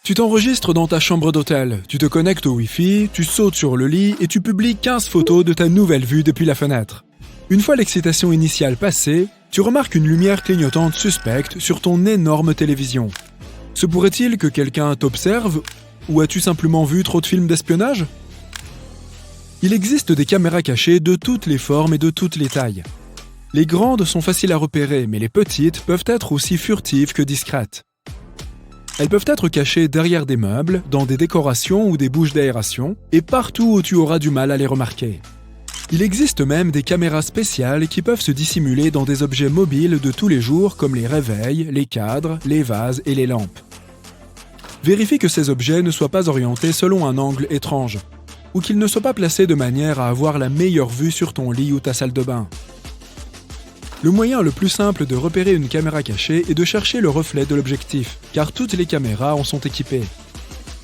Tu t'enregistres dans ta chambre d'hôtel, tu te connectes au Wi-Fi, tu sautes sur le lit et tu publies 15 photos de ta nouvelle vue depuis la fenêtre. Une fois l'excitation initiale passée, tu remarques une lumière clignotante suspecte sur ton énorme télévision. Se pourrait-il que quelqu'un t'observe ou as-tu simplement vu trop de films d'espionnage? Il existe des caméras cachées de toutes les formes et de toutes les tailles. Les grandes sont faciles à repérer, mais les petites peuvent être aussi furtives que discrètes. Elles peuvent être cachées derrière des meubles, dans des décorations ou des bouches d'aération, et partout où tu auras du mal à les remarquer. Il existe même des caméras spéciales qui peuvent se dissimuler dans des objets mobiles de tous les jours comme les réveils, les cadres, les vases et les lampes. Vérifie que ces objets ne soient pas orientés selon un angle étrange, ou qu'ils ne soient pas placés de manière à avoir la meilleure vue sur ton lit ou ta salle de bain. Le moyen le plus simple de repérer une caméra cachée est de chercher le reflet de l'objectif, car toutes les caméras en sont équipées.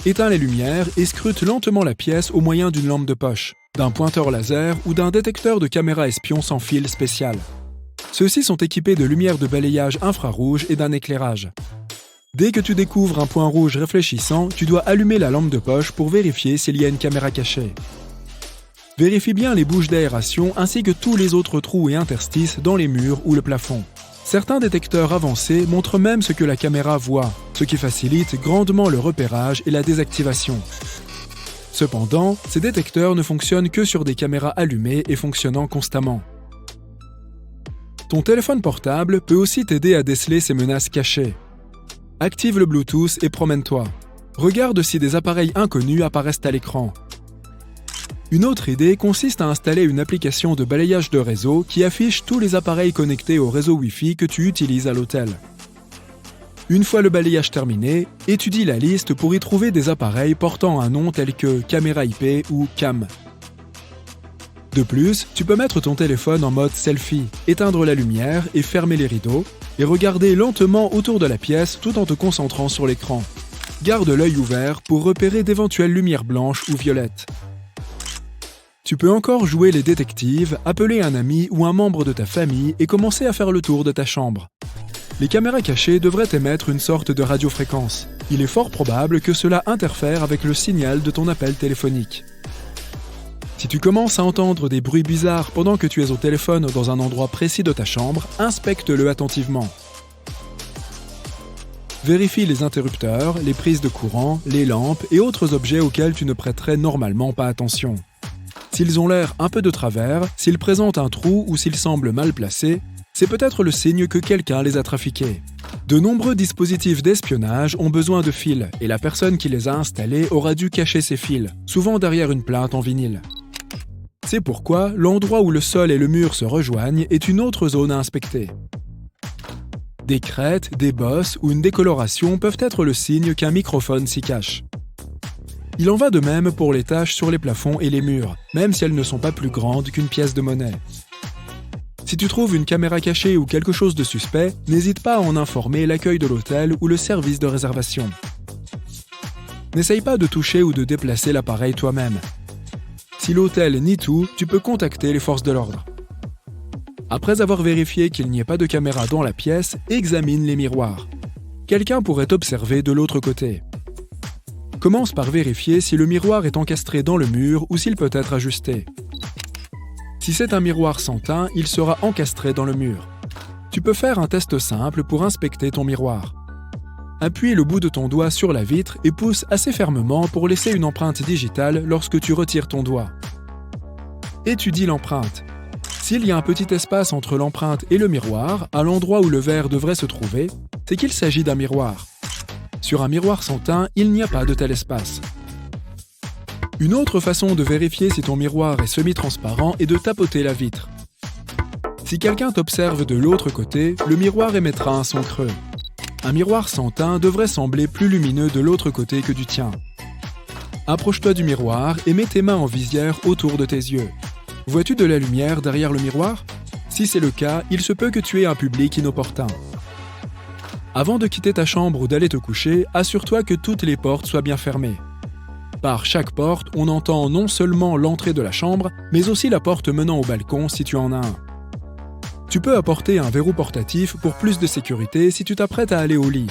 Éteins les lumières et scrute lentement la pièce au moyen d'une lampe de poche, d'un pointeur laser ou d'un détecteur de caméra espion sans fil spécial. Ceux-ci sont équipés de lumières de balayage infrarouge et d'un éclairage. Dès que tu découvres un point rouge réfléchissant, tu dois allumer la lampe de poche pour vérifier s'il y a une caméra cachée. Vérifie bien les bouches d'aération ainsi que tous les autres trous et interstices dans les murs ou le plafond. Certains détecteurs avancés montrent même ce que la caméra voit, ce qui facilite grandement le repérage et la désactivation. Cependant, ces détecteurs ne fonctionnent que sur des caméras allumées et fonctionnant constamment. Ton téléphone portable peut aussi t'aider à déceler ces menaces cachées. Active le Bluetooth et promène-toi. Regarde si des appareils inconnus apparaissent à l'écran. Une autre idée consiste à installer une application de balayage de réseau qui affiche tous les appareils connectés au réseau Wi-Fi que tu utilises à l'hôtel. Une fois le balayage terminé, étudie la liste pour y trouver des appareils portant un nom tel que caméra IP ou cam. De plus, tu peux mettre ton téléphone en mode selfie, éteindre la lumière et fermer les rideaux, et regarder lentement autour de la pièce tout en te concentrant sur l'écran. Garde l'œil ouvert pour repérer d'éventuelles lumières blanches ou violettes. Tu peux encore jouer les détectives, appeler un ami ou un membre de ta famille et commencer à faire le tour de ta chambre. Les caméras cachées devraient émettre une sorte de radiofréquence. Il est fort probable que cela interfère avec le signal de ton appel téléphonique. Si tu commences à entendre des bruits bizarres pendant que tu es au téléphone dans un endroit précis de ta chambre, inspecte-le attentivement. Vérifie les interrupteurs, les prises de courant, les lampes et autres objets auxquels tu ne prêterais normalement pas attention. S'ils ont l'air un peu de travers, s'ils présentent un trou ou s'ils semblent mal placés, c'est peut-être le signe que quelqu'un les a trafiqués. De nombreux dispositifs d'espionnage ont besoin de fils et la personne qui les a installés aura dû cacher ces fils, souvent derrière une plainte en vinyle. C'est pourquoi l'endroit où le sol et le mur se rejoignent est une autre zone à inspecter. Des crêtes, des bosses ou une décoloration peuvent être le signe qu'un microphone s'y cache. Il en va de même pour les taches sur les plafonds et les murs, même si elles ne sont pas plus grandes qu'une pièce de monnaie. Si tu trouves une caméra cachée ou quelque chose de suspect, n'hésite pas à en informer l'accueil de l'hôtel ou le service de réservation. N'essaye pas de toucher ou de déplacer l'appareil toi-même. Si l'hôtel nie tout, tu peux contacter les forces de l'ordre. Après avoir vérifié qu'il n'y ait pas de caméra dans la pièce, examine les miroirs. Quelqu'un pourrait observer de l'autre côté. Commence par vérifier si le miroir est encastré dans le mur ou s'il peut être ajusté. Si c'est un miroir sans teint, il sera encastré dans le mur. Tu peux faire un test simple pour inspecter ton miroir. Appuie le bout de ton doigt sur la vitre et pousse assez fermement pour laisser une empreinte digitale lorsque tu retires ton doigt. Étudie l'empreinte. S'il y a un petit espace entre l'empreinte et le miroir, à l'endroit où le verre devrait se trouver, c'est qu'il s'agit d'un miroir. Sur un miroir sans teint, il n'y a pas de tel espace. Une autre façon de vérifier si ton miroir est semi-transparent est de tapoter la vitre. Si quelqu'un t'observe de l'autre côté, le miroir émettra un son creux. Un miroir sans teint devrait sembler plus lumineux de l'autre côté que du tien. Approche-toi du miroir et mets tes mains en visière autour de tes yeux. Vois-tu de la lumière derrière le miroir? Si c'est le cas, il se peut que tu aies un public inopportun. Avant de quitter ta chambre ou d'aller te coucher, assure-toi que toutes les portes soient bien fermées. Par chaque porte, on entend non seulement l'entrée de la chambre, mais aussi la porte menant au balcon si tu en as un. Tu peux apporter un verrou portatif pour plus de sécurité si tu t'apprêtes à aller au lit.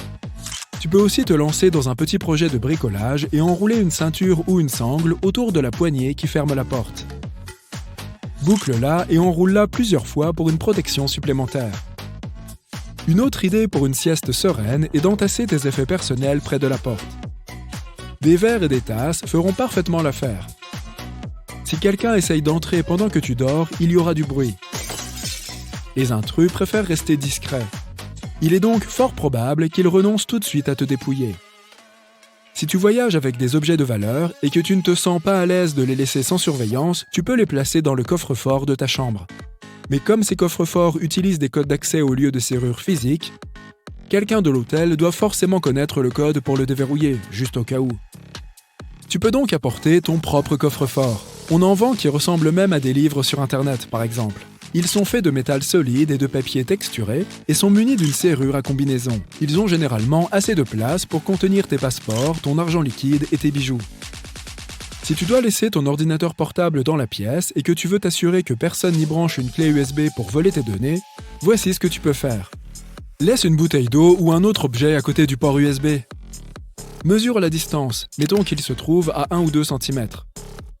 Tu peux aussi te lancer dans un petit projet de bricolage et enrouler une ceinture ou une sangle autour de la poignée qui ferme la porte. Boucle-la et enroule-la plusieurs fois pour une protection supplémentaire. Une autre idée pour une sieste sereine est d'entasser tes effets personnels près de la porte. Des verres et des tasses feront parfaitement l'affaire. Si quelqu'un essaye d'entrer pendant que tu dors, il y aura du bruit. Les intrus préfèrent rester discrets. Il est donc fort probable qu'ils renoncent tout de suite à te dépouiller. Si tu voyages avec des objets de valeur et que tu ne te sens pas à l'aise de les laisser sans surveillance, tu peux les placer dans le coffre-fort de ta chambre. Mais comme ces coffres-forts utilisent des codes d'accès au lieu de serrure physique, quelqu'un de l'hôtel doit forcément connaître le code pour le déverrouiller, juste au cas où. Tu peux donc apporter ton propre coffre-fort. On en vend qui ressemblent même à des livres sur Internet, par exemple. Ils sont faits de métal solide et de papier texturé et sont munis d'une serrure à combinaison. Ils ont généralement assez de place pour contenir tes passeports, ton argent liquide et tes bijoux. Si tu dois laisser ton ordinateur portable dans la pièce et que tu veux t'assurer que personne n'y branche une clé USB pour voler tes données, voici ce que tu peux faire. Laisse une bouteille d'eau ou un autre objet à côté du port USB. Mesure la distance, mettons qu'il se trouve à 1 ou 2 cm.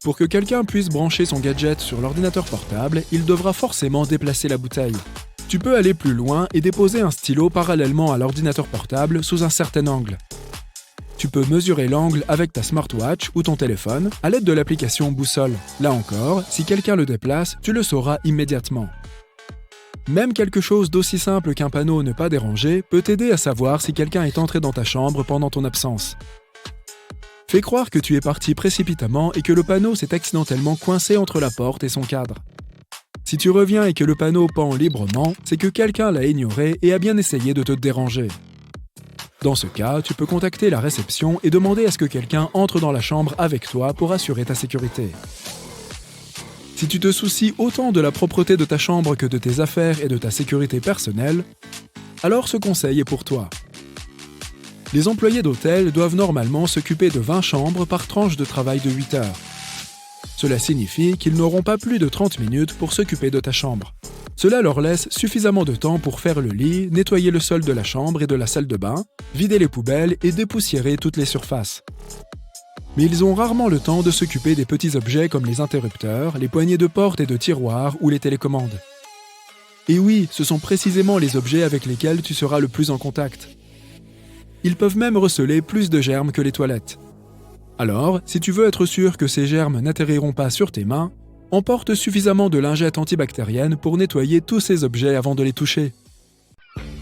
Pour que quelqu'un puisse brancher son gadget sur l'ordinateur portable, il devra forcément déplacer la bouteille. Tu peux aller plus loin et déposer un stylo parallèlement à l'ordinateur portable sous un certain angle. Tu peux mesurer l'angle avec ta smartwatch ou ton téléphone à l'aide de l'application Boussole. Là encore, si quelqu'un le déplace, tu le sauras immédiatement. Même quelque chose d'aussi simple qu'un panneau « Ne pas déranger » peut t'aider à savoir si quelqu'un est entré dans ta chambre pendant ton absence. Fais croire que tu es parti précipitamment et que le panneau s'est accidentellement coincé entre la porte et son cadre. Si tu reviens et que le panneau pend librement, c'est que quelqu'un l'a ignoré et a bien essayé de te déranger. Dans ce cas, tu peux contacter la réception et demander à ce que quelqu'un entre dans la chambre avec toi pour assurer ta sécurité. Si tu te soucies autant de la propreté de ta chambre que de tes affaires et de ta sécurité personnelle, alors ce conseil est pour toi. Les employés d'hôtel doivent normalement s'occuper de 20 chambres par tranche de travail de 8 heures. Cela signifie qu'ils n'auront pas plus de 30 minutes pour s'occuper de ta chambre. Cela leur laisse suffisamment de temps pour faire le lit, nettoyer le sol de la chambre et de la salle de bain, vider les poubelles et dépoussiérer toutes les surfaces. Mais ils ont rarement le temps de s'occuper des petits objets comme les interrupteurs, les poignées de porte et de tiroirs ou les télécommandes. Et oui, ce sont précisément les objets avec lesquels tu seras le plus en contact. Ils peuvent même receler plus de germes que les toilettes. Alors, si tu veux être sûr que ces germes n'atterriront pas sur tes mains, emporte suffisamment de lingettes antibactériennes pour nettoyer tous ces objets avant de les toucher.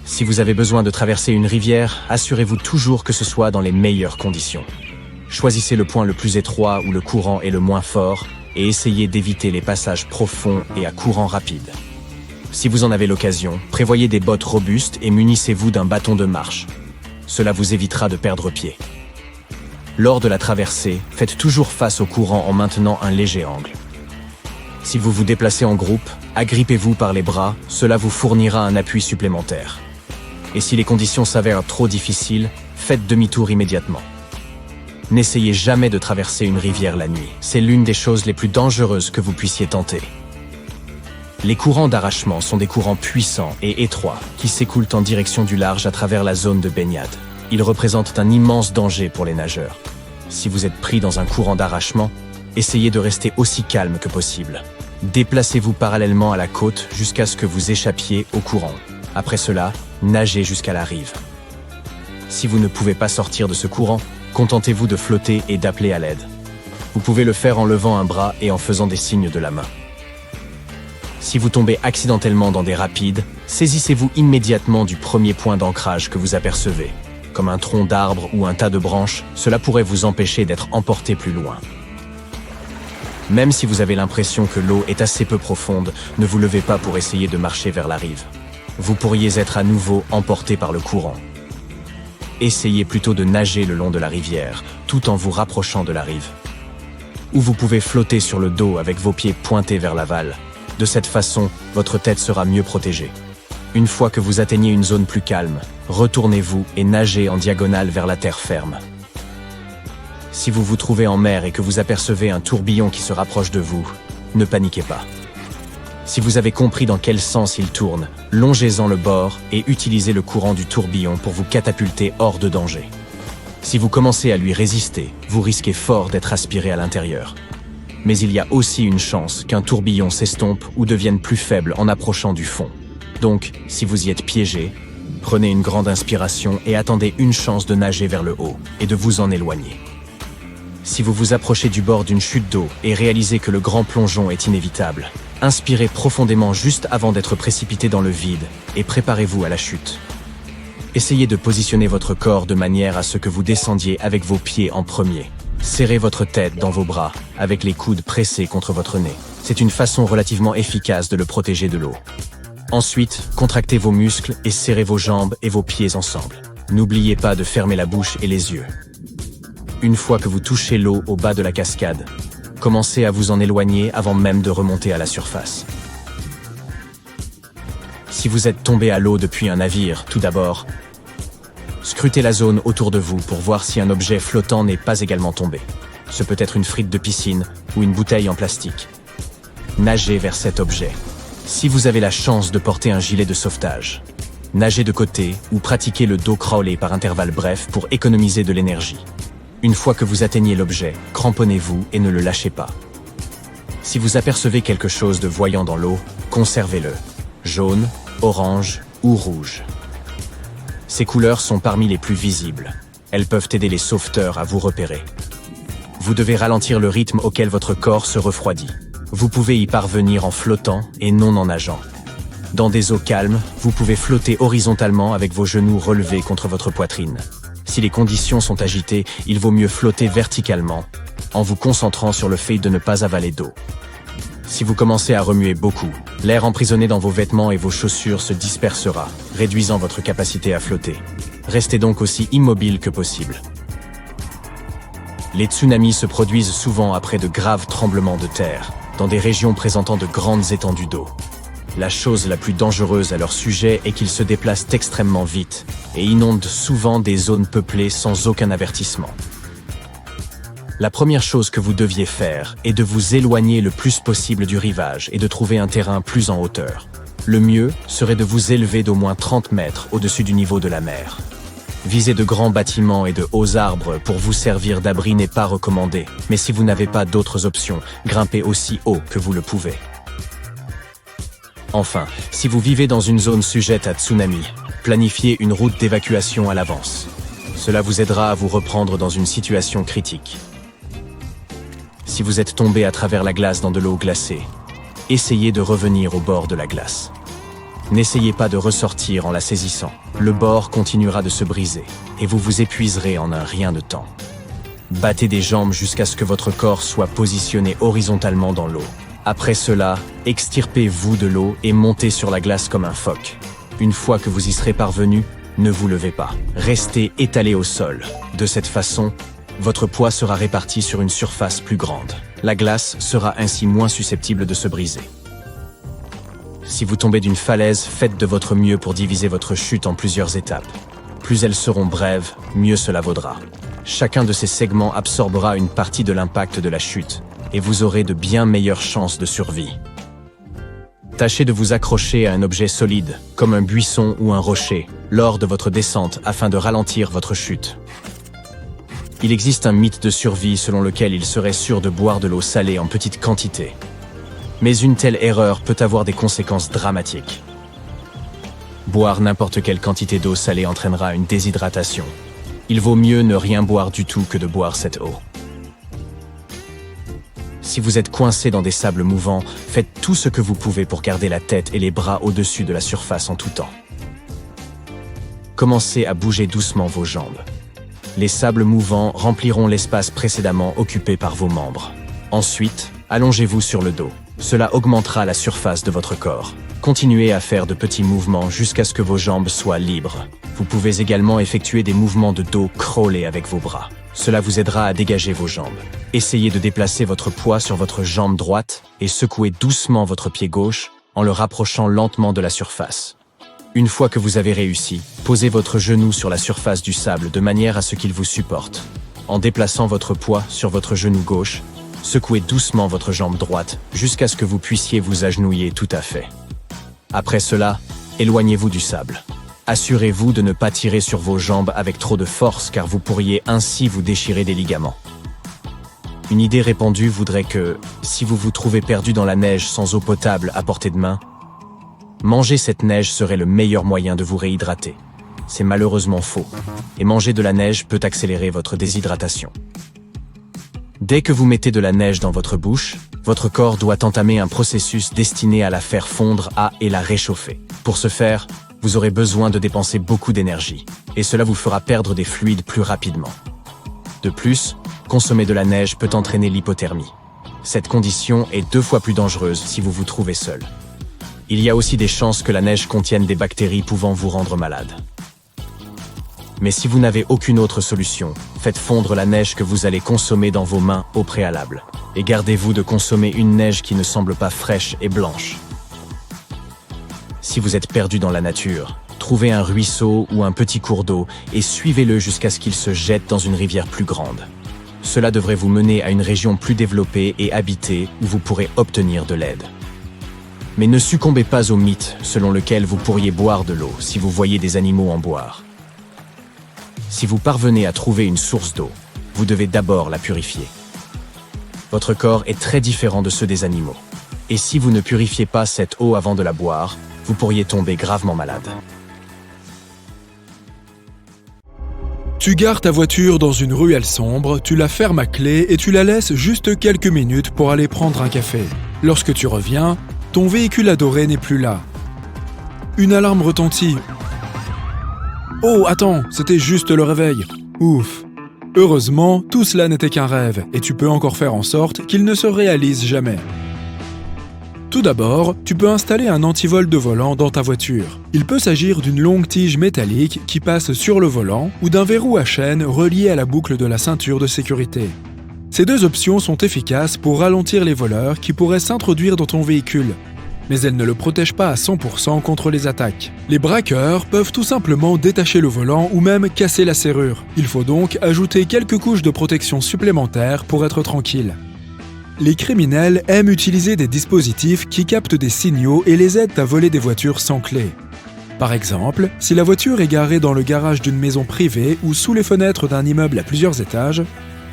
Si vous avez besoin de traverser une rivière, assurez-vous toujours que ce soit dans les meilleures conditions. Choisissez le point le plus étroit où le courant est le moins fort et essayez d'éviter les passages profonds et à courant rapide. Si vous en avez l'occasion, prévoyez des bottes robustes et munissez-vous d'un bâton de marche. Cela vous évitera de perdre pied. Lors de la traversée, faites toujours face au courant en maintenant un léger angle. Si vous vous déplacez en groupe, agrippez-vous par les bras, cela vous fournira un appui supplémentaire. Et si les conditions s'avèrent trop difficiles, faites demi-tour immédiatement. N'essayez jamais de traverser une rivière la nuit, c'est l'une des choses les plus dangereuses que vous puissiez tenter. Les courants d'arrachement sont des courants puissants et étroits qui s'écoulent en direction du large à travers la zone de baignade. Ils représentent un immense danger pour les nageurs. Si vous êtes pris dans un courant d'arrachement, essayez de rester aussi calme que possible. Déplacez-vous parallèlement à la côte jusqu'à ce que vous échappiez au courant. Après cela, nagez jusqu'à la rive. Si vous ne pouvez pas sortir de ce courant, contentez-vous de flotter et d'appeler à l'aide. Vous pouvez le faire en levant un bras et en faisant des signes de la main. Si vous tombez accidentellement dans des rapides, saisissez-vous immédiatement du premier point d'ancrage que vous apercevez. Comme un tronc d'arbre ou un tas de branches, cela pourrait vous empêcher d'être emporté plus loin. Même si vous avez l'impression que l'eau est assez peu profonde, ne vous levez pas pour essayer de marcher vers la rive. Vous pourriez être à nouveau emporté par le courant. Essayez plutôt de nager le long de la rivière, tout en vous rapprochant de la rive. Ou vous pouvez flotter sur le dos avec vos pieds pointés vers l'aval. De cette façon, votre tête sera mieux protégée. Une fois que vous atteignez une zone plus calme, retournez-vous et nagez en diagonale vers la terre ferme. Si vous vous trouvez en mer et que vous apercevez un tourbillon qui se rapproche de vous, ne paniquez pas. Si vous avez compris dans quel sens il tourne, longez-en le bord et utilisez le courant du tourbillon pour vous catapulter hors de danger. Si vous commencez à lui résister, vous risquez fort d'être aspiré à l'intérieur. Mais il y a aussi une chance qu'un tourbillon s'estompe ou devienne plus faible en approchant du fond. Donc, si vous y êtes piégé, prenez une grande inspiration et attendez une chance de nager vers le haut et de vous en éloigner. Si vous vous approchez du bord d'une chute d'eau et réalisez que le grand plongeon est inévitable, inspirez profondément juste avant d'être précipité dans le vide et préparez-vous à la chute. Essayez de positionner votre corps de manière à ce que vous descendiez avec vos pieds en premier. Serrez votre tête dans vos bras, avec les coudes pressés contre votre nez. C'est une façon relativement efficace de le protéger de l'eau. Ensuite, contractez vos muscles et serrez vos jambes et vos pieds ensemble. N'oubliez pas de fermer la bouche et les yeux. Une fois que vous touchez l'eau au bas de la cascade, commencez à vous en éloigner avant même de remonter à la surface. Si vous êtes tombé à l'eau depuis un navire, tout d'abord, scrutez la zone autour de vous pour voir si un objet flottant n'est pas également tombé. Ce peut être une frite de piscine ou une bouteille en plastique. Nagez vers cet objet. Si vous avez la chance de porter un gilet de sauvetage, nagez de côté ou pratiquez le dos crawlé par intervalles brefs pour économiser de l'énergie. Une fois que vous atteignez l'objet, cramponnez-vous et ne le lâchez pas. Si vous apercevez quelque chose de voyant dans l'eau, conservez-le. Jaune, orange ou rouge. Ces couleurs sont parmi les plus visibles. Elles peuvent aider les sauveteurs à vous repérer. Vous devez ralentir le rythme auquel votre corps se refroidit. Vous pouvez y parvenir en flottant et non en nageant. Dans des eaux calmes, vous pouvez flotter horizontalement avec vos genoux relevés contre votre poitrine. Si les conditions sont agitées, il vaut mieux flotter verticalement, en vous concentrant sur le fait de ne pas avaler d'eau. Si vous commencez à remuer beaucoup, l'air emprisonné dans vos vêtements et vos chaussures se dispersera, réduisant votre capacité à flotter. Restez donc aussi immobile que possible. Les tsunamis se produisent souvent après de graves tremblements de terre, dans des régions présentant de grandes étendues d'eau. La chose la plus dangereuse à leur sujet est qu'ils se déplacent extrêmement vite et inondent souvent des zones peuplées sans aucun avertissement. La première chose que vous deviez faire est de vous éloigner le plus possible du rivage et de trouver un terrain plus en hauteur. Le mieux serait de vous élever d'au moins 30 mètres au-dessus du niveau de la mer. Viser de grands bâtiments et de hauts arbres pour vous servir d'abri n'est pas recommandé, mais si vous n'avez pas d'autres options, grimpez aussi haut que vous le pouvez. Enfin, si vous vivez dans une zone sujette à tsunami, planifiez une route d'évacuation à l'avance. Cela vous aidera à vous reprendre dans une situation critique. Si vous êtes tombé à travers la glace dans de l'eau glacée, essayez de revenir au bord de la glace. N'essayez pas de ressortir en la saisissant. Le bord continuera de se briser et vous vous épuiserez en un rien de temps. Battez des jambes jusqu'à ce que votre corps soit positionné horizontalement dans l'eau. Après cela, extirpez-vous de l'eau et montez sur la glace comme un phoque. Une fois que vous y serez parvenu, ne vous levez pas. Restez étalé au sol. De cette façon, votre poids sera réparti sur une surface plus grande. La glace sera ainsi moins susceptible de se briser. Si vous tombez d'une falaise, faites de votre mieux pour diviser votre chute en plusieurs étapes. Plus elles seront brèves, mieux cela vaudra. Chacun de ces segments absorbera une partie de l'impact de la chute, et vous aurez de bien meilleures chances de survie. Tâchez de vous accrocher à un objet solide, comme un buisson ou un rocher, lors de votre descente afin de ralentir votre chute. Il existe un mythe de survie selon lequel il serait sûr de boire de l'eau salée en petite quantité. Mais une telle erreur peut avoir des conséquences dramatiques. Boire n'importe quelle quantité d'eau salée entraînera une déshydratation. Il vaut mieux ne rien boire du tout que de boire cette eau. Si vous êtes coincé dans des sables mouvants, faites tout ce que vous pouvez pour garder la tête et les bras au-dessus de la surface en tout temps. Commencez à bouger doucement vos jambes. Les sables mouvants rempliront l'espace précédemment occupé par vos membres. Ensuite, allongez-vous sur le dos. Cela augmentera la surface de votre corps. Continuez à faire de petits mouvements jusqu'à ce que vos jambes soient libres. Vous pouvez également effectuer des mouvements de dos crawlés avec vos bras. Cela vous aidera à dégager vos jambes. Essayez de déplacer votre poids sur votre jambe droite et secouez doucement votre pied gauche en le rapprochant lentement de la surface. Une fois que vous avez réussi, posez votre genou sur la surface du sable de manière à ce qu'il vous supporte. En déplaçant votre poids sur votre genou gauche, secouez doucement votre jambe droite jusqu'à ce que vous puissiez vous agenouiller tout à fait. Après cela, éloignez-vous du sable. Assurez-vous de ne pas tirer sur vos jambes avec trop de force car vous pourriez ainsi vous déchirer des ligaments. Une idée répandue voudrait que, si vous vous trouvez perdu dans la neige sans eau potable à portée de main, manger cette neige serait le meilleur moyen de vous réhydrater. C'est malheureusement faux, et manger de la neige peut accélérer votre déshydratation. Dès que vous mettez de la neige dans votre bouche, votre corps doit entamer un processus destiné à la faire fondre et la réchauffer. Pour ce faire, vous aurez besoin de dépenser beaucoup d'énergie, et cela vous fera perdre des fluides plus rapidement. De plus, consommer de la neige peut entraîner l'hypothermie. Cette condition est 2 fois plus dangereuse si vous vous trouvez seul. Il y a aussi des chances que la neige contienne des bactéries pouvant vous rendre malade. Mais si vous n'avez aucune autre solution, faites fondre la neige que vous allez consommer dans vos mains au préalable. Et gardez-vous de consommer une neige qui ne semble pas fraîche et blanche. Si vous êtes perdu dans la nature, trouvez un ruisseau ou un petit cours d'eau et suivez-le jusqu'à ce qu'il se jette dans une rivière plus grande. Cela devrait vous mener à une région plus développée et habitée où vous pourrez obtenir de l'aide. Mais ne succombez pas au mythe selon lequel vous pourriez boire de l'eau si vous voyez des animaux en boire. Si vous parvenez à trouver une source d'eau, vous devez d'abord la purifier. Votre corps est très différent de ceux des animaux. Et si vous ne purifiez pas cette eau avant de la boire, vous pourriez tomber gravement malade. Tu gares ta voiture dans une ruelle sombre, tu la fermes à clé et tu la laisses juste quelques minutes pour aller prendre un café. Lorsque tu reviens, ton véhicule adoré n'est plus là. Une alarme retentit. Oh, attends, c'était juste le réveil. Ouf. Heureusement, tout cela n'était qu'un rêve et tu peux encore faire en sorte qu'il ne se réalise jamais. Tout d'abord, tu peux installer un antivol de volant dans ta voiture. Il peut s'agir d'une longue tige métallique qui passe sur le volant ou d'un verrou à chaîne relié à la boucle de la ceinture de sécurité. Ces 2 options sont efficaces pour ralentir les voleurs qui pourraient s'introduire dans ton véhicule, mais elles ne le protègent pas à 100% contre les attaques. Les braqueurs peuvent tout simplement détacher le volant ou même casser la serrure. Il faut donc ajouter quelques couches de protection supplémentaires pour être tranquille. Les criminels aiment utiliser des dispositifs qui captent des signaux et les aident à voler des voitures sans clé. Par exemple, si la voiture est garée dans le garage d'une maison privée ou sous les fenêtres d'un immeuble à plusieurs étages,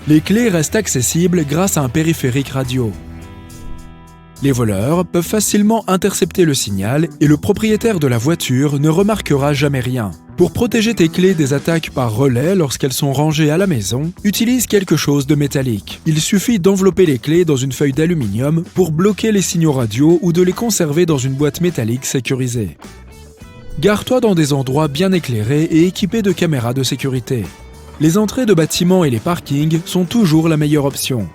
les clés restent accessibles grâce à un périphérique radio. Les voleurs peuvent facilement intercepter le signal et le propriétaire de la voiture ne remarquera jamais rien. Pour protéger tes clés des attaques par relais lorsqu'elles sont rangées à la maison, utilise quelque chose de métallique. Il suffit d'envelopper les clés dans une feuille d'aluminium pour bloquer les signaux radio ou de les conserver dans une boîte métallique sécurisée. Gare-toi dans des endroits bien éclairés et équipés de caméras de sécurité. Les entrées de bâtiments et les parkings sont toujours la meilleure option.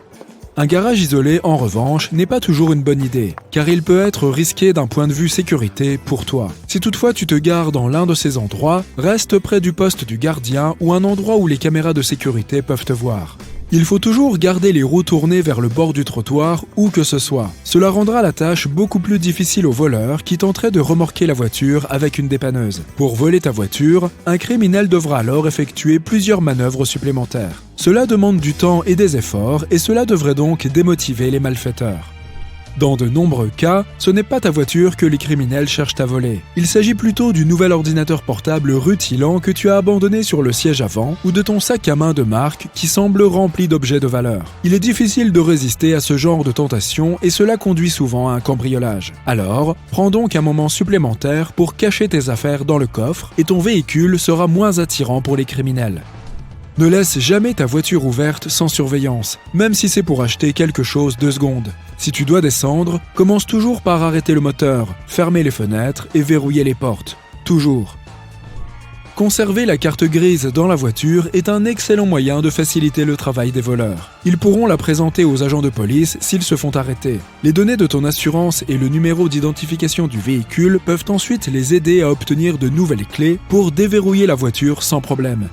Un garage isolé, en revanche, n'est pas toujours une bonne idée, car il peut être risqué d'un point de vue sécurité pour toi. Si toutefois tu te gares dans l'un de ces endroits, reste près du poste du gardien ou un endroit où les caméras de sécurité peuvent te voir. Il faut toujours garder les roues tournées vers le bord du trottoir, où que ce soit. Cela rendra la tâche beaucoup plus difficile aux voleurs qui tenteraient de remorquer la voiture avec une dépanneuse. Pour voler ta voiture, un criminel devra alors effectuer plusieurs manœuvres supplémentaires. Cela demande du temps et des efforts, et cela devrait donc démotiver les malfaiteurs. Dans de nombreux cas, ce n'est pas ta voiture que les criminels cherchent à voler. Il s'agit plutôt du nouvel ordinateur portable rutilant que tu as abandonné sur le siège avant ou de ton sac à main de marque qui semble rempli d'objets de valeur. Il est difficile de résister à ce genre de tentation et cela conduit souvent à un cambriolage. Alors, prends donc un moment supplémentaire pour cacher tes affaires dans le coffre et ton véhicule sera moins attirant pour les criminels. Ne laisse jamais ta voiture ouverte sans surveillance, même si c'est pour acheter quelque chose 2 secondes. Si tu dois descendre, commence toujours par arrêter le moteur, fermer les fenêtres et verrouiller les portes. Toujours. Conserver la carte grise dans la voiture est un excellent moyen de faciliter le travail des voleurs. Ils pourront la présenter aux agents de police s'ils se font arrêter. Les données de ton assurance et le numéro d'identification du véhicule peuvent ensuite les aider à obtenir de nouvelles clés pour déverrouiller la voiture sans problème.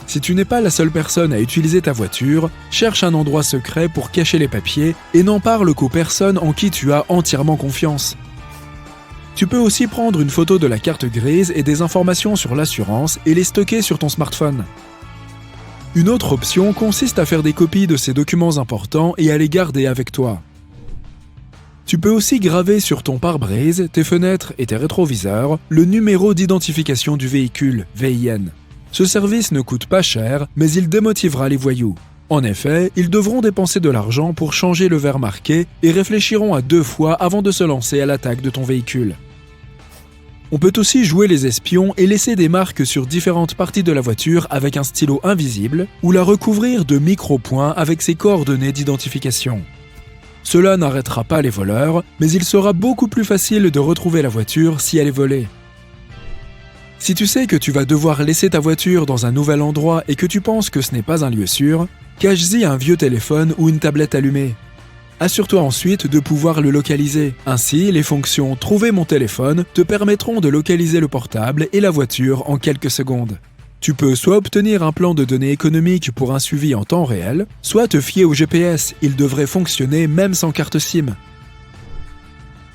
Si tu n'es pas la seule personne à utiliser ta voiture, cherche un endroit secret pour cacher les papiers et n'en parle qu'aux personnes en qui tu as entièrement confiance. Tu peux aussi prendre une photo de la carte grise et des informations sur l'assurance et les stocker sur ton smartphone. Une autre option consiste à faire des copies de ces documents importants et à les garder avec toi. Tu peux aussi graver sur ton pare-brise, tes fenêtres et tes rétroviseurs le numéro d'identification du véhicule, VIN. Ce service ne coûte pas cher, mais il démotivera les voyous. En effet, ils devront dépenser de l'argent pour changer le verre marqué et réfléchiront à 2 fois avant de se lancer à l'attaque de ton véhicule. On peut aussi jouer les espions et laisser des marques sur différentes parties de la voiture avec un stylo invisible ou la recouvrir de micro-points avec ses coordonnées d'identification. Cela n'arrêtera pas les voleurs, mais il sera beaucoup plus facile de retrouver la voiture si elle est volée. Si tu sais que tu vas devoir laisser ta voiture dans un nouvel endroit et que tu penses que ce n'est pas un lieu sûr, cache-y un vieux téléphone ou une tablette allumée. Assure-toi ensuite de pouvoir le localiser. Ainsi, les fonctions « Trouver mon téléphone » te permettront de localiser le portable et la voiture en quelques secondes. Tu peux soit obtenir un plan de données économique pour un suivi en temps réel, soit te fier au GPS, il devrait fonctionner même sans carte SIM.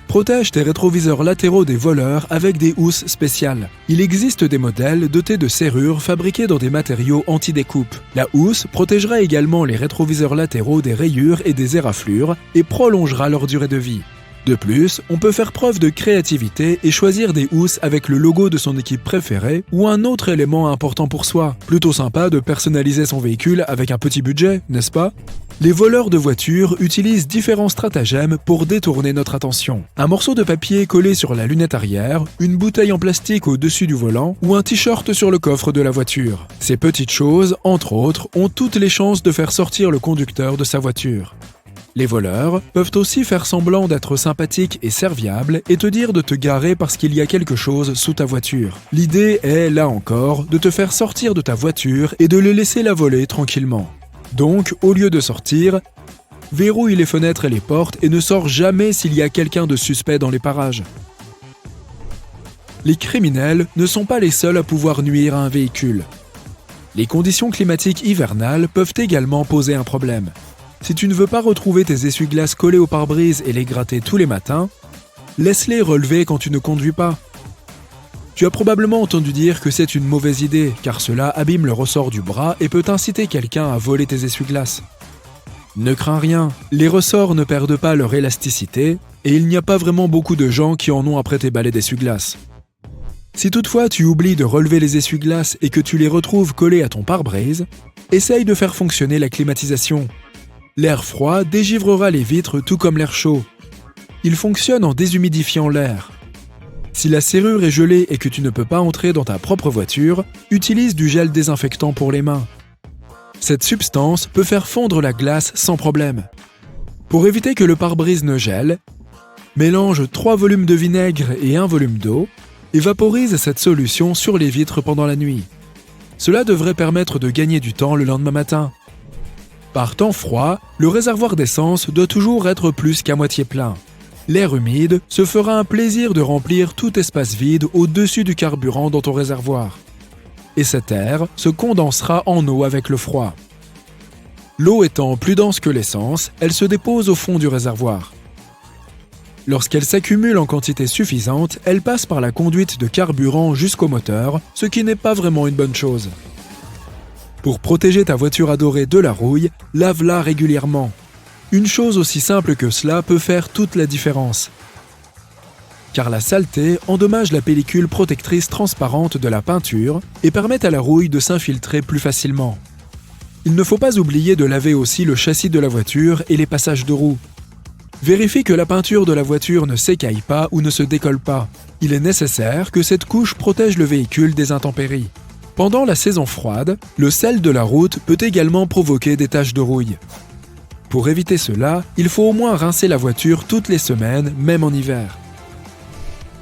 Protège tes rétroviseurs latéraux des voleurs avec des housses spéciales. Il existe des modèles dotés de serrures fabriquées dans des matériaux anti-découpe. La housse protégera également les rétroviseurs latéraux des rayures et des éraflures et prolongera leur durée de vie. De plus, on peut faire preuve de créativité et choisir des housses avec le logo de son équipe préférée ou un autre élément important pour soi. Plutôt sympa de personnaliser son véhicule avec un petit budget, n'est-ce pas ? Les voleurs de voitures utilisent différents stratagèmes pour détourner notre attention. Un morceau de papier collé sur la lunette arrière, une bouteille en plastique au-dessus du volant ou un t-shirt sur le coffre de la voiture. Ces petites choses, entre autres, ont toutes les chances de faire sortir le conducteur de sa voiture. Les voleurs peuvent aussi faire semblant d'être sympathiques et serviables et te dire de te garer parce qu'il y a quelque chose sous ta voiture. L'idée est, là encore, de te faire sortir de ta voiture et de le laisser la voler tranquillement. Donc, au lieu de sortir, verrouille les fenêtres et les portes et ne sors jamais s'il y a quelqu'un de suspect dans les parages. Les criminels ne sont pas les seuls à pouvoir nuire à un véhicule. Les conditions climatiques hivernales peuvent également poser un problème. Si tu ne veux pas retrouver tes essuie-glaces collés au pare-brise et les gratter tous les matins, laisse-les relever quand tu ne conduis pas. Tu as probablement entendu dire que c'est une mauvaise idée, car cela abîme le ressort du bras et peut inciter quelqu'un à voler tes essuie-glaces. Ne crains rien, les ressorts ne perdent pas leur élasticité et il n'y a pas vraiment beaucoup de gens qui en ont après tes balais d'essuie-glaces. Si toutefois tu oublies de relever les essuie-glaces et que tu les retrouves collés à ton pare-brise, essaye de faire fonctionner la climatisation. L'air froid dégivrera les vitres tout comme l'air chaud. Il fonctionne en déshumidifiant l'air. Si la serrure est gelée et que tu ne peux pas entrer dans ta propre voiture, utilise du gel désinfectant pour les mains. Cette substance peut faire fondre la glace sans problème. Pour éviter que le pare-brise ne gèle, mélange 3 volumes de vinaigre et 1 volume d'eau et vaporise cette solution sur les vitres pendant la nuit. Cela devrait permettre de gagner du temps le lendemain matin. Par temps froid, le réservoir d'essence doit toujours être plus qu'à moitié plein. L'air humide se fera un plaisir de remplir tout espace vide au-dessus du carburant dans ton réservoir. Et cet air se condensera en eau avec le froid. L'eau étant plus dense que l'essence, elle se dépose au fond du réservoir. Lorsqu'elle s'accumule en quantité suffisante, elle passe par la conduite de carburant jusqu'au moteur, ce qui n'est pas vraiment une bonne chose. Pour protéger ta voiture adorée de la rouille, lave-la régulièrement. Une chose aussi simple que cela peut faire toute la différence. Car la saleté endommage la pellicule protectrice transparente de la peinture et permet à la rouille de s'infiltrer plus facilement. Il ne faut pas oublier de laver aussi le châssis de la voiture et les passages de roues. Vérifie que la peinture de la voiture ne s'écaille pas ou ne se décolle pas. Il est nécessaire que cette couche protège le véhicule des intempéries. Pendant la saison froide, le sel de la route peut également provoquer des taches de rouille. Pour éviter cela, il faut au moins rincer la voiture toutes les semaines, même en hiver.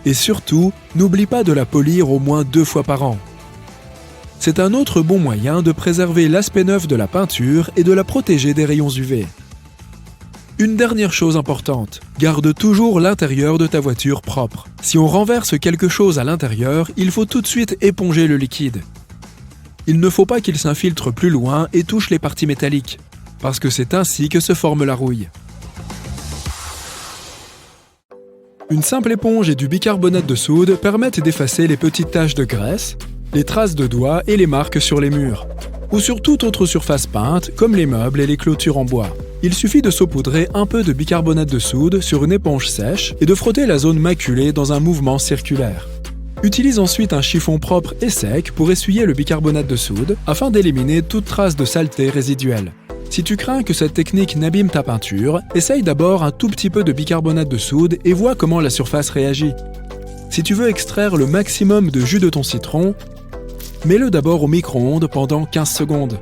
Et surtout, n'oublie pas de la polir au moins 2 fois par an. C'est un autre bon moyen de préserver l'aspect neuf de la peinture et de la protéger des rayons UV. Une dernière chose importante, garde toujours l'intérieur de ta voiture propre. Si on renverse quelque chose à l'intérieur, il faut tout de suite éponger le liquide. Il ne faut pas qu'il s'infiltre plus loin et touche les parties métalliques, parce que c'est ainsi que se forme la rouille. Une simple éponge et du bicarbonate de soude permettent d'effacer les petites taches de graisse, les traces de doigts et les marques sur les murs. ou sur toute autre surface peinte comme les meubles et les clôtures en bois. Il suffit de saupoudrer un peu de bicarbonate de soude sur une éponge sèche et de frotter la zone maculée dans un mouvement circulaire. Utilise ensuite un chiffon propre et sec pour essuyer le bicarbonate de soude afin d'éliminer toute trace de saleté résiduelle. Si tu crains que cette technique n'abîme ta peinture, essaye d'abord un tout petit peu de bicarbonate de soude et vois comment la surface réagit. Si tu veux extraire le maximum de jus de ton citron, mets-le d'abord au micro-ondes pendant 15 secondes.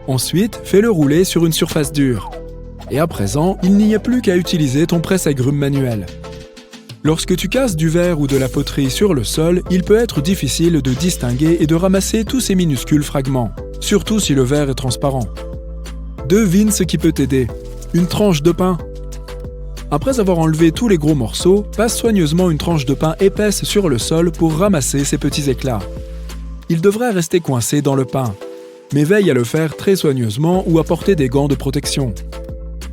Ensuite, fais-le rouler sur une surface dure. Et à présent, il n'y a plus qu'à utiliser ton presse-agrumes manuel. Lorsque tu casses du verre ou de la poterie sur le sol, il peut être difficile de distinguer et de ramasser tous ces minuscules fragments, surtout si le verre est transparent. Devine ce qui peut t'aider. Une tranche de pain. Après avoir enlevé tous les gros morceaux, passe soigneusement une tranche de pain épaisse sur le sol pour ramasser ces petits éclats. Il devrait rester coincé dans le pain, mais veille à le faire très soigneusement ou à porter des gants de protection.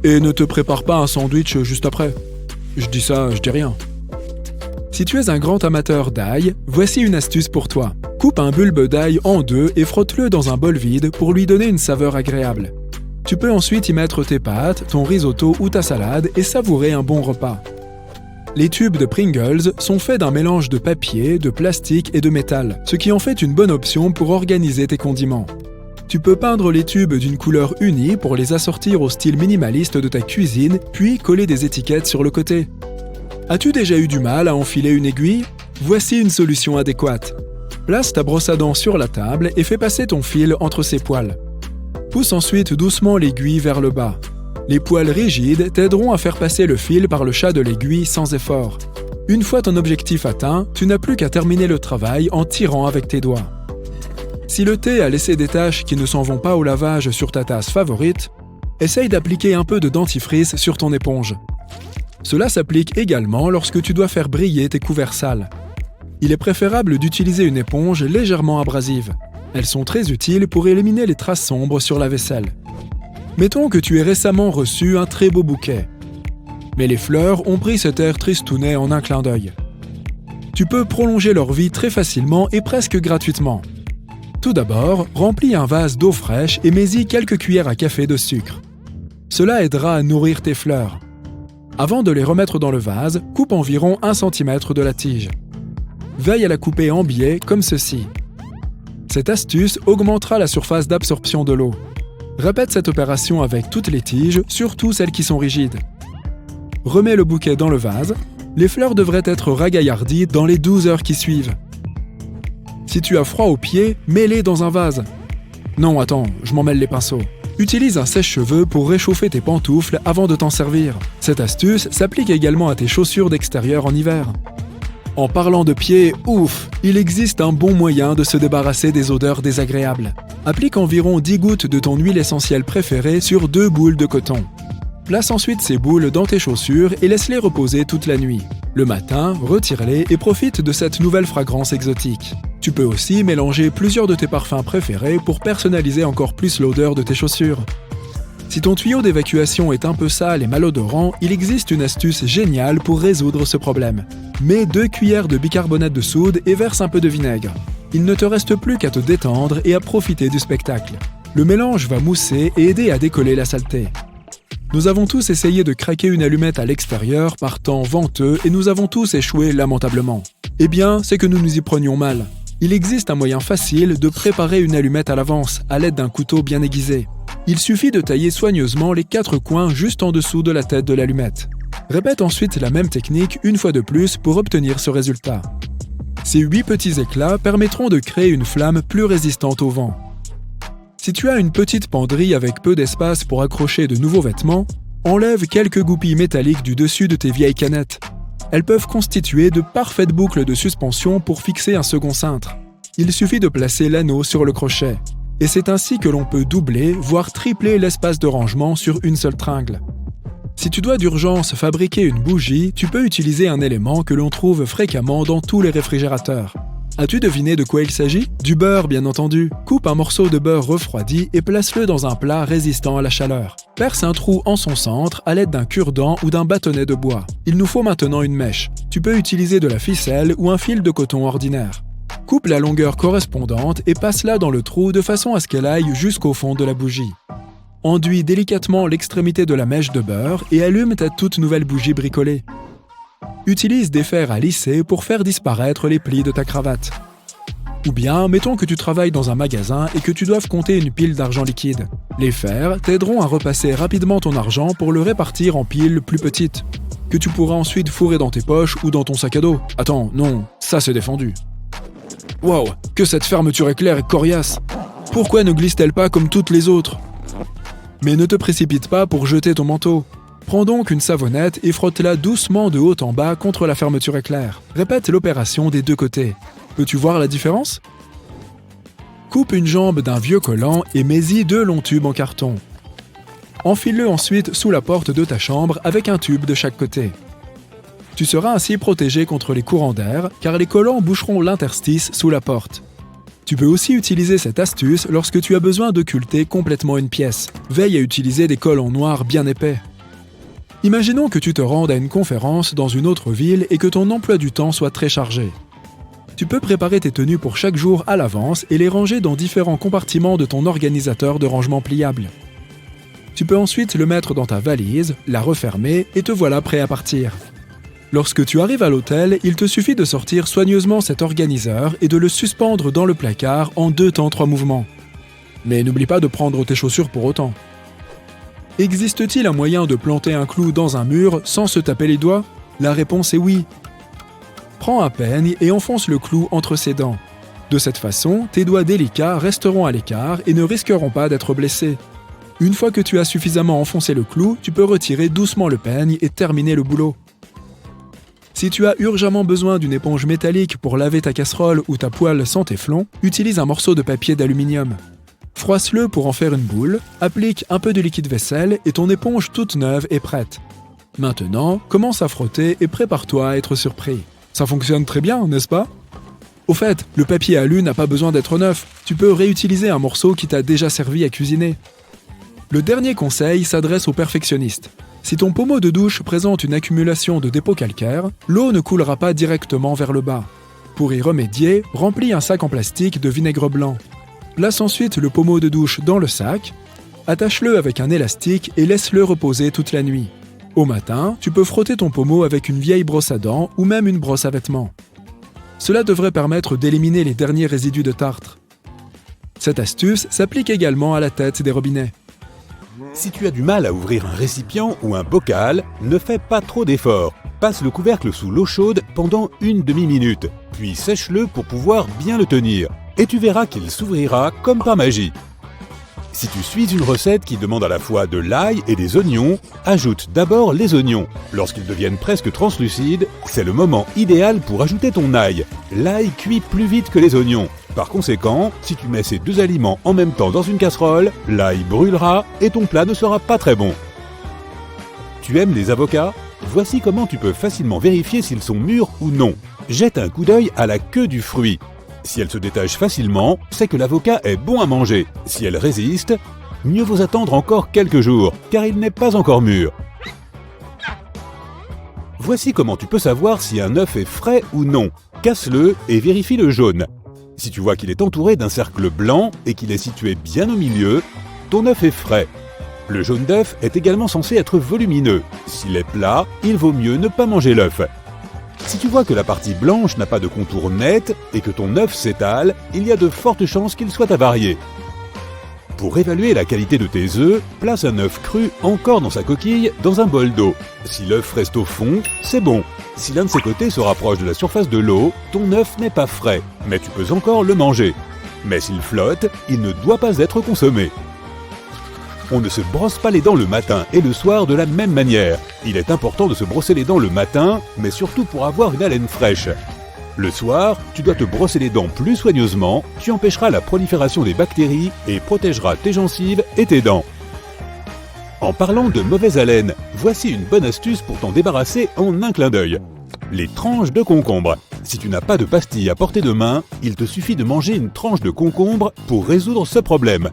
Et ne te prépare pas un sandwich juste après. Je dis ça, je dis rien. Si tu es un grand amateur d'ail, voici une astuce pour toi. Coupe un bulbe d'ail en deux et frotte-le dans un bol vide pour lui donner une saveur agréable. Tu peux ensuite y mettre tes pâtes, ton risotto ou ta salade et savourer un bon repas. Les tubes de Pringles sont faits d'un mélange de papier, de plastique et de métal, ce qui en fait une bonne option pour organiser tes condiments. Tu peux peindre les tubes d'une couleur unie pour les assortir au style minimaliste de ta cuisine, puis coller des étiquettes sur le côté. As-tu déjà eu du mal à enfiler une aiguille? Voici une solution adéquate. Place ta brosse à dents sur la table et fais passer ton fil entre ses poils. Pousse ensuite doucement l'aiguille vers le bas. Les poils rigides t'aideront à faire passer le fil par le chat de l'aiguille sans effort. Une fois ton objectif atteint, tu n'as plus qu'à terminer le travail en tirant avec tes doigts. Si le thé a laissé des taches qui ne s'en vont pas au lavage sur ta tasse favorite, essaye d'appliquer un peu de dentifrice sur ton éponge. Cela s'applique également lorsque tu dois faire briller tes couverts sales. Il est préférable d'utiliser une éponge légèrement abrasive. Elles sont très utiles pour éliminer les traces sombres sur la vaisselle. Mettons que tu aies récemment reçu un très beau bouquet. Mais les fleurs ont pris cet air tristounet en un clin d'œil. Tu peux prolonger leur vie très facilement et presque gratuitement. Tout d'abord, remplis un vase d'eau fraîche et mets-y quelques cuillères à café de sucre. Cela aidera à nourrir tes fleurs. Avant de les remettre dans le vase, coupe environ 1 cm de la tige. Veille à la couper en biais comme ceci. Cette astuce augmentera la surface d'absorption de l'eau. Répète cette opération avec toutes les tiges, surtout celles qui sont rigides. Remets le bouquet dans le vase. Les fleurs devraient être ragaillardies dans les 12 heures qui suivent. Si tu as froid aux pieds, mets-les dans un vase. Non, attends, je m'en mêle les pinceaux. Utilise un sèche-cheveux pour réchauffer tes pantoufles avant de t'en servir. Cette astuce s'applique également à tes chaussures d'extérieur en hiver. En parlant de pieds, ouf, il existe un bon moyen de se débarrasser des odeurs désagréables. Applique environ 10 gouttes de ton huile essentielle préférée sur 2 boules de coton. Place ensuite ces boules dans tes chaussures et laisse-les reposer toute la nuit. Le matin, retire-les et profite de cette nouvelle fragrance exotique. Tu peux aussi mélanger plusieurs de tes parfums préférés pour personnaliser encore plus l'odeur de tes chaussures. Si ton tuyau d'évacuation est un peu sale et malodorant, il existe une astuce géniale pour résoudre ce problème. Mets 2 cuillères de bicarbonate de soude et verse un peu de vinaigre. Il ne te reste plus qu'à te détendre et à profiter du spectacle. Le mélange va mousser et aider à décoller la saleté. Nous avons tous essayé de craquer une allumette à l'extérieur par temps venteux et nous avons tous échoué lamentablement. Eh bien, c'est que nous nous y prenions mal. Il existe un moyen facile de préparer une allumette à l'avance à l'aide d'un couteau bien aiguisé. Il suffit de tailler soigneusement les 4 coins juste en dessous de la tête de l'allumette. Répète ensuite la même technique une fois de plus pour obtenir ce résultat. Ces 8 petits éclats permettront de créer une flamme plus résistante au vent. Si tu as une petite penderie avec peu d'espace pour accrocher de nouveaux vêtements, enlève quelques goupilles métalliques du dessus de tes vieilles canettes. Elles peuvent constituer de parfaites boucles de suspension pour fixer un second cintre. Il suffit de placer l'anneau sur le crochet. Et c'est ainsi que l'on peut doubler, voire tripler l'espace de rangement sur une seule tringle. Si tu dois d'urgence fabriquer une bougie, tu peux utiliser un élément que l'on trouve fréquemment dans tous les réfrigérateurs. As-tu deviné de quoi il s'agit? Du beurre, bien entendu. Coupe un morceau de beurre refroidi et place-le dans un plat résistant à la chaleur. Perce un trou en son centre à l'aide d'un cure-dent ou d'un bâtonnet de bois. Il nous faut maintenant une mèche. Tu peux utiliser de la ficelle ou un fil de coton ordinaire. Coupe la longueur correspondante et passe-la dans le trou de façon à ce qu'elle aille jusqu'au fond de la bougie. Enduis délicatement l'extrémité de la mèche de beurre et allume ta toute nouvelle bougie bricolée. Utilise des fers à lisser pour faire disparaître les plis de ta cravate. Ou bien, mettons que tu travailles dans un magasin et que tu doives compter une pile d'argent liquide. Les fers t'aideront à repasser rapidement ton argent pour le répartir en piles plus petites, que tu pourras ensuite fourrer dans tes poches ou dans ton sac à dos. Attends, non, ça c'est défendu. Wow, que cette fermeture éclair est coriace. Pourquoi ne glisse-t-elle pas comme toutes les autres? Mais ne te précipite pas pour jeter ton manteau. Prends donc une savonnette et frotte-la doucement de haut en bas contre la fermeture éclair. Répète l'opération des deux côtés. Peux-tu voir la différence? Coupe une jambe d'un vieux collant et mets-y 2 longs tubes en carton. Enfile-le ensuite sous la porte de ta chambre avec un tube de chaque côté. Tu seras ainsi protégé contre les courants d'air car les collants boucheront l'interstice sous la porte. Tu peux aussi utiliser cette astuce lorsque tu as besoin d'occulter complètement une pièce. Veille à utiliser des collants noirs bien épais. Imaginons que tu te rendes à une conférence dans une autre ville et que ton emploi du temps soit très chargé. Tu peux préparer tes tenues pour chaque jour à l'avance et les ranger dans différents compartiments de ton organisateur de rangement pliable. Tu peux ensuite le mettre dans ta valise, la refermer et te voilà prêt à partir. Lorsque tu arrives à l'hôtel, il te suffit de sortir soigneusement cet organiseur et de le suspendre dans le placard en 2 temps 3 mouvements. Mais n'oublie pas de prendre tes chaussures pour autant. Existe-t-il un moyen de planter un clou dans un mur sans se taper les doigts? La réponse est oui. Prends un peigne et enfonce le clou entre ses dents. De cette façon, tes doigts délicats resteront à l'écart et ne risqueront pas d'être blessés. Une fois que tu as suffisamment enfoncé le clou, tu peux retirer doucement le peigne et terminer le boulot. Si tu as urgemment besoin d'une éponge métallique pour laver ta casserole ou ta poêle sans téflon, utilise un morceau de papier d'aluminium. Froisse-le pour en faire une boule, applique un peu de liquide vaisselle et ton éponge toute neuve est prête. Maintenant, commence à frotter et prépare-toi à être surpris. Ça fonctionne très bien, n'est-ce pas? Au fait, le papier alu n'a pas besoin d'être neuf, tu peux réutiliser un morceau qui t'a déjà servi à cuisiner. Le dernier conseil s'adresse aux perfectionnistes. Si ton pommeau de douche présente une accumulation de dépôts calcaires, l'eau ne coulera pas directement vers le bas. Pour y remédier, remplis un sac en plastique de vinaigre blanc. Place ensuite le pommeau de douche dans le sac, attache-le avec un élastique et laisse-le reposer toute la nuit. Au matin, tu peux frotter ton pommeau avec une vieille brosse à dents ou même une brosse à vêtements. Cela devrait permettre d'éliminer les derniers résidus de tartre. Cette astuce s'applique également à la tête des robinets. Si tu as du mal à ouvrir un récipient ou un bocal, ne fais pas trop d'efforts. Passe le couvercle sous l'eau chaude pendant une demi-minute, puis sèche-le pour pouvoir bien le tenir. Et tu verras qu'il s'ouvrira comme par magie. Si tu suis une recette qui demande à la fois de l'ail et des oignons, ajoute d'abord les oignons. Lorsqu'ils deviennent presque translucides, c'est le moment idéal pour ajouter ton ail. L'ail cuit plus vite que les oignons. Par conséquent, si tu mets ces 2 aliments en même temps dans une casserole, l'ail brûlera et ton plat ne sera pas très bon. Tu aimes les avocats? Voici comment tu peux facilement vérifier s'ils sont mûrs ou non. Jette un coup d'œil à la queue du fruit. Si elle se détache facilement, c'est que l'avocat est bon à manger. Si elle résiste, mieux vaut attendre encore quelques jours, car il n'est pas encore mûr. Voici comment tu peux savoir si un œuf est frais ou non. Casse-le et vérifie le jaune. Si tu vois qu'il est entouré d'un cercle blanc et qu'il est situé bien au milieu, ton œuf est frais. Le jaune d'œuf est également censé être volumineux. S'il est plat, il vaut mieux ne pas manger l'œuf. Si tu vois que la partie blanche n'a pas de contour net et que ton œuf s'étale, il y a de fortes chances qu'il soit avarié. Pour évaluer la qualité de tes œufs, place un œuf cru encore dans sa coquille dans un bol d'eau. Si l'œuf reste au fond, c'est bon. Si l'un de ses côtés se rapproche de la surface de l'eau, ton œuf n'est pas frais, mais tu peux encore le manger. Mais s'il flotte, il ne doit pas être consommé. On ne se brosse pas les dents le matin et le soir de la même manière. Il est important de se brosser les dents le matin, mais surtout pour avoir une haleine fraîche. Le soir, tu dois te brosser les dents plus soigneusement, tu empêcheras la prolifération des bactéries et protégeras tes gencives et tes dents. En parlant de mauvaise haleine, voici une bonne astuce pour t'en débarrasser en un clin d'œil. Les tranches de concombre. Si tu n'as pas de pastille à portée de main, il te suffit de manger une tranche de concombre pour résoudre ce problème.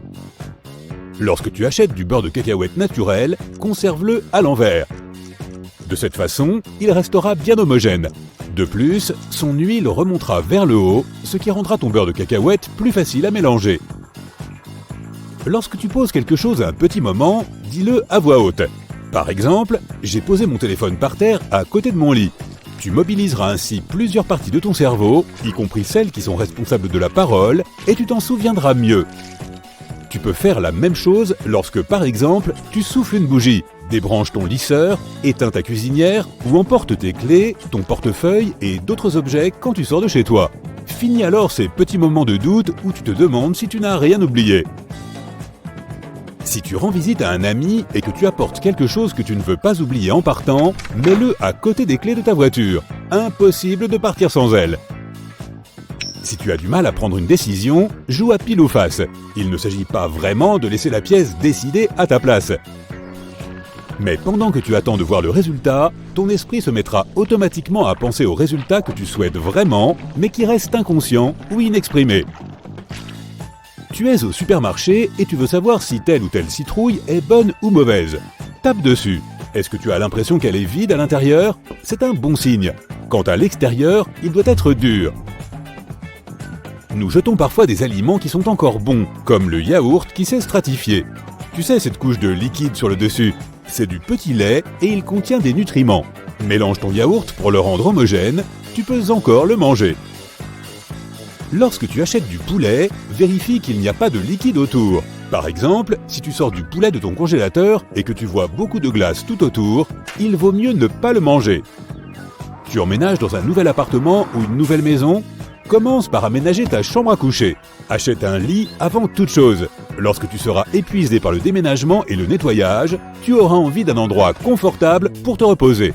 Lorsque tu achètes du beurre de cacahuète naturel, conserve-le à l'envers. De cette façon, il restera bien homogène. De plus, son huile remontera vers le haut, ce qui rendra ton beurre de cacahuète plus facile à mélanger. Lorsque tu poses quelque chose à un petit moment, dis-le à voix haute. Par exemple, j'ai posé mon téléphone par terre à côté de mon lit. Tu mobiliseras ainsi plusieurs parties de ton cerveau, y compris celles qui sont responsables de la parole, et tu t'en souviendras mieux. Tu peux faire la même chose lorsque, par exemple, tu souffles une bougie, débranches ton lisseur, éteins ta cuisinière ou emportes tes clés, ton portefeuille et d'autres objets quand tu sors de chez toi. Finis alors ces petits moments de doute où tu te demandes si tu n'as rien oublié. Si tu rends visite à un ami et que tu apportes quelque chose que tu ne veux pas oublier en partant, mets-le à côté des clés de ta voiture. Impossible de partir sans elles. Si tu as du mal à prendre une décision, joue à pile ou face. Il ne s'agit pas vraiment de laisser la pièce décider à ta place. Mais pendant que tu attends de voir le résultat, ton esprit se mettra automatiquement à penser au résultat que tu souhaites vraiment, mais qui reste inconscient ou inexprimé. Tu es au supermarché et tu veux savoir si telle ou telle citrouille est bonne ou mauvaise. Tape dessus. Est-ce que tu as l'impression qu'elle est vide à l'intérieur? C'est un bon signe. Quant à l'extérieur, il doit être dur. Nous jetons parfois des aliments qui sont encore bons, comme le yaourt qui s'est stratifié. Tu sais, cette couche de liquide sur le dessus, c'est du petit lait et il contient des nutriments. Mélange ton yaourt pour le rendre homogène, tu peux encore le manger. Lorsque tu achètes du poulet, vérifie qu'il n'y a pas de liquide autour. Par exemple, si tu sors du poulet de ton congélateur et que tu vois beaucoup de glace tout autour, il vaut mieux ne pas le manger. Tu emménages dans un nouvel appartement ou une nouvelle maison? Commence par aménager ta chambre à coucher. Achète un lit avant toute chose. Lorsque tu seras épuisé par le déménagement et le nettoyage, tu auras envie d'un endroit confortable pour te reposer.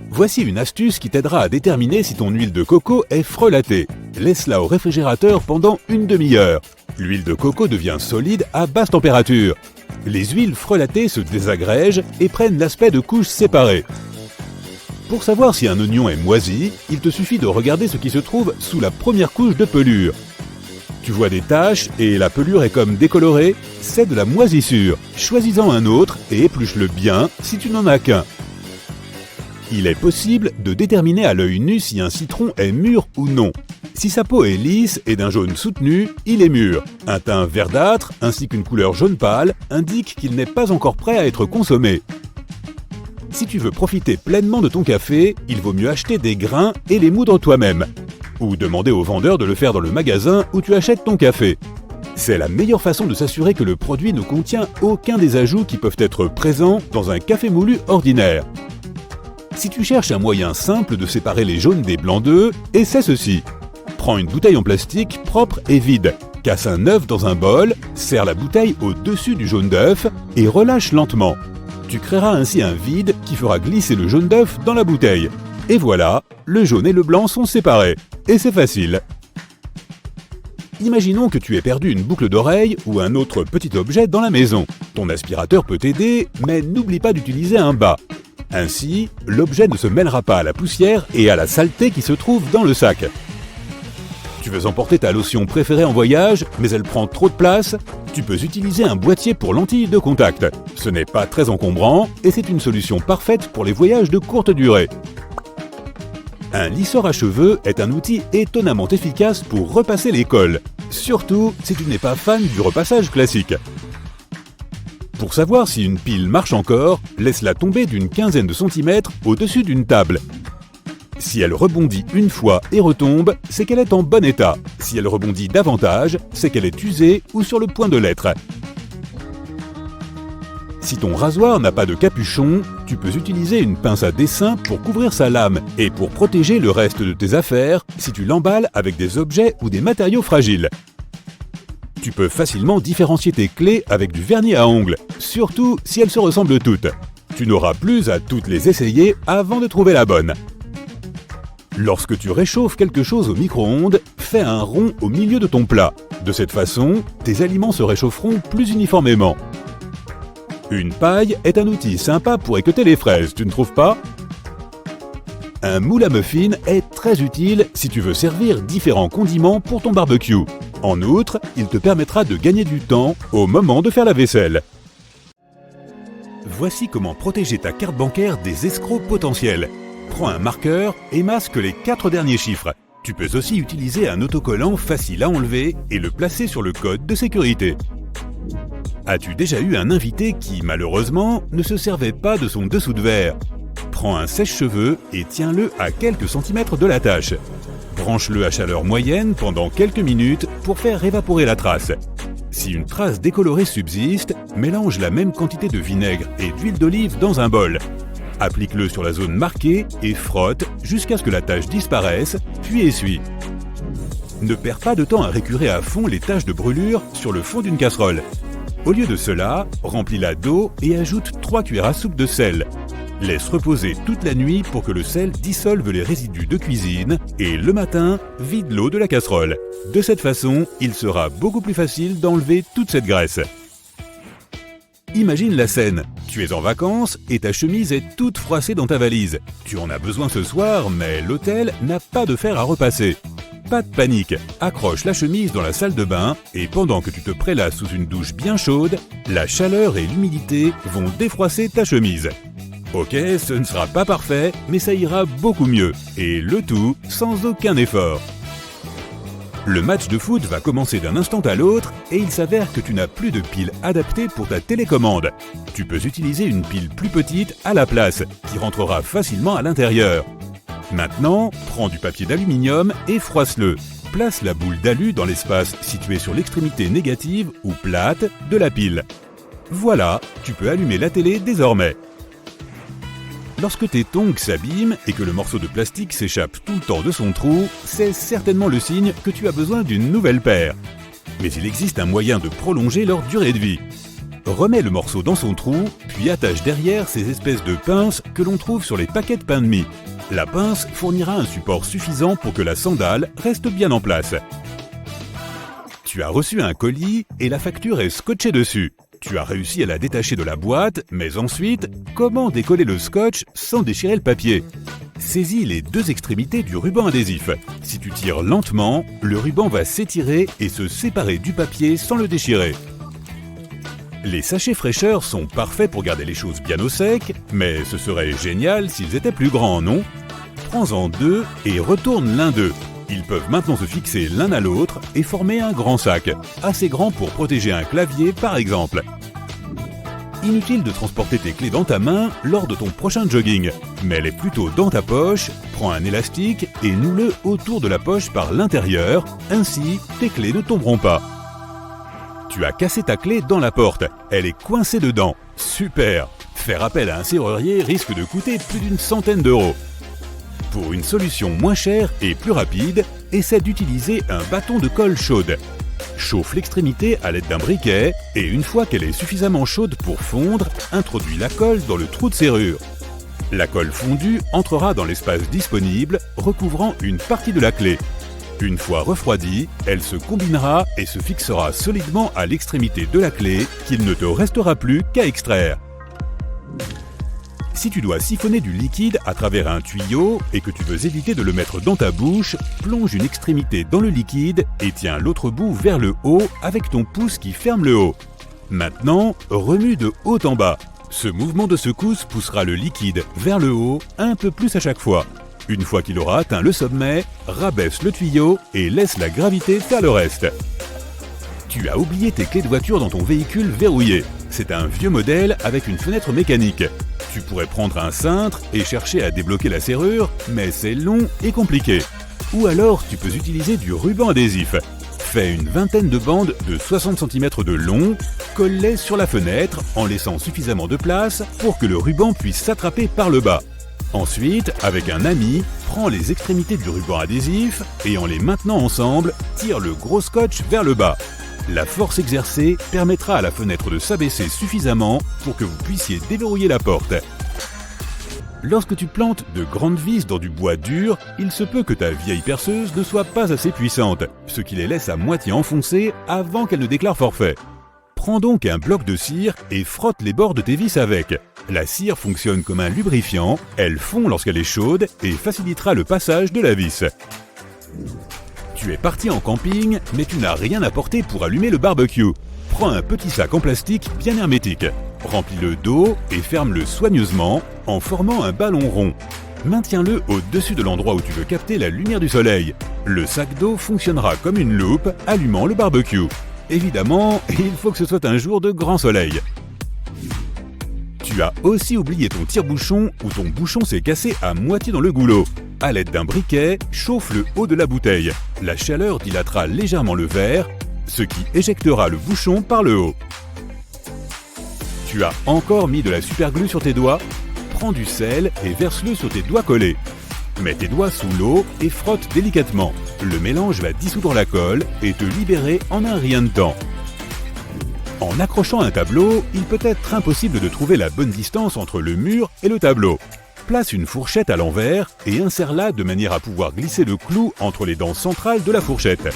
Voici une astuce qui t'aidera à déterminer si ton huile de coco est frelatée. Laisse-la au réfrigérateur pendant une demi-heure. L'huile de coco devient solide à basse température. Les huiles frelatées se désagrègent et prennent l'aspect de couches séparées. Pour savoir si un oignon est moisi, il te suffit de regarder ce qui se trouve sous la première couche de pelure. Tu vois des taches et la pelure est comme décolorée, c'est de la moisissure. Choisis-en un autre et épluche-le bien si tu n'en as qu'un. Il est possible de déterminer à l'œil nu si un citron est mûr ou non. Si sa peau est lisse et d'un jaune soutenu, il est mûr. Un teint verdâtre ainsi qu'une couleur jaune pâle indiquent qu'il n'est pas encore prêt à être consommé. Si tu veux profiter pleinement de ton café, il vaut mieux acheter des grains et les moudre toi-même. Ou demander au vendeur de le faire dans le magasin où tu achètes ton café. C'est la meilleure façon de s'assurer que le produit ne contient aucun des ajouts qui peuvent être présents dans un café moulu ordinaire. Si tu cherches un moyen simple de séparer les jaunes des blancs d'œufs, essaie ceci. Prends une bouteille en plastique propre et vide, casse un œuf dans un bol, serre la bouteille au-dessus du jaune d'œuf et relâche lentement. Tu créeras ainsi un vide qui fera glisser le jaune d'œuf dans la bouteille. Et voilà, le jaune et le blanc sont séparés. Et c'est facile. Imaginons que tu aies perdu une boucle d'oreille ou un autre petit objet dans la maison. Ton aspirateur peut t'aider, mais n'oublie pas d'utiliser un bas. Ainsi, l'objet ne se mêlera pas à la poussière et à la saleté qui se trouve dans le sac. Tu veux emporter ta lotion préférée en voyage, mais elle prend trop de place? Tu peux utiliser un boîtier pour lentilles de contact. Ce n'est pas très encombrant et c'est une solution parfaite pour les voyages de courte durée. Un lisseur à cheveux est un outil étonnamment efficace pour repasser les cols, surtout si tu n'es pas fan du repassage classique. Pour savoir si une pile marche encore, laisse-la tomber d'une quinzaine de centimètres au-dessus d'une table. Si elle rebondit une fois et retombe, c'est qu'elle est en bon état. Si elle rebondit davantage, c'est qu'elle est usée ou sur le point de l'être. Si ton rasoir n'a pas de capuchon, tu peux utiliser une pince à dessin pour couvrir sa lame et pour protéger le reste de tes affaires si tu l'emballes avec des objets ou des matériaux fragiles. Tu peux facilement différencier tes clés avec du vernis à ongles, surtout si elles se ressemblent toutes. Tu n'auras plus à toutes les essayer avant de trouver la bonne. Lorsque tu réchauffes quelque chose au micro-ondes, fais un rond au milieu de ton plat. De cette façon, tes aliments se réchaufferont plus uniformément. Une paille est un outil sympa pour équeuter les fraises, tu ne trouves pas? Un moule à muffins est très utile si tu veux servir différents condiments pour ton barbecue. En outre, il te permettra de gagner du temps au moment de faire la vaisselle. Voici comment protéger ta carte bancaire des escrocs potentiels. Prends un marqueur et masque les 4 derniers chiffres. Tu peux aussi utiliser un autocollant facile à enlever et le placer sur le code de sécurité. As-tu déjà eu un invité qui, malheureusement, ne se servait pas de son dessous de verre? Prends un sèche-cheveux et tiens-le à quelques centimètres de la tache. Branche-le à chaleur moyenne pendant quelques minutes pour faire évaporer la trace. Si une trace décolorée subsiste, mélange la même quantité de vinaigre et d'huile d'olive dans un bol. Applique-le sur la zone marquée et frotte jusqu'à ce que la tache disparaisse, puis essuie. Ne perds pas de temps à récurer à fond les taches de brûlure sur le fond d'une casserole. Au lieu de cela, remplis-la d'eau et ajoute 3 cuillères à soupe de sel. Laisse reposer toute la nuit pour que le sel dissolve les résidus de cuisine et le matin, vide l'eau de la casserole. De cette façon, il sera beaucoup plus facile d'enlever toute cette graisse. Imagine la scène. Tu es en vacances et ta chemise est toute froissée dans ta valise. Tu en as besoin ce soir, mais l'hôtel n'a pas de fer à repasser. Pas de panique, accroche la chemise dans la salle de bain et pendant que tu te prélasses sous une douche bien chaude, la chaleur et l'humidité vont défroisser ta chemise. Ok, ce ne sera pas parfait, mais ça ira beaucoup mieux, et le tout sans aucun effort. Le match de foot va commencer d'un instant à l'autre et il s'avère que tu n'as plus de pile adaptée pour ta télécommande. Tu peux utiliser une pile plus petite à la place, qui rentrera facilement à l'intérieur. Maintenant, prends du papier d'aluminium et froisse-le. Place la boule d'alu dans l'espace situé sur l'extrémité négative ou plate de la pile. Voilà, tu peux allumer la télé désormais. Lorsque tes tongs s'abîment et que le morceau de plastique s'échappe tout le temps de son trou, c'est certainement le signe que tu as besoin d'une nouvelle paire. Mais il existe un moyen de prolonger leur durée de vie. Remets le morceau dans son trou, puis attache derrière ces espèces de pinces que l'on trouve sur les paquets de pain de mie. La pince fournira un support suffisant pour que la sandale reste bien en place. Tu as reçu un colis et la facture est scotchée dessus. Tu as réussi à la détacher de la boîte, mais ensuite, comment décoller le scotch sans déchirer le papier? Saisis les 2 extrémités du ruban adhésif. Si tu tires lentement, le ruban va s'étirer et se séparer du papier sans le déchirer. Les sachets fraîcheurs sont parfaits pour garder les choses bien au sec, mais ce serait génial s'ils étaient plus grands, non? Prends-en 2 et retourne l'un d'eux. Ils peuvent maintenant se fixer l'un à l'autre et former un grand sac, assez grand pour protéger un clavier par exemple. Inutile de transporter tes clés dans ta main lors de ton prochain jogging. Mets-les plutôt dans ta poche, prends un élastique et noue-le autour de la poche par l'intérieur, ainsi tes clés ne tomberont pas. Tu as cassé ta clé dans la porte, elle est coincée dedans. Super! Faire appel à un serrurier risque de coûter plus d'une centaine d'euros. Pour une solution moins chère et plus rapide, essaie d'utiliser un bâton de colle chaude. Chauffe l'extrémité à l'aide d'un briquet et une fois qu'elle est suffisamment chaude pour fondre, introduis la colle dans le trou de serrure. La colle fondue entrera dans l'espace disponible, recouvrant une partie de la clé. Une fois refroidie, elle se combinera et se fixera solidement à l'extrémité de la clé qu'il ne te restera plus qu'à extraire. Si tu dois siphonner du liquide à travers un tuyau et que tu veux éviter de le mettre dans ta bouche, plonge une extrémité dans le liquide et tiens l'autre bout vers le haut avec ton pouce qui ferme le haut. Maintenant, remue de haut en bas. Ce mouvement de secousse poussera le liquide vers le haut un peu plus à chaque fois. Une fois qu'il aura atteint le sommet, rabaisse le tuyau et laisse la gravité faire le reste. Tu as oublié tes clés de voiture dans ton véhicule verrouillé. C'est un vieux modèle avec une fenêtre mécanique. Tu pourrais prendre un cintre et chercher à débloquer la serrure, mais c'est long et compliqué. Ou alors tu peux utiliser du ruban adhésif. Fais une vingtaine de bandes de 60 cm de long, colle-les sur la fenêtre en laissant suffisamment de place pour que le ruban puisse s'attraper par le bas. Ensuite, avec un ami, prends les extrémités du ruban adhésif et en les maintenant ensemble, tire le gros scotch vers le bas. La force exercée permettra à la fenêtre de s'abaisser suffisamment pour que vous puissiez déverrouiller la porte. Lorsque tu plantes de grandes vis dans du bois dur, il se peut que ta vieille perceuse ne soit pas assez puissante, ce qui les laisse à moitié enfoncées avant qu'elle ne déclare forfait. Prends donc un bloc de cire et frotte les bords de tes vis avec. La cire fonctionne comme un lubrifiant, elle fond lorsqu'elle est chaude et facilitera le passage de la vis. Tu es parti en camping, mais tu n'as rien apporté pour allumer le barbecue. Prends un petit sac en plastique bien hermétique. Remplis-le d'eau et ferme-le soigneusement en formant un ballon rond. Maintiens-le au-dessus de l'endroit où tu veux capter la lumière du soleil. Le sac d'eau fonctionnera comme une loupe, allumant le barbecue. Évidemment, il faut que ce soit un jour de grand soleil. Tu as aussi oublié ton tire-bouchon ou ton bouchon s'est cassé à moitié dans le goulot. À l'aide d'un briquet, chauffe le haut de la bouteille. La chaleur dilatera légèrement le verre, ce qui éjectera le bouchon par le haut. Tu as encore mis de la superglue sur tes doigts? Prends du sel et verse-le sur tes doigts collés. Mets tes doigts sous l'eau et frotte délicatement. Le mélange va dissoudre la colle et te libérer en un rien de temps. En accrochant un tableau, il peut être impossible de trouver la bonne distance entre le mur et le tableau. Place une fourchette à l'envers et insère-la de manière à pouvoir glisser le clou entre les dents centrales de la fourchette.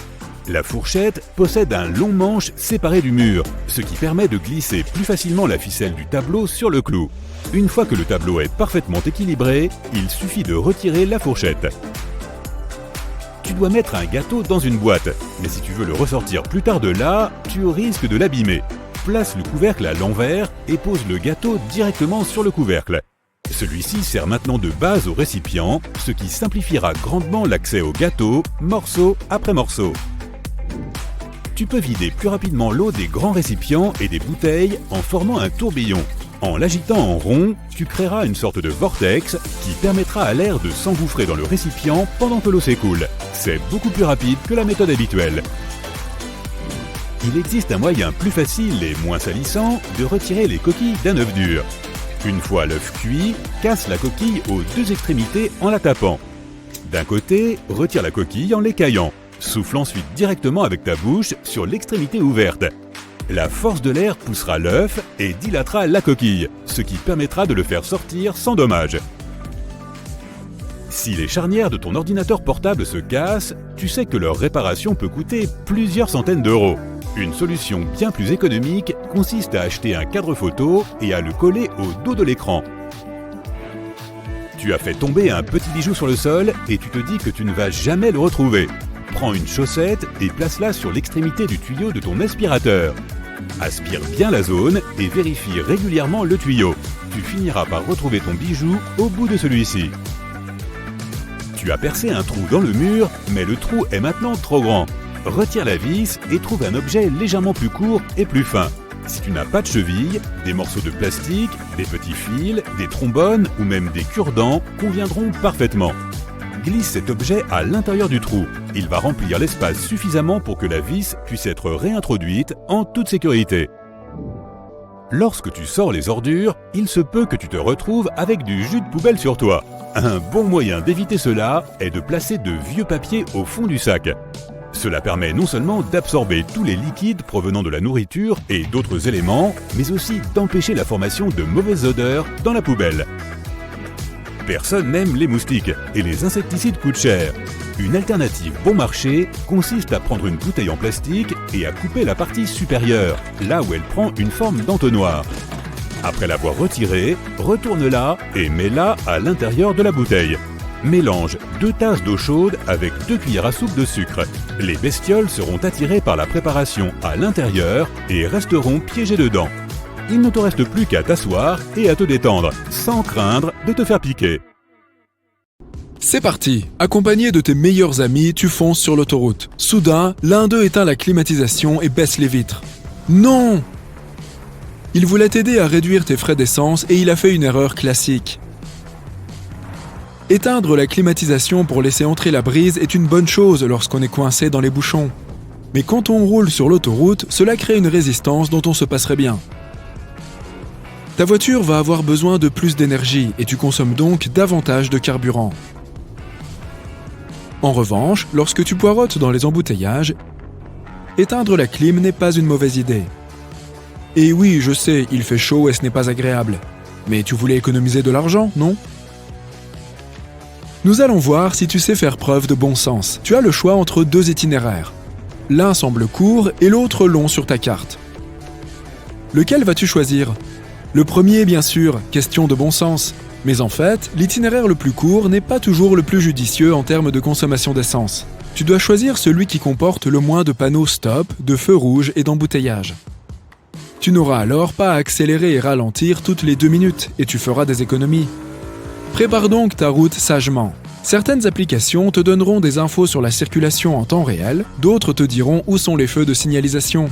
La fourchette possède un long manche séparé du mur, ce qui permet de glisser plus facilement la ficelle du tableau sur le clou. Une fois que le tableau est parfaitement équilibré, il suffit de retirer la fourchette. Tu dois mettre un gâteau dans une boîte, mais si tu veux le ressortir plus tard de là, tu risques de l'abîmer. Place le couvercle à l'envers et pose le gâteau directement sur le couvercle. Celui-ci sert maintenant de base au récipient, ce qui simplifiera grandement l'accès au gâteau, morceau après morceau. Tu peux vider plus rapidement l'eau des grands récipients et des bouteilles en formant un tourbillon. En l'agitant en rond, tu créeras une sorte de vortex qui permettra à l'air de s'engouffrer dans le récipient pendant que l'eau s'écoule. C'est beaucoup plus rapide que la méthode habituelle. Il existe un moyen plus facile et moins salissant de retirer les coquilles d'un œuf dur. Une fois l'œuf cuit, casse la coquille aux deux extrémités en la tapant. D'un côté, retire la coquille en l'écaillant. Souffle ensuite directement avec ta bouche sur l'extrémité ouverte. La force de l'air poussera l'œuf et dilatera la coquille, ce qui permettra de le faire sortir sans dommage. Si les charnières de ton ordinateur portable se cassent, tu sais que leur réparation peut coûter plusieurs centaines d'euros. Une solution bien plus économique consiste à acheter un cadre photo et à le coller au dos de l'écran. Tu as fait tomber un petit bijou sur le sol et tu te dis que tu ne vas jamais le retrouver. Prends une chaussette et place-la sur l'extrémité du tuyau de ton aspirateur. Aspire bien la zone et vérifie régulièrement le tuyau. Tu finiras par retrouver ton bijou au bout de celui-ci. Tu as percé un trou dans le mur, mais le trou est maintenant trop grand. Retire la vis et trouve un objet légèrement plus court et plus fin. Si tu n'as pas de cheville, des morceaux de plastique, des petits fils, des trombones ou même des cure-dents conviendront parfaitement. Glisse cet objet à l'intérieur du trou. Il va remplir l'espace suffisamment pour que la vis puisse être réintroduite en toute sécurité. Lorsque tu sors les ordures, il se peut que tu te retrouves avec du jus de poubelle sur toi. Un bon moyen d'éviter cela est de placer de vieux papiers au fond du sac. Cela permet non seulement d'absorber tous les liquides provenant de la nourriture et d'autres éléments, mais aussi d'empêcher la formation de mauvaises odeurs dans la poubelle. Personne n'aime les moustiques et les insecticides coûtent cher. Une alternative bon marché consiste à prendre une bouteille en plastique et à couper la partie supérieure, là où elle prend une forme d'entonnoir. Après l'avoir retirée, retourne-la et mets-la à l'intérieur de la bouteille. Mélange 2 tasses d'eau chaude avec 2 cuillères à soupe de sucre. Les bestioles seront attirées par la préparation à l'intérieur et resteront piégées dedans. Il ne te reste plus qu'à t'asseoir et à te détendre, sans craindre de te faire piquer. C'est parti! Accompagné de tes meilleurs amis, tu fonces sur l'autoroute. Soudain, l'un d'eux éteint la climatisation et baisse les vitres. Non! Il voulait t'aider à réduire tes frais d'essence et il a fait une erreur classique. Éteindre la climatisation pour laisser entrer la brise est une bonne chose lorsqu'on est coincé dans les bouchons. Mais quand on roule sur l'autoroute, cela crée une résistance dont on se passerait bien. Ta voiture va avoir besoin de plus d'énergie et tu consommes donc davantage de carburant. En revanche, lorsque tu poireautes dans les embouteillages, éteindre la clim n'est pas une mauvaise idée. Et oui, je sais, il fait chaud et ce n'est pas agréable. Mais tu voulais économiser de l'argent, non ? Nous allons voir si tu sais faire preuve de bon sens. Tu as le choix entre 2 itinéraires. L'un semble court et l'autre long sur ta carte. Lequel vas-tu choisir ? Le premier, bien sûr, question de bon sens. Mais en fait, l'itinéraire le plus court n'est pas toujours le plus judicieux en termes de consommation d'essence. Tu dois choisir celui qui comporte le moins de panneaux stop, de feux rouges et d'embouteillages. Tu n'auras alors pas à accélérer et ralentir toutes les 2 minutes et tu feras des économies. Prépare donc ta route sagement. Certaines applications te donneront des infos sur la circulation en temps réel, d'autres te diront où sont les feux de signalisation.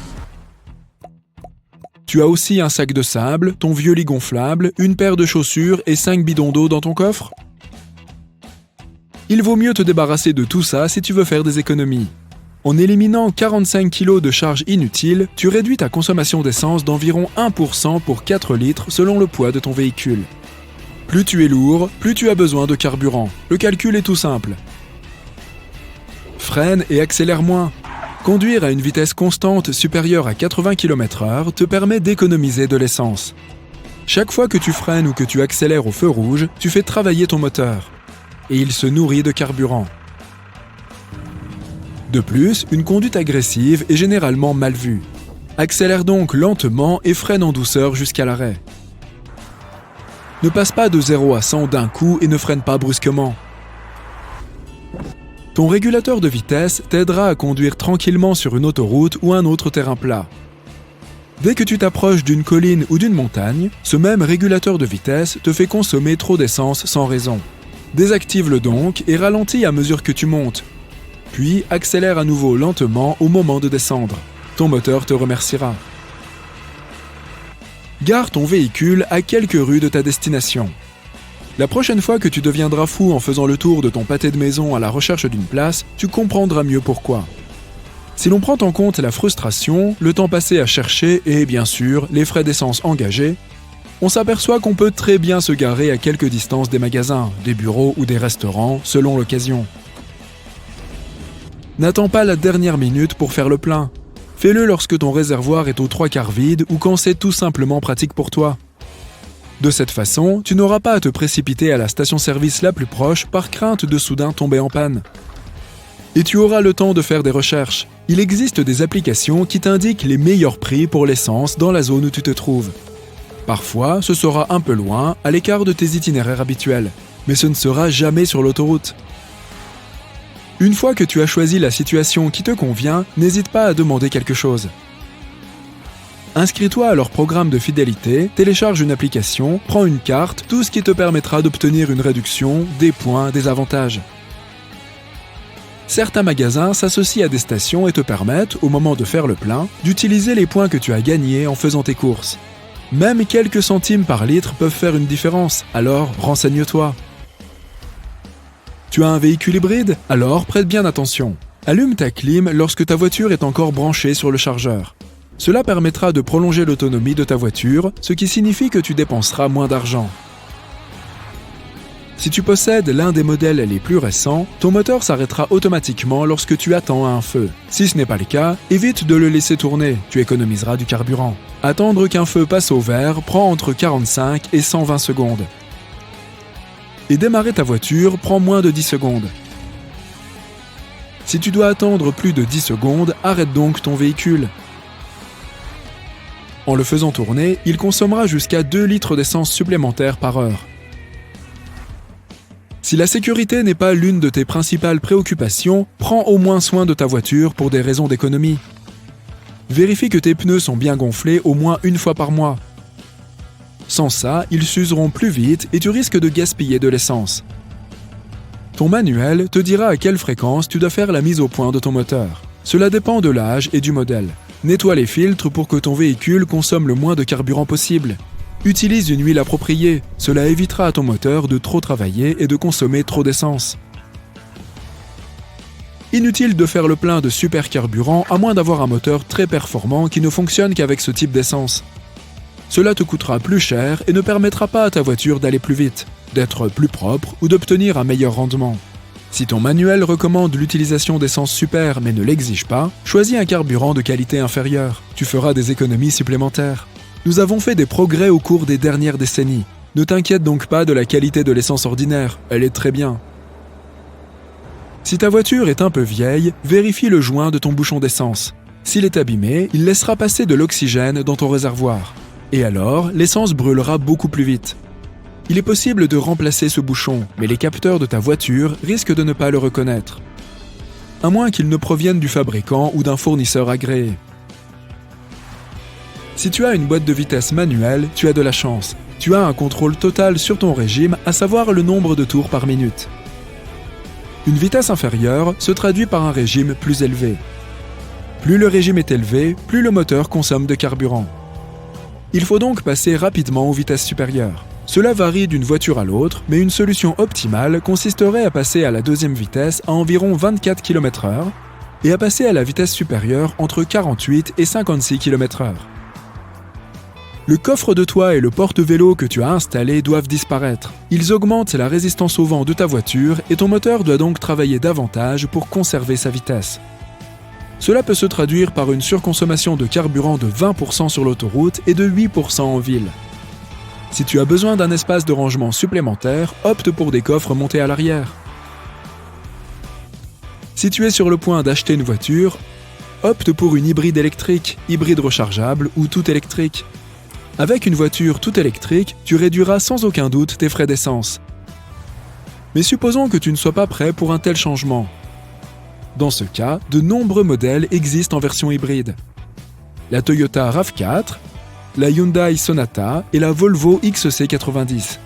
Tu as aussi un sac de sable, ton vieux lit gonflable, une paire de chaussures et 5 bidons d'eau dans ton coffre? Il vaut mieux te débarrasser de tout ça si tu veux faire des économies. En éliminant 45 kg de charges inutiles, tu réduis ta consommation d'essence d'environ 1% pour 4 litres selon le poids de ton véhicule. Plus tu es lourd, plus tu as besoin de carburant. Le calcul est tout simple. Freine et accélère moins. Conduire à une vitesse constante supérieure à 80 km/h te permet d'économiser de l'essence. Chaque fois que tu freines ou que tu accélères au feu rouge, tu fais travailler ton moteur. Et il se nourrit de carburant. De plus, une conduite agressive est généralement mal vue. Accélère donc lentement et freine en douceur jusqu'à l'arrêt. Ne passe pas de 0 à 100 d'un coup et ne freine pas brusquement. Ton régulateur de vitesse t'aidera à conduire tranquillement sur une autoroute ou un autre terrain plat. Dès que tu t'approches d'une colline ou d'une montagne, ce même régulateur de vitesse te fait consommer trop d'essence sans raison. Désactive-le donc et ralentis à mesure que tu montes. Puis accélère à nouveau lentement au moment de descendre. Ton moteur te remerciera. Gare ton véhicule à quelques rues de ta destination. La prochaine fois que tu deviendras fou en faisant le tour de ton pâté de maison à la recherche d'une place, tu comprendras mieux pourquoi. Si l'on prend en compte la frustration, le temps passé à chercher et, bien sûr, les frais d'essence engagés, on s'aperçoit qu'on peut très bien se garer à quelque distance des magasins, des bureaux ou des restaurants, selon l'occasion. N'attends pas la dernière minute pour faire le plein. Fais-le lorsque ton réservoir est aux 3/4 vide ou quand c'est tout simplement pratique pour toi. De cette façon, tu n'auras pas à te précipiter à la station-service la plus proche par crainte de soudain tomber en panne. Et tu auras le temps de faire des recherches. Il existe des applications qui t'indiquent les meilleurs prix pour l'essence dans la zone où tu te trouves. Parfois, ce sera un peu loin, à l'écart de tes itinéraires habituels, mais ce ne sera jamais sur l'autoroute. Une fois que tu as choisi la situation qui te convient, n'hésite pas à demander quelque chose. Inscris-toi à leur programme de fidélité, télécharge une application, prends une carte, tout ce qui te permettra d'obtenir une réduction, des points, des avantages. Certains magasins s'associent à des stations et te permettent, au moment de faire le plein, d'utiliser les points que tu as gagnés en faisant tes courses. Même quelques centimes par litre peuvent faire une différence, alors renseigne-toi. Tu as un véhicule hybride? Alors prête bien attention. Allume ta clim lorsque ta voiture est encore branchée sur le chargeur. Cela permettra de prolonger l'autonomie de ta voiture, ce qui signifie que tu dépenseras moins d'argent. Si tu possèdes l'un des modèles les plus récents, ton moteur s'arrêtera automatiquement lorsque tu attends à un feu. Si ce n'est pas le cas, évite de le laisser tourner, tu économiseras du carburant. Attendre qu'un feu passe au vert prend entre 45 et 120 secondes. Et démarrer ta voiture prend moins de 10 secondes. Si tu dois attendre plus de 10 secondes, arrête donc ton véhicule. En le faisant tourner, il consommera jusqu'à 2 litres d'essence supplémentaire par heure. Si la sécurité n'est pas l'une de tes principales préoccupations, prends au moins soin de ta voiture pour des raisons d'économie. Vérifie que tes pneus sont bien gonflés au moins une fois par mois. Sans ça, ils s'useront plus vite et tu risques de gaspiller de l'essence. Ton manuel te dira à quelle fréquence tu dois faire la mise au point de ton moteur. Cela dépend de l'âge et du modèle. Nettoie les filtres pour que ton véhicule consomme le moins de carburant possible. Utilise une huile appropriée, cela évitera à ton moteur de trop travailler et de consommer trop d'essence. Inutile de faire le plein de super carburant à moins d'avoir un moteur très performant qui ne fonctionne qu'avec ce type d'essence. Cela te coûtera plus cher et ne permettra pas à ta voiture d'aller plus vite, d'être plus propre ou d'obtenir un meilleur rendement. Si ton manuel recommande l'utilisation d'essence super mais ne l'exige pas, choisis un carburant de qualité inférieure. Tu feras des économies supplémentaires. Nous avons fait des progrès au cours des dernières décennies. Ne t'inquiète donc pas de la qualité de l'essence ordinaire, elle est très bien. Si ta voiture est un peu vieille, vérifie le joint de ton bouchon d'essence. S'il est abîmé, il laissera passer de l'oxygène dans ton réservoir. Et alors, l'essence brûlera beaucoup plus vite. Il est possible de remplacer ce bouchon, mais les capteurs de ta voiture risquent de ne pas le reconnaître. À moins qu'ils ne proviennent du fabricant ou d'un fournisseur agréé. Si tu as une boîte de vitesse manuelle, tu as de la chance. Tu as un contrôle total sur ton régime, à savoir le nombre de tours par minute. Une vitesse inférieure se traduit par un régime plus élevé. Plus le régime est élevé, plus le moteur consomme de carburant. Il faut donc passer rapidement aux vitesses supérieures. Cela varie d'une voiture à l'autre, mais une solution optimale consisterait à passer à la deuxième vitesse à environ 24 km/h et à passer à la vitesse supérieure entre 48 et 56 km/h. Le coffre de toit et le porte-vélo que tu as installés doivent disparaître. Ils augmentent la résistance au vent de ta voiture et ton moteur doit donc travailler davantage pour conserver sa vitesse. Cela peut se traduire par une surconsommation de carburant de 20% sur l'autoroute et de 8% en ville. Si tu as besoin d'un espace de rangement supplémentaire, opte pour des coffres montés à l'arrière. Si tu es sur le point d'acheter une voiture, opte pour une hybride électrique, hybride rechargeable ou tout électrique. Avec une voiture tout électrique, tu réduiras sans aucun doute tes frais d'essence. Mais supposons que tu ne sois pas prêt pour un tel changement. Dans ce cas, de nombreux modèles existent en version hybride. La Toyota RAV4, la Hyundai Sonata et la Volvo XC90.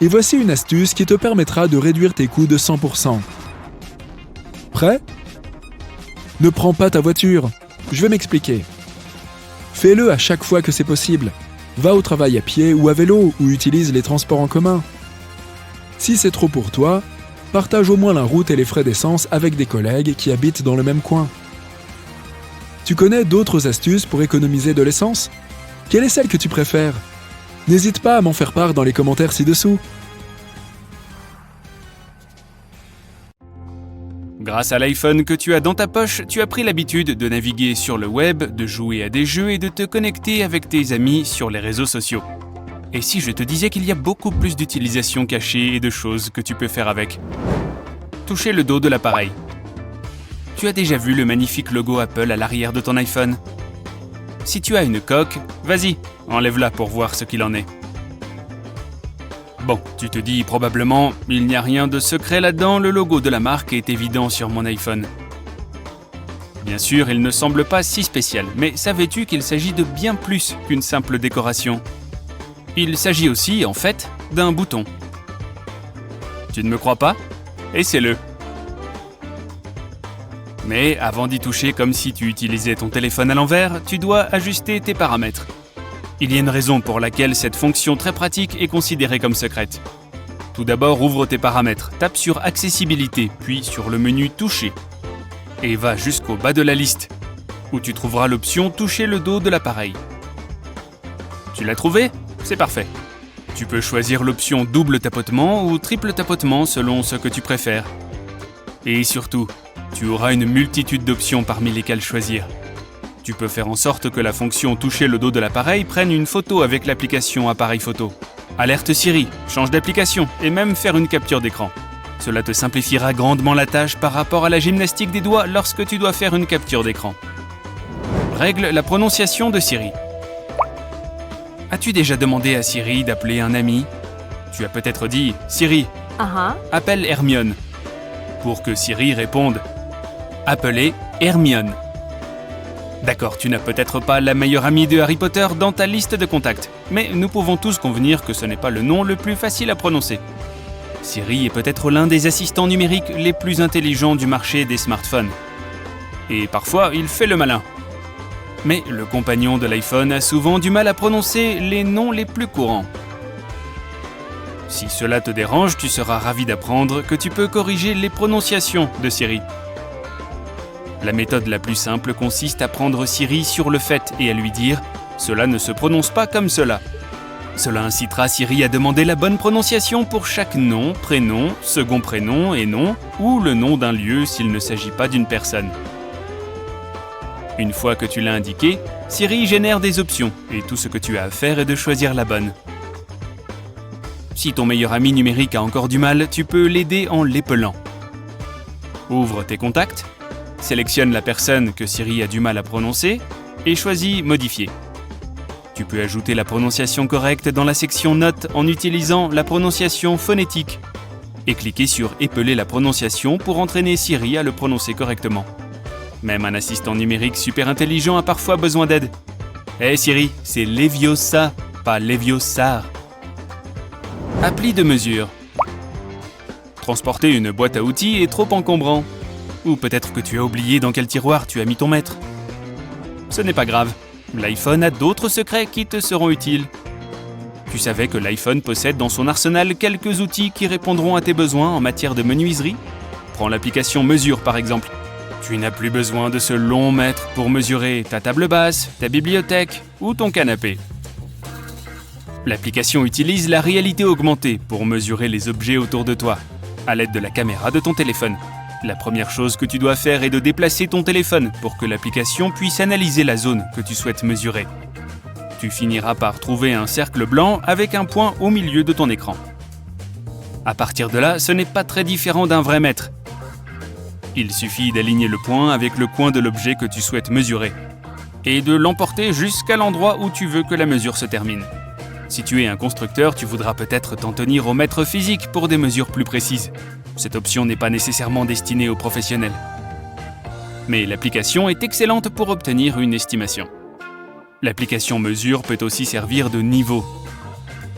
Et voici une astuce qui te permettra de réduire tes coûts de 100%. Prêt ? Ne prends pas ta voiture. Je vais m'expliquer. Fais-le à chaque fois que c'est possible. Va au travail à pied ou à vélo ou utilise les transports en commun. Si c'est trop pour toi, partage au moins la route et les frais d'essence avec des collègues qui habitent dans le même coin. Tu connais d'autres astuces pour économiser de l'essence ? Quelle est celle que tu préfères ? N'hésite pas à m'en faire part dans les commentaires ci-dessous. Grâce à l'iPhone que tu as dans ta poche, tu as pris l'habitude de naviguer sur le web, de jouer à des jeux et de te connecter avec tes amis sur les réseaux sociaux. Et si je te disais qu'il y a beaucoup plus d'utilisations cachées et de choses que tu peux faire avec ? Toucher le dos de l'appareil. Tu as déjà vu le magnifique logo Apple à l'arrière de ton iPhone ? Si tu as une coque, vas-y, enlève-la pour voir ce qu'il en est. Bon, tu te dis probablement, il n'y a rien de secret là-dedans, le logo de la marque est évident sur mon iPhone. Bien sûr, il ne semble pas si spécial, mais savais-tu qu'il s'agit de bien plus qu'une simple décoration ? Il s'agit aussi, en fait, d'un bouton. Tu ne me crois pas ? Essaie-le. Mais avant d'y toucher comme si tu utilisais ton téléphone à l'envers, tu dois ajuster tes paramètres. Il y a une raison pour laquelle cette fonction très pratique est considérée comme secrète. Tout d'abord, ouvre tes paramètres, tape sur Accessibilité, puis sur le menu Toucher. Et va jusqu'au bas de la liste, où tu trouveras l'option Toucher le dos de l'appareil. Tu l'as trouvé ? C'est parfait. Tu peux choisir l'option double tapotement ou triple tapotement selon ce que tu préfères. Et surtout, tu auras une multitude d'options parmi lesquelles choisir. Tu peux faire en sorte que la fonction toucher le dos de l'appareil prenne une photo avec l'application Appareil Photo. Alerte Siri, change d'application et même faire une capture d'écran. Cela te simplifiera grandement la tâche par rapport à la gymnastique des doigts lorsque tu dois faire une capture d'écran. Règle la prononciation de Siri. As-tu déjà demandé à Siri d'appeler un ami ? Tu as peut-être dit « Siri, appelle Hermione » pour que Siri réponde « Appelez Hermione ». D'accord, tu n'as peut-être pas la meilleure amie de Harry Potter dans ta liste de contacts, mais nous pouvons tous convenir que ce n'est pas le nom le plus facile à prononcer. Siri est peut-être l'un des assistants numériques les plus intelligents du marché des smartphones. Et parfois, il fait le malin. Mais le compagnon de l'iPhone a souvent du mal à prononcer les noms les plus courants. Si cela te dérange, tu seras ravi d'apprendre que tu peux corriger les prononciations de Siri. La méthode la plus simple consiste à prendre Siri sur le fait et à lui dire « Cela ne se prononce pas comme cela ». Cela incitera Siri à demander la bonne prononciation pour chaque nom, prénom, second prénom et nom, ou le nom d'un lieu s'il ne s'agit pas d'une personne. Une fois que tu l'as indiqué, Siri génère des options et tout ce que tu as à faire est de choisir la bonne. Si ton meilleur ami numérique a encore du mal, tu peux l'aider en l'épelant. Ouvre tes contacts, sélectionne la personne que Siri a du mal à prononcer et choisis « Modifier ». Tu peux ajouter la prononciation correcte dans la section Notes en utilisant la prononciation phonétique et cliquer sur « Épeler la prononciation » pour entraîner Siri à le prononcer correctement. Même un assistant numérique super intelligent a parfois besoin d'aide. Hey Siri, c'est Leviosa, pas Leviosa. Appli de mesure. Transporter une boîte à outils est trop encombrant. Ou peut-être que tu as oublié dans quel tiroir tu as mis ton mètre. Ce n'est pas grave, l'iPhone a d'autres secrets qui te seront utiles. Tu savais que l'iPhone possède dans son arsenal quelques outils qui répondront à tes besoins en matière de menuiserie? Prends l'application Mesure par exemple. Tu n'as plus besoin de ce long mètre pour mesurer ta table basse, ta bibliothèque ou ton canapé. L'application utilise la réalité augmentée pour mesurer les objets autour de toi, à l'aide de la caméra de ton téléphone. La première chose que tu dois faire est de déplacer ton téléphone pour que l'application puisse analyser la zone que tu souhaites mesurer. Tu finiras par trouver un cercle blanc avec un point au milieu de ton écran. À partir de là, ce n'est pas très différent d'un vrai mètre. Il suffit d'aligner le point avec le coin de l'objet que tu souhaites mesurer et de l'emporter jusqu'à l'endroit où tu veux que la mesure se termine. Si tu es un constructeur, tu voudras peut-être t'en tenir au mètre physique pour des mesures plus précises. Cette option n'est pas nécessairement destinée aux professionnels. Mais l'application est excellente pour obtenir une estimation. L'application Mesure peut aussi servir de niveau.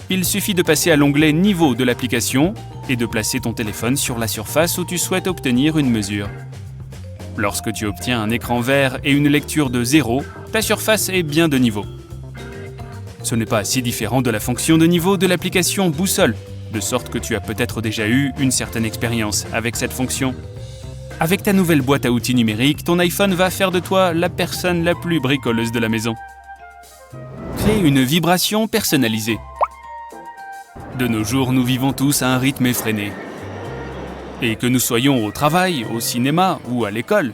Il suffit de passer à l'onglet Niveau de l'application et de placer ton téléphone sur la surface où tu souhaites obtenir une mesure. Lorsque tu obtiens un écran vert et une lecture de 0, ta surface est bien de niveau. Ce n'est pas si différent de la fonction de niveau de l'application Boussole, de sorte que tu as peut-être déjà eu une certaine expérience avec cette fonction. Avec ta nouvelle boîte à outils numérique, ton iPhone va faire de toi la personne la plus bricoleuse de la maison. Crée une vibration personnalisée. De nos jours, nous vivons tous à un rythme effréné. Et que nous soyons au travail, au cinéma ou à l'école,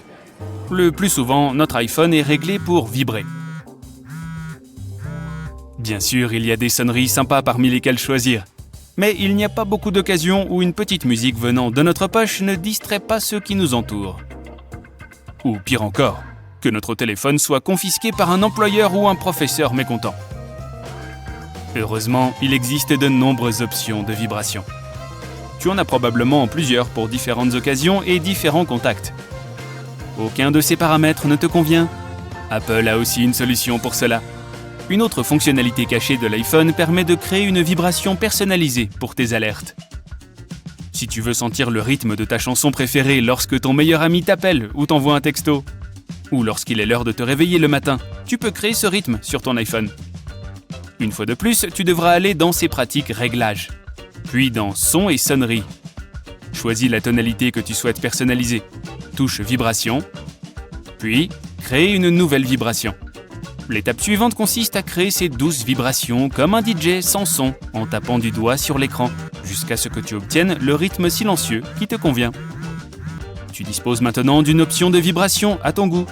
le plus souvent, notre iPhone est réglé pour vibrer. Bien sûr, il y a des sonneries sympas parmi lesquelles choisir. Mais il n'y a pas beaucoup d'occasions où une petite musique venant de notre poche ne distrait pas ceux qui nous entourent. Ou pire encore, que notre téléphone soit confisqué par un employeur ou un professeur mécontent. Heureusement, il existe de nombreuses options de vibration. Tu en as probablement plusieurs pour différentes occasions et différents contacts. Aucun de ces paramètres ne te convient? Apple a aussi une solution pour cela. Une autre fonctionnalité cachée de l'iPhone permet de créer une vibration personnalisée pour tes alertes. Si tu veux sentir le rythme de ta chanson préférée lorsque ton meilleur ami t'appelle ou t'envoie un texto, ou lorsqu'il est l'heure de te réveiller le matin, tu peux créer ce rythme sur ton iPhone. Une fois de plus, tu devras aller dans ces pratiques réglages, puis dans son et sonnerie. Choisis la tonalité que tu souhaites personnaliser, touche vibration, puis crée une nouvelle vibration. L'étape suivante consiste à créer ces douces vibrations comme un DJ sans son en tapant du doigt sur l'écran jusqu'à ce que tu obtiennes le rythme silencieux qui te convient. Tu disposes maintenant d'une option de vibration à ton goût.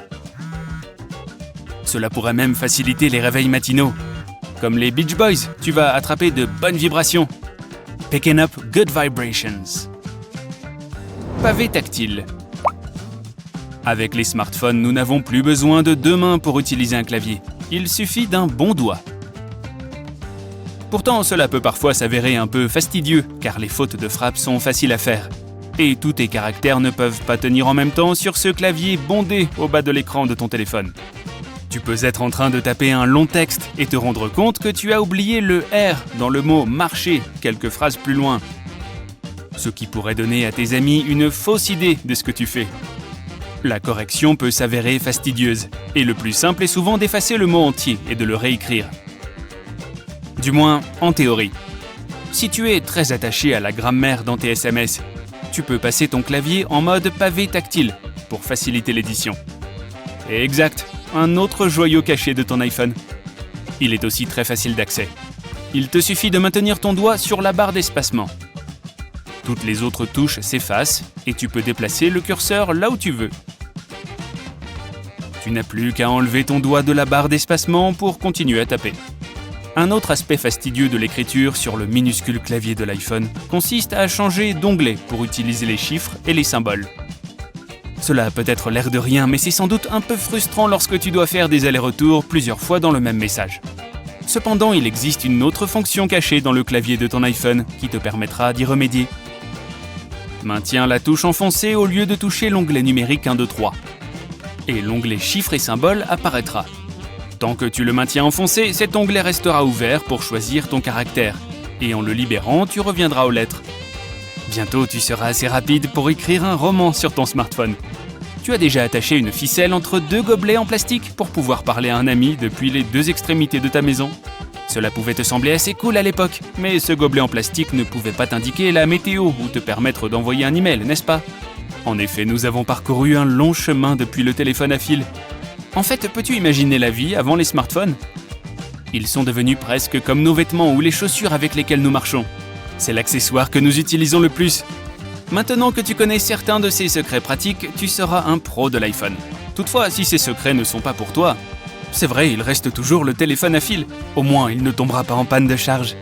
Cela pourrait même faciliter les réveils matinaux. Comme les Beach Boys, tu vas attraper de bonnes vibrations. Picking up good vibrations. Pavé tactile. Avec les smartphones, nous n'avons plus besoin de deux mains pour utiliser un clavier. Il suffit d'un bon doigt. Pourtant, cela peut parfois s'avérer un peu fastidieux, car les fautes de frappe sont faciles à faire. Et tous tes caractères ne peuvent pas tenir en même temps sur ce clavier bondé au bas de l'écran de ton téléphone. Tu peux être en train de taper un long texte et te rendre compte que tu as oublié le R dans le mot « marcher » quelques phrases plus loin. Ce qui pourrait donner à tes amis une fausse idée de ce que tu fais. La correction peut s'avérer fastidieuse, et le plus simple est souvent d'effacer le mot entier et de le réécrire. Du moins, en théorie. Si tu es très attaché à la grammaire dans tes SMS, tu peux passer ton clavier en mode pavé tactile pour faciliter l'édition. Et exact, un autre joyau caché de ton iPhone. Il est aussi très facile d'accès. Il te suffit de maintenir ton doigt sur la barre d'espacement. Toutes les autres touches s'effacent et tu peux déplacer le curseur là où tu veux. Tu n'as plus qu'à enlever ton doigt de la barre d'espacement pour continuer à taper. Un autre aspect fastidieux de l'écriture sur le minuscule clavier de l'iPhone consiste à changer d'onglet pour utiliser les chiffres et les symboles. Cela a peut-être l'air de rien, mais c'est sans doute un peu frustrant lorsque tu dois faire des allers-retours plusieurs fois dans le même message. Cependant, il existe une autre fonction cachée dans le clavier de ton iPhone qui te permettra d'y remédier. Maintiens la touche enfoncée au lieu de toucher l'onglet numérique 1, 2, 3. et l'onglet chiffres et symboles apparaîtra. Tant que tu le maintiens enfoncé, cet onglet restera ouvert pour choisir ton caractère, et en le libérant, tu reviendras aux lettres. Bientôt, tu seras assez rapide pour écrire un roman sur ton smartphone. Tu as déjà attaché une ficelle entre deux gobelets en plastique pour pouvoir parler à un ami depuis les deux extrémités de ta maison. Cela pouvait te sembler assez cool à l'époque, mais ce gobelet en plastique ne pouvait pas t'indiquer la météo ou te permettre d'envoyer un email, n'est-ce pas? En effet, nous avons parcouru un long chemin depuis le téléphone à fil. En fait, peux-tu imaginer la vie avant les smartphones? Ils sont devenus presque comme nos vêtements ou les chaussures avec lesquelles nous marchons. C'est l'accessoire que nous utilisons le plus. Maintenant que tu connais certains de ces secrets pratiques, tu seras un pro de l'iPhone. Toutefois, si ces secrets ne sont pas pour toi, c'est vrai, il reste toujours le téléphone à fil. Au moins, il ne tombera pas en panne de charge.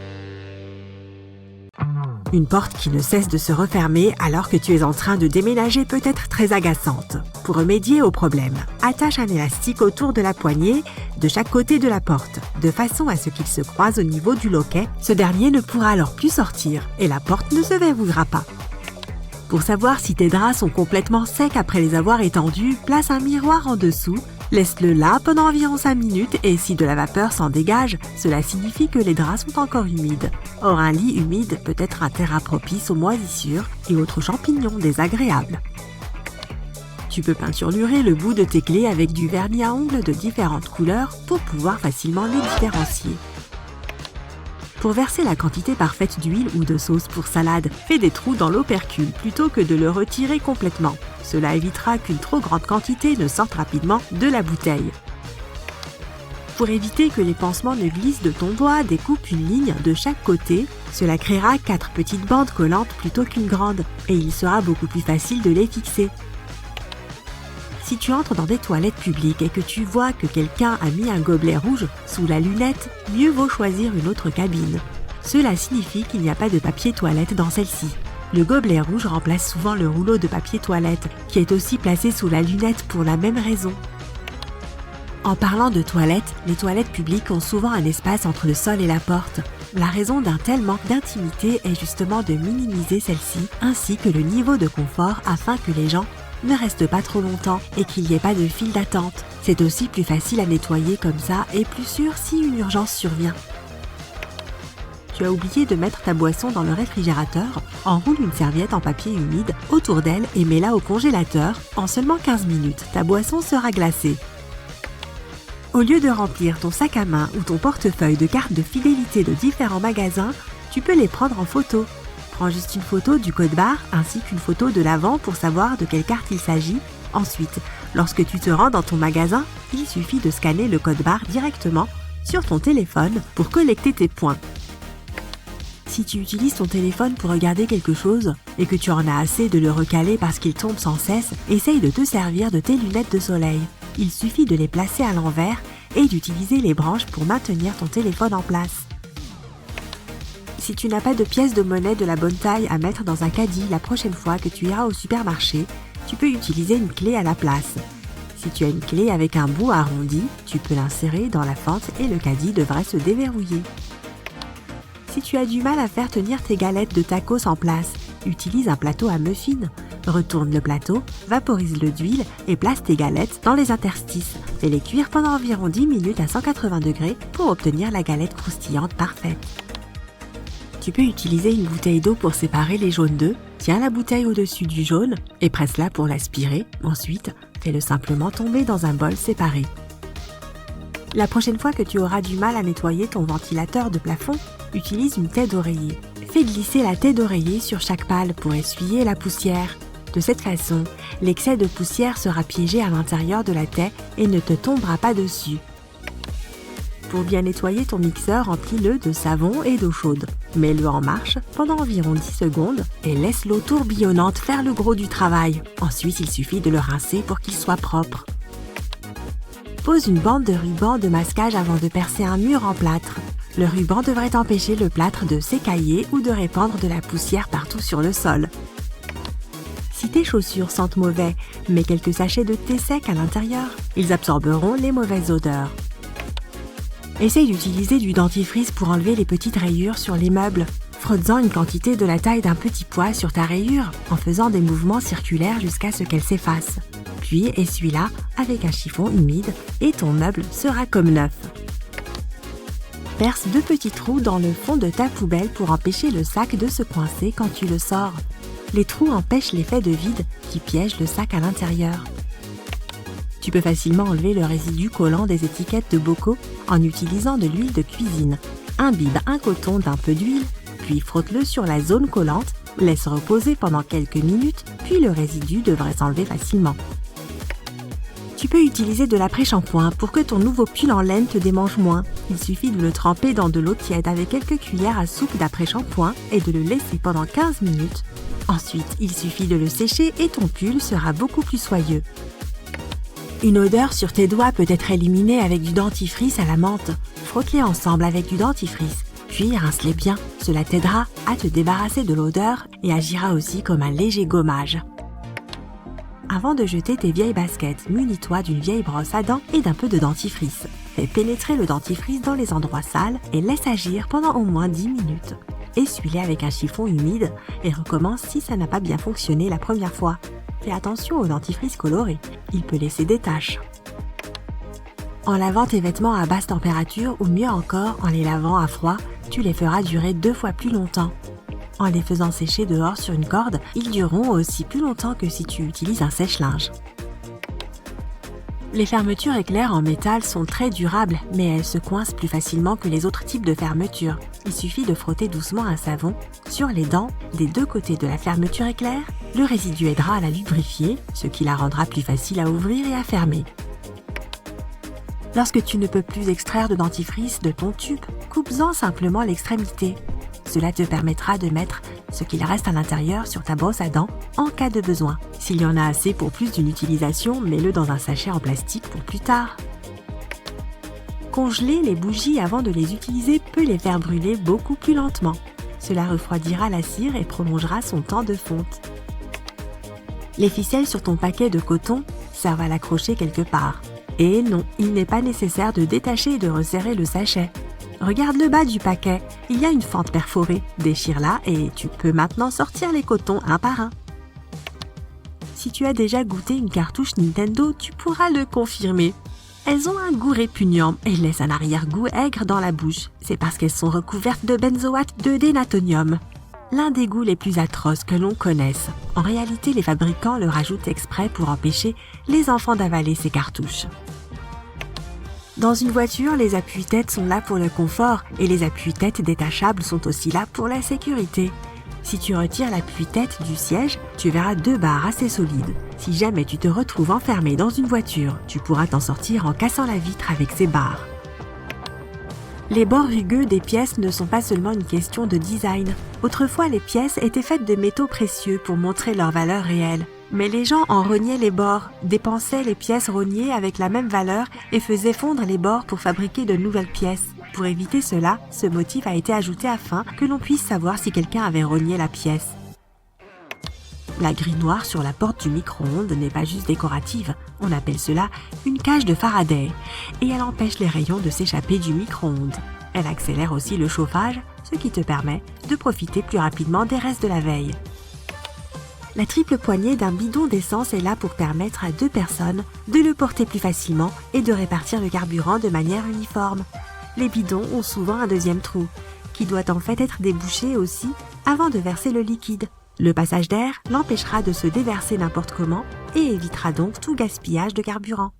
Une porte qui ne cesse de se refermer alors que tu es en train de déménager peut être très agaçante. Pour remédier au problème, attache un élastique autour de la poignée de chaque côté de la porte, de façon à ce qu'il se croise au niveau du loquet. Ce dernier ne pourra alors plus sortir et la porte ne se verrouillera pas. Pour savoir si tes draps sont complètement secs après les avoir étendus, place un miroir en dessous. Laisse-le là pendant environ 5 minutes et si de la vapeur s'en dégage, cela signifie que les draps sont encore humides. Or, un lit humide peut être un terrain propice aux moisissures et autres champignons désagréables. Tu peux peinturlurer le bout de tes clés avec du vernis à ongles de différentes couleurs pour pouvoir facilement les différencier. Pour verser la quantité parfaite d'huile ou de sauce pour salade, fais des trous dans l'opercule plutôt que de le retirer complètement. Cela évitera qu'une trop grande quantité ne sorte rapidement de la bouteille. Pour éviter que les pansements ne glissent de ton doigt, découpe une ligne de chaque côté. Cela créera 4 petites bandes collantes plutôt qu'une grande et il sera beaucoup plus facile de les fixer. Si tu entres dans des toilettes publiques et que tu vois que quelqu'un a mis un gobelet rouge sous la lunette, mieux vaut choisir une autre cabine. Cela signifie qu'il n'y a pas de papier toilette dans celle-ci. Le gobelet rouge remplace souvent le rouleau de papier toilette, qui est aussi placé sous la lunette pour la même raison. En parlant de toilettes, les toilettes publiques ont souvent un espace entre le sol et la porte. La raison d'un tel manque d'intimité est justement de minimiser celle-ci, ainsi que le niveau de confort afin que les gens ne restent pas trop longtemps et qu'il n'y ait pas de file d'attente. C'est aussi plus facile à nettoyer comme ça et plus sûr si une urgence survient. Tu as oublié de mettre ta boisson dans le réfrigérateur, enroule une serviette en papier humide autour d'elle et mets-la au congélateur. En seulement 15 minutes, ta boisson sera glacée. Au lieu de remplir ton sac à main ou ton portefeuille de cartes de fidélité de différents magasins, tu peux les prendre en photo. Prends juste une photo du code barre ainsi qu'une photo de l'avant pour savoir de quelle carte il s'agit. Ensuite, lorsque tu te rends dans ton magasin, il suffit de scanner le code barre directement sur ton téléphone pour collecter tes points. Si tu utilises ton téléphone pour regarder quelque chose et que tu en as assez de le recaler parce qu'il tombe sans cesse, essaye de te servir de tes lunettes de soleil. Il suffit de les placer à l'envers et d'utiliser les branches pour maintenir ton téléphone en place. Si tu n'as pas de pièces de monnaie de la bonne taille à mettre dans un caddie la prochaine fois que tu iras au supermarché, tu peux utiliser une clé à la place. Si tu as une clé avec un bout arrondi, tu peux l'insérer dans la fente et le caddie devrait se déverrouiller. Si tu as du mal à faire tenir tes galettes de tacos en place, utilise un plateau à muffins. Retourne le plateau, vaporise-le d'huile et place tes galettes dans les interstices. Fais-les cuire pendant environ 10 minutes à 180 degrés pour obtenir la galette croustillante parfaite. Tu peux utiliser une bouteille d'eau pour séparer les jaunes d'œufs. Tiens la bouteille au-dessus du jaune et presse-la pour l'aspirer. Ensuite, fais-le simplement tomber dans un bol séparé. La prochaine fois que tu auras du mal à nettoyer ton ventilateur de plafond, utilise une taie d'oreiller. Fais glisser la taie d'oreiller sur chaque pale pour essuyer la poussière. De cette façon, l'excès de poussière sera piégé à l'intérieur de la taie et ne te tombera pas dessus. Pour bien nettoyer ton mixeur, remplis-le de savon et d'eau chaude. Mets-le en marche pendant environ 10 secondes et laisse l'eau tourbillonnante faire le gros du travail. Ensuite, il suffit de le rincer pour qu'il soit propre. Pose une bande de ruban de masquage avant de percer un mur en plâtre. Le ruban devrait empêcher le plâtre de s'écailler ou de répandre de la poussière partout sur le sol. Si tes chaussures sentent mauvais, mets quelques sachets de thé sec à l'intérieur. Ils absorberont les mauvaises odeurs. Essaye d'utiliser du dentifrice pour enlever les petites rayures sur les meubles. Frotte-en une quantité de la taille d'un petit pois sur ta rayure en faisant des mouvements circulaires jusqu'à ce qu'elle s'efface. Puis essuie-la avec un chiffon humide et ton meuble sera comme neuf. Perce 2 petits trous dans le fond de ta poubelle pour empêcher le sac de se coincer quand tu le sors. Les trous empêchent l'effet de vide qui piège le sac à l'intérieur. Tu peux facilement enlever le résidu collant des étiquettes de bocaux en utilisant de l'huile de cuisine. Imbibe un coton d'un peu d'huile, puis frotte-le sur la zone collante, laisse reposer pendant quelques minutes, puis le résidu devrait s'enlever facilement. Tu peux utiliser de l'après-shampoing pour que ton nouveau pull en laine te démange moins. Il suffit de le tremper dans de l'eau tiède avec quelques cuillères à soupe d'après-shampoing et de le laisser pendant 15 minutes. Ensuite, il suffit de le sécher et ton pull sera beaucoup plus soyeux. Une odeur sur tes doigts peut être éliminée avec du dentifrice à la menthe. Frotte-les ensemble avec du dentifrice, puis rince-les bien. Cela t'aidera à te débarrasser de l'odeur et agira aussi comme un léger gommage. Avant de jeter tes vieilles baskets, munis-toi d'une vieille brosse à dents et d'un peu de dentifrice. Fais pénétrer le dentifrice dans les endroits sales et laisse agir pendant au moins 10 minutes. Essuie-les avec un chiffon humide et recommence si ça n'a pas bien fonctionné la première fois. Fais attention au dentifrice coloré, il peut laisser des taches. En lavant tes vêtements à basse température ou mieux encore en les lavant à froid, tu les feras durer 2 fois plus longtemps. En les faisant sécher dehors sur une corde, ils dureront aussi plus longtemps que si tu utilises un sèche-linge. Les fermetures éclairs en métal sont très durables, mais elles se coincent plus facilement que les autres types de fermetures. Il suffit de frotter doucement un savon sur les dents des 2 côtés de la fermeture éclair. Le résidu aidera à la lubrifier, ce qui la rendra plus facile à ouvrir et à fermer. Lorsque tu ne peux plus extraire de dentifrice de ton tube, coupe-en simplement l'extrémité. Cela te permettra de mettre ce qu'il reste à l'intérieur sur ta brosse à dents en cas de besoin. S'il y en a assez pour plus d'une utilisation, mets-le dans un sachet en plastique pour plus tard. Congeler les bougies avant de les utiliser peut les faire brûler beaucoup plus lentement. Cela refroidira la cire et prolongera son temps de fonte. Les ficelles sur ton paquet de coton servent à l'accrocher quelque part. Et non, il n'est pas nécessaire de détacher et de resserrer le sachet. Regarde le bas du paquet, il y a une fente perforée. Déchire-la et tu peux maintenant sortir les cotons un par un. Si tu as déjà goûté une cartouche Nintendo, tu pourras le confirmer. Elles ont un goût répugnant et laissent un arrière-goût aigre dans la bouche. C'est parce qu'elles sont recouvertes de benzoate de dénatonium. L'un des goûts les plus atroces que l'on connaisse. En réalité, les fabricants le rajoutent exprès pour empêcher les enfants d'avaler ces cartouches. Dans une voiture, les appuis-têtes sont là pour le confort et les appuis-têtes détachables sont aussi là pour la sécurité. Si tu retires l'appui-tête du siège, tu verras 2 barres assez solides. Si jamais tu te retrouves enfermé dans une voiture, tu pourras t'en sortir en cassant la vitre avec ces barres. Les bords rugueux des pièces ne sont pas seulement une question de design. Autrefois, les pièces étaient faites de métaux précieux pour montrer leur valeur réelle. Mais les gens en rognaient les bords, dépensaient les pièces rognées avec la même valeur et faisaient fondre les bords pour fabriquer de nouvelles pièces. Pour éviter cela, ce motif a été ajouté afin que l'on puisse savoir si quelqu'un avait rogné la pièce. La grille noire sur la porte du micro-ondes n'est pas juste décorative, on appelle cela une cage de Faraday, et elle empêche les rayons de s'échapper du micro-ondes. Elle accélère aussi le chauffage, ce qui te permet de profiter plus rapidement des restes de la veille. La triple poignée d'un bidon d'essence est là pour permettre à 2 personnes de le porter plus facilement et de répartir le carburant de manière uniforme. Les bidons ont souvent un 2e trou, qui doit en fait être débouché aussi avant de verser le liquide. Le passage d'air l'empêchera de se déverser n'importe comment et évitera donc tout gaspillage de carburant.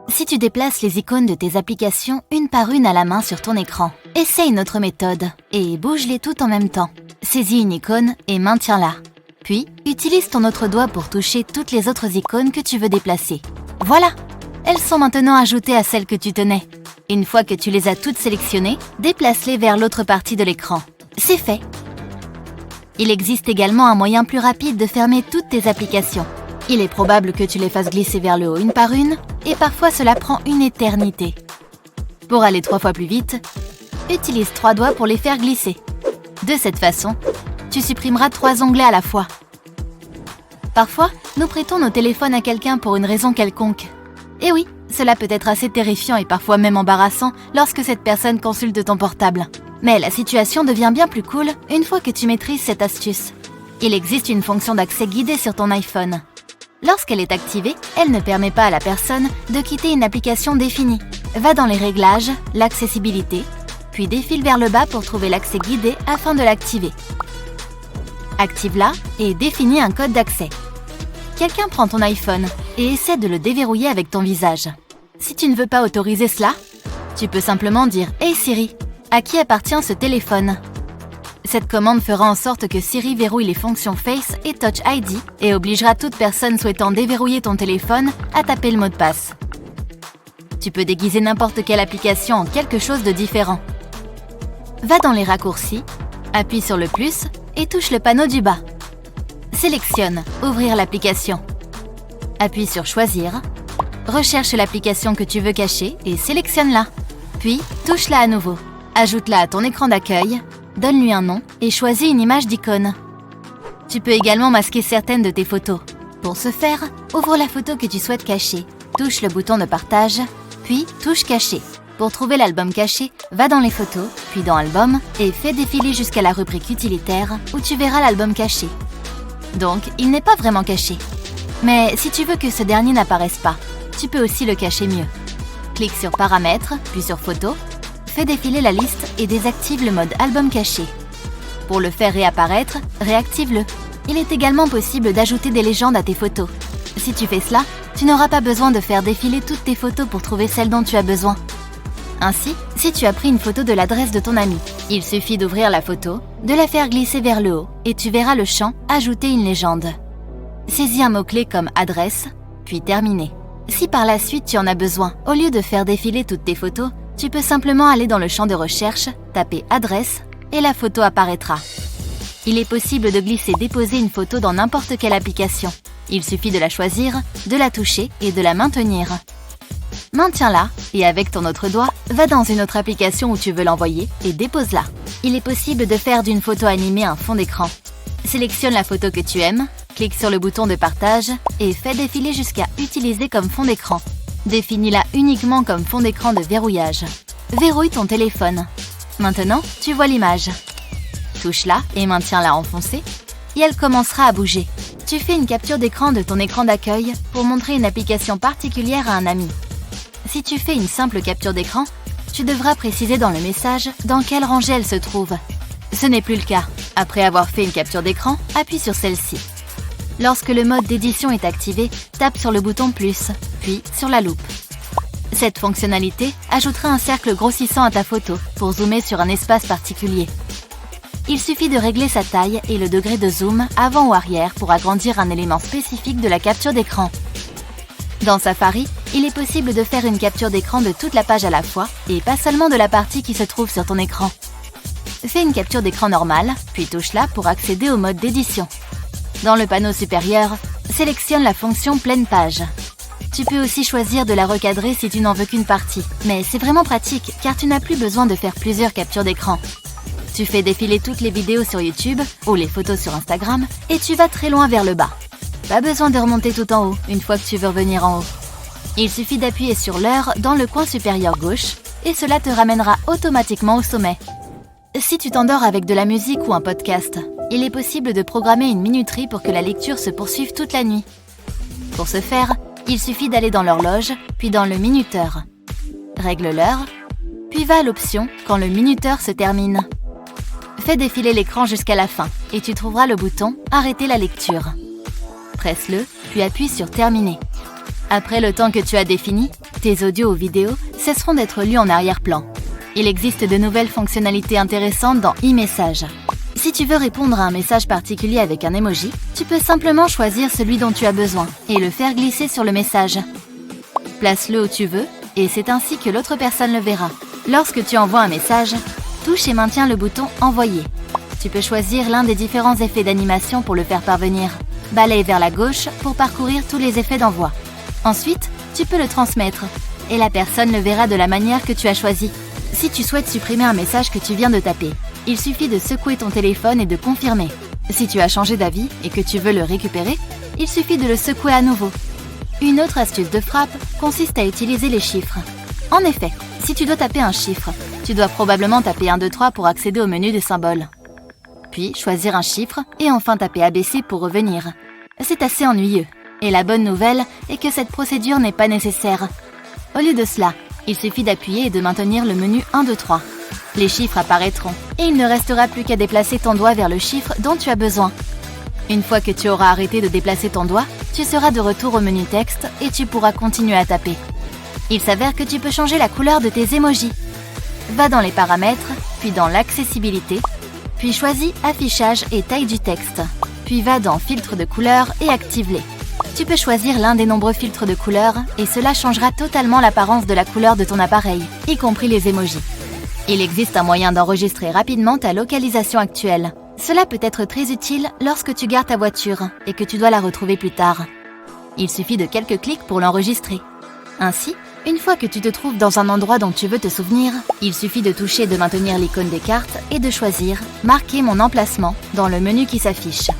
Si tu déplaces les icônes de tes applications une par une à la main sur ton écran, essaie une autre méthode et bouge-les toutes en même temps. Saisis une icône et maintiens-la. Puis, utilise ton autre doigt pour toucher toutes les autres icônes que tu veux déplacer. Voilà! Elles sont maintenant ajoutées à celles que tu tenais. Une fois que tu les as toutes sélectionnées, déplace-les vers l'autre partie de l'écran. C'est fait! Il existe également un moyen plus rapide de fermer toutes tes applications. Il est probable que tu les fasses glisser vers le haut une par une, et parfois cela prend une éternité. Pour aller 3 fois plus vite, utilise 3 doigts pour les faire glisser. De cette façon, tu supprimeras 3 onglets à la fois. Parfois, nous prêtons nos téléphones à quelqu'un pour une raison quelconque. Et oui, cela peut être assez terrifiant et parfois même embarrassant lorsque cette personne consulte ton portable. Mais la situation devient bien plus cool une fois que tu maîtrises cette astuce. Il existe une fonction d'accès guidé sur ton iPhone. Lorsqu'elle est activée, elle ne permet pas à la personne de quitter une application définie. Va dans les réglages, l'accessibilité, puis défile vers le bas pour trouver l'accès guidé afin de l'activer. Active-la et définis un code d'accès. Quelqu'un prend ton iPhone et essaie de le déverrouiller avec ton visage. Si tu ne veux pas autoriser cela, tu peux simplement dire « Hey Siri, à qui appartient ce téléphone ?» Cette commande fera en sorte que Siri verrouille les fonctions Face et Touch ID et obligera toute personne souhaitant déverrouiller ton téléphone à taper le mot de passe. Tu peux déguiser n'importe quelle application en quelque chose de différent. Va dans les raccourcis, appuie sur le plus et touche le panneau du bas. Sélectionne « Ouvrir l'application ». Appuie sur « Choisir ». Recherche l'application que tu veux cacher et sélectionne-la. Puis, touche-la à nouveau. Ajoute-la à ton écran d'accueil, donne-lui un nom et choisis une image d'icône. Tu peux également masquer certaines de tes photos. Pour ce faire, ouvre la photo que tu souhaites cacher, touche le bouton de partage, puis touche Cacher. Pour trouver l'album caché, va dans les photos, puis dans Album et fais défiler jusqu'à la rubrique utilitaire où tu verras l'album caché. Donc, il n'est pas vraiment caché. Mais si tu veux que ce dernier n'apparaisse pas, tu peux aussi le cacher mieux. Clique sur Paramètres, puis sur Photos, fais défiler la liste et désactive le mode Album caché. Pour le faire réapparaître, réactive-le. Il est également possible d'ajouter des légendes à tes photos. Si tu fais cela, tu n'auras pas besoin de faire défiler toutes tes photos pour trouver celle dont tu as besoin. Ainsi, si tu as pris une photo de l'adresse de ton ami, il suffit d'ouvrir la photo, de la faire glisser vers le haut et tu verras le champ « Ajouter une légende ». Saisis un mot-clé comme « Adresse », puis « Terminer ». Si par la suite tu en as besoin, au lieu de faire défiler toutes tes photos, tu peux simplement aller dans le champ de recherche, taper « Adresse » et la photo apparaîtra. Il est possible de glisser déposer une photo dans n'importe quelle application. Il suffit de la choisir, de la toucher et de la maintenir. Maintiens-la et avec ton autre doigt, va dans une autre application où tu veux l'envoyer et dépose-la. Il est possible de faire d'une photo animée un fond d'écran. Sélectionne la photo que tu aimes, clique sur le bouton de partage et fais défiler jusqu'à utiliser comme fond d'écran. Définis-la uniquement comme fond d'écran de verrouillage. Verrouille ton téléphone. Maintenant, tu vois l'image. Touche-la et maintiens-la enfoncée et elle commencera à bouger. Tu fais une capture d'écran de ton écran d'accueil pour montrer une application particulière à un ami. Si tu fais une simple capture d'écran, tu devras préciser dans le message dans quelle rangée elle se trouve. Ce n'est plus le cas. Après avoir fait une capture d'écran, appuie sur celle-ci. Lorsque le mode d'édition est activé, tape sur le bouton plus, puis sur la loupe. Cette fonctionnalité ajoutera un cercle grossissant à ta photo pour zoomer sur un espace particulier. Il suffit de régler sa taille et le degré de zoom avant ou arrière pour agrandir un élément spécifique de la capture d'écran. Dans Safari, il est possible de faire une capture d'écran de toute la page à la fois et pas seulement de la partie qui se trouve sur ton écran. Fais une capture d'écran normale, puis touche-la pour accéder au mode d'édition. Dans le panneau supérieur, sélectionne la fonction pleine page. Tu peux aussi choisir de la recadrer si tu n'en veux qu'une partie, mais c'est vraiment pratique car tu n'as plus besoin de faire plusieurs captures d'écran. Tu fais défiler toutes les vidéos sur YouTube ou les photos sur Instagram et tu vas très loin vers le bas. Pas besoin de remonter tout en haut une fois que tu veux revenir en haut. Il suffit d'appuyer sur l'heure dans le coin supérieur gauche et cela te ramènera automatiquement au sommet. Si tu t'endors avec de la musique ou un podcast, il est possible de programmer une minuterie pour que la lecture se poursuive toute la nuit. Pour ce faire, il suffit d'aller dans l'horloge, puis dans le minuteur. Règle l'heure, puis va à l'option quand le minuteur se termine. Fais défiler l'écran jusqu'à la fin et tu trouveras le bouton « Arrêter la lecture ». Presse-le, puis appuie sur « Terminer ». Après le temps que tu as défini, tes audios ou vidéos cesseront d'être lus en arrière-plan. Il existe de nouvelles fonctionnalités intéressantes dans e-message. Si tu veux répondre à un message particulier avec un emoji, tu peux simplement choisir celui dont tu as besoin et le faire glisser sur le message. Place-le où tu veux et c'est ainsi que l'autre personne le verra. Lorsque tu envoies un message, touche et maintiens le bouton « Envoyer ». Tu peux choisir l'un des différents effets d'animation pour le faire parvenir. Balaye vers la gauche pour parcourir tous les effets d'envoi. Ensuite, tu peux le transmettre et la personne le verra de la manière que tu as choisie. Si tu souhaites supprimer un message que tu viens de taper, il suffit de secouer ton téléphone et de confirmer. Si tu as changé d'avis et que tu veux le récupérer, il suffit de le secouer à nouveau. Une autre astuce de frappe consiste à utiliser les chiffres. En effet, si tu dois taper un chiffre, tu dois probablement taper 1, 2, 3 pour accéder au menu des symboles. Puis choisir un chiffre et enfin taper ABC pour revenir. C'est assez ennuyeux. Et la bonne nouvelle est que cette procédure n'est pas nécessaire. Au lieu de cela, il suffit d'appuyer et de maintenir le menu 1, 2, 3. Les chiffres apparaîtront et il ne restera plus qu'à déplacer ton doigt vers le chiffre dont tu as besoin. Une fois que tu auras arrêté de déplacer ton doigt, tu seras de retour au menu texte et tu pourras continuer à taper. Il s'avère que tu peux changer la couleur de tes emojis. Va dans les paramètres, puis dans l'accessibilité, puis choisis affichage et taille du texte. Puis va dans filtre de couleurs et active-les. Tu peux choisir l'un des nombreux filtres de couleurs et cela changera totalement l'apparence de la couleur de ton appareil, y compris les emojis. Il existe un moyen d'enregistrer rapidement ta localisation actuelle. Cela peut être très utile lorsque tu gares ta voiture et que tu dois la retrouver plus tard. Il suffit de quelques clics pour l'enregistrer. Ainsi, une fois que tu te trouves dans un endroit dont tu veux te souvenir, il suffit de toucher et de maintenir l'icône des cartes et de choisir « Marquer mon emplacement » dans le menu qui s'affiche.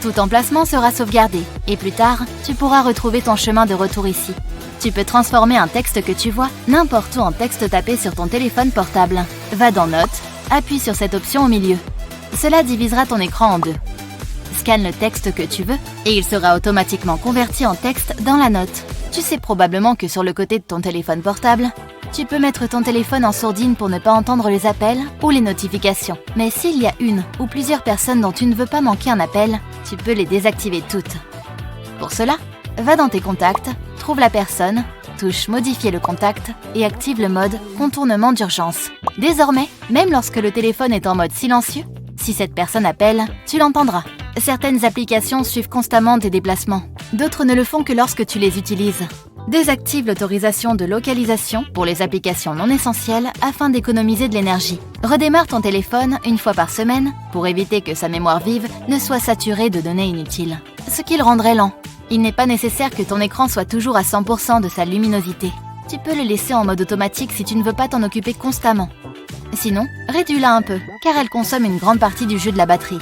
Tout emplacement sera sauvegardé et plus tard, tu pourras retrouver ton chemin de retour ici. Tu peux transformer un texte que tu vois n'importe où en texte tapé sur ton téléphone portable. Va dans Notes, appuie sur cette option au milieu. Cela divisera ton écran en deux. Scanne le texte que tu veux et il sera automatiquement converti en texte dans la note. Tu sais probablement que sur le côté de ton téléphone portable, tu peux mettre ton téléphone en sourdine pour ne pas entendre les appels ou les notifications. Mais s'il y a une ou plusieurs personnes dont tu ne veux pas manquer un appel, tu peux les désactiver toutes. Pour cela, va dans tes contacts, trouve la personne, touche Modifier le contact et active le mode Contournement d'urgence. Désormais, même lorsque le téléphone est en mode silencieux, si cette personne appelle, tu l'entendras. Certaines applications suivent constamment tes déplacements. D'autres ne le font que lorsque tu les utilises. Désactive l'autorisation de localisation pour les applications non essentielles afin d'économiser de l'énergie. Redémarre ton téléphone une fois par semaine pour éviter que sa mémoire vive ne soit saturée de données inutiles. Ce qui le rendrait lent. Il n'est pas nécessaire que ton écran soit toujours à 100% de sa luminosité. Tu peux le laisser en mode automatique si tu ne veux pas t'en occuper constamment. Sinon, réduis-la un peu, car elle consomme une grande partie du jus de la batterie.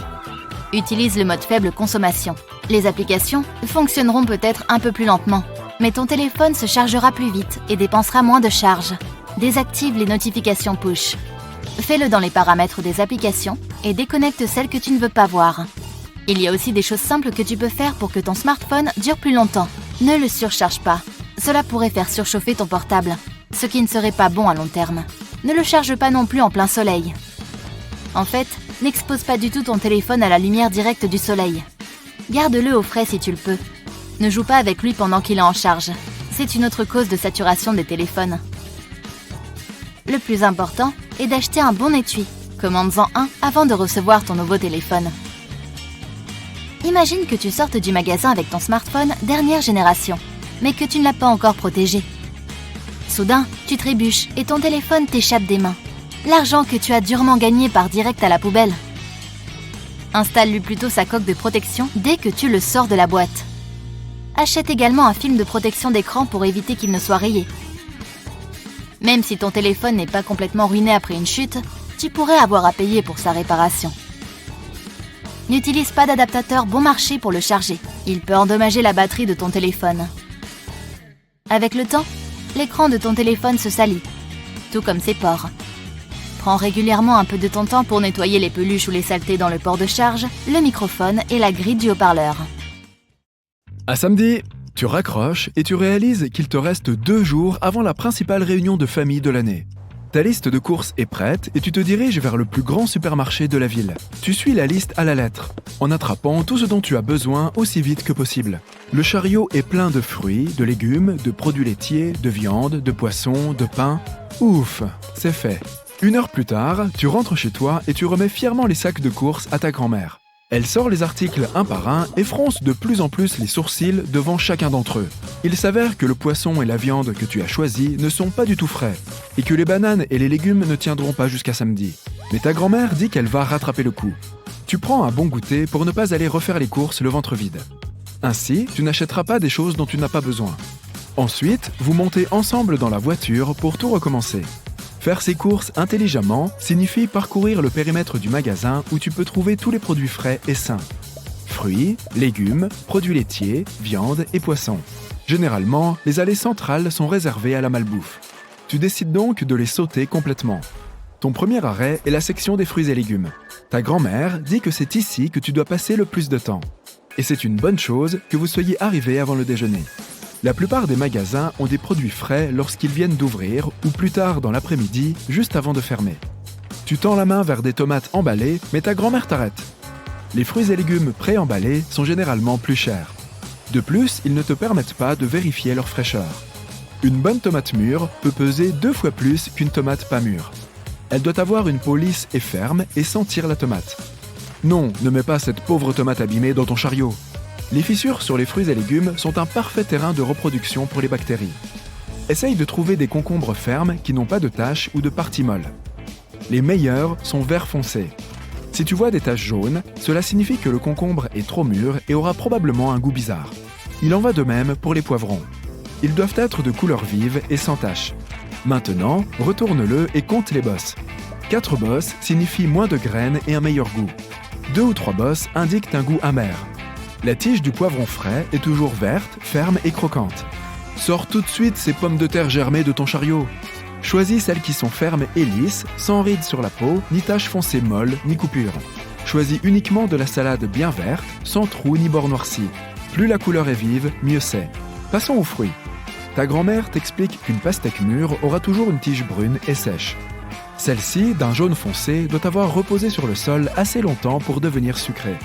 Utilise le mode faible consommation. Les applications fonctionneront peut-être un peu plus lentement, mais ton téléphone se chargera plus vite et dépensera moins de charge. Désactive les notifications push. Fais-le dans les paramètres des applications et déconnecte celles que tu ne veux pas voir. Il y a aussi des choses simples que tu peux faire pour que ton smartphone dure plus longtemps. Ne le surcharge pas. Cela pourrait faire surchauffer ton portable, ce qui ne serait pas bon à long terme. Ne le charge pas non plus en plein soleil. En fait, n'expose pas du tout ton téléphone à la lumière directe du soleil. Garde-le au frais si tu le peux. Ne joue pas avec lui pendant qu'il est en charge. C'est une autre cause de saturation des téléphones. Le plus important est d'acheter un bon étui. Commande-en un avant de recevoir ton nouveau téléphone. Imagine que tu sortes du magasin avec ton smartphone dernière génération, mais que tu ne l'as pas encore protégé. Soudain, tu trébuches et ton téléphone t'échappe des mains. L'argent que tu as durement gagné part direct à la poubelle. Installe-lui plutôt sa coque de protection dès que tu le sors de la boîte. Achète également un film de protection d'écran pour éviter qu'il ne soit rayé. Même si ton téléphone n'est pas complètement ruiné après une chute, tu pourrais avoir à payer pour sa réparation. N'utilise pas d'adaptateur bon marché pour le charger. Il peut endommager la batterie de ton téléphone. Avec le temps, l'écran de ton téléphone se salit, tout comme ses ports. Prends régulièrement un peu de ton temps pour nettoyer les peluches ou les saletés dans le port de charge, le microphone et la grille du haut-parleur. À samedi, tu raccroches et tu réalises qu'il te reste 2 jours avant la principale réunion de famille de l'année. Ta liste de courses est prête et tu te diriges vers le plus grand supermarché de la ville. Tu suis la liste à la lettre, en attrapant tout ce dont tu as besoin aussi vite que possible. Le chariot est plein de fruits, de légumes, de produits laitiers, de viande, de poissons, de pain. Ouf, c'est fait. 1 heure plus tard, tu rentres chez toi et tu remets fièrement les sacs de courses à ta grand-mère. Elle sort les articles un par un et fronce de plus en plus les sourcils devant chacun d'entre eux. Il s'avère que le poisson et la viande que tu as choisis ne sont pas du tout frais, et que les bananes et les légumes ne tiendront pas jusqu'à samedi. Mais ta grand-mère dit qu'elle va rattraper le coup. Tu prends un bon goûter pour ne pas aller refaire les courses le ventre vide. Ainsi, tu n'achèteras pas des choses dont tu n'as pas besoin. Ensuite, vous montez ensemble dans la voiture pour tout recommencer. Faire ses courses intelligemment signifie parcourir le périmètre du magasin où tu peux trouver tous les produits frais et sains. Fruits, légumes, produits laitiers, viande et poissons. Généralement, les allées centrales sont réservées à la malbouffe. Tu décides donc de les sauter complètement. Ton premier arrêt est la section des fruits et légumes. Ta grand-mère dit que c'est ici que tu dois passer le plus de temps. Et c'est une bonne chose que vous soyez arrivé avant le déjeuner. La plupart des magasins ont des produits frais lorsqu'ils viennent d'ouvrir ou plus tard dans l'après-midi, juste avant de fermer. Tu tends la main vers des tomates emballées, mais ta grand-mère t'arrête. Les fruits et légumes pré-emballés sont généralement plus chers. De plus, ils ne te permettent pas de vérifier leur fraîcheur. Une bonne tomate mûre peut peser 2 fois plus qu'une tomate pas mûre. Elle doit avoir une peau lisse et ferme et sentir la tomate. Non, ne mets pas cette pauvre tomate abîmée dans ton chariot. Les fissures sur les fruits et légumes sont un parfait terrain de reproduction pour les bactéries. Essaye de trouver des concombres fermes qui n'ont pas de taches ou de parties molles. Les meilleurs sont vert foncé. Si tu vois des taches jaunes, cela signifie que le concombre est trop mûr et aura probablement un goût bizarre. Il en va de même pour les poivrons. Ils doivent être de couleur vive et sans taches. Maintenant, retourne-le et compte les bosses. 4 bosses signifient moins de graines et un meilleur goût. 2 ou 3 bosses indiquent un goût amer. La tige du poivron frais est toujours verte, ferme et croquante. Sors tout de suite ces pommes de terre germées de ton chariot. Choisis celles qui sont fermes et lisses, sans rides sur la peau, ni taches foncées molles, ni coupures. Choisis uniquement de la salade bien verte, sans trous ni bords noircis. Plus la couleur est vive, mieux c'est. Passons aux fruits. Ta grand-mère t'explique qu'une pastèque mûre aura toujours une tige brune et sèche. Celle-ci, d'un jaune foncé, doit avoir reposé sur le sol assez longtemps pour devenir sucrée.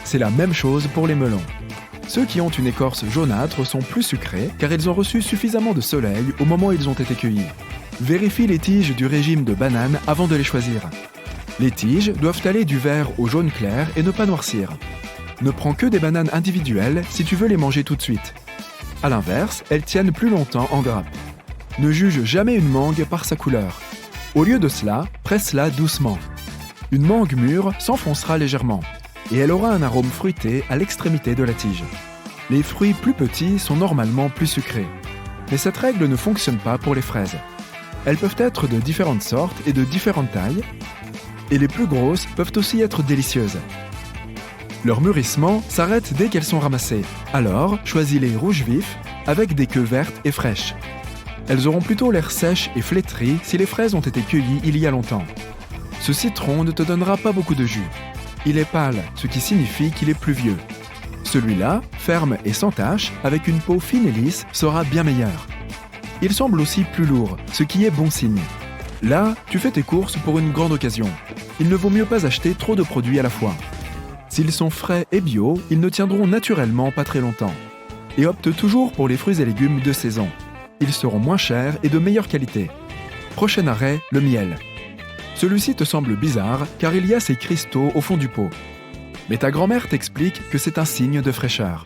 C'est la même chose pour les melons. Ceux qui ont une écorce jaunâtre sont plus sucrés car ils ont reçu suffisamment de soleil au moment où ils ont été cueillis. Vérifie les tiges du régime de bananes avant de les choisir. Les tiges doivent aller du vert au jaune clair et ne pas noircir. Ne prends que des bananes individuelles si tu veux les manger tout de suite. A l'inverse, elles tiennent plus longtemps en grappe. Ne juge jamais une mangue par sa couleur. Au lieu de cela, presse-la doucement. Une mangue mûre s'enfoncera légèrement et elle aura un arôme fruité à l'extrémité de la tige. Les fruits plus petits sont normalement plus sucrés. Mais cette règle ne fonctionne pas pour les fraises. Elles peuvent être de différentes sortes et de différentes tailles, et les plus grosses peuvent aussi être délicieuses. Leur mûrissement s'arrête dès qu'elles sont ramassées, alors choisis les rouges vifs avec des queues vertes et fraîches. Elles auront plutôt l'air sèches et flétries si les fraises ont été cueillies il y a longtemps. Ce citron ne te donnera pas beaucoup de jus. Il est pâle, ce qui signifie qu'il est plus vieux. Celui-là, ferme et sans tache, avec une peau fine et lisse, sera bien meilleur. Il semble aussi plus lourd, ce qui est bon signe. Là, tu fais tes courses pour une grande occasion. Il ne vaut mieux pas acheter trop de produits à la fois. S'ils sont frais et bio, ils ne tiendront naturellement pas très longtemps. Et opte toujours pour les fruits et légumes de saison. Ils seront moins chers et de meilleure qualité. Prochain arrêt, le miel. Celui-ci te semble bizarre car il y a ces cristaux au fond du pot. Mais ta grand-mère t'explique que c'est un signe de fraîcheur.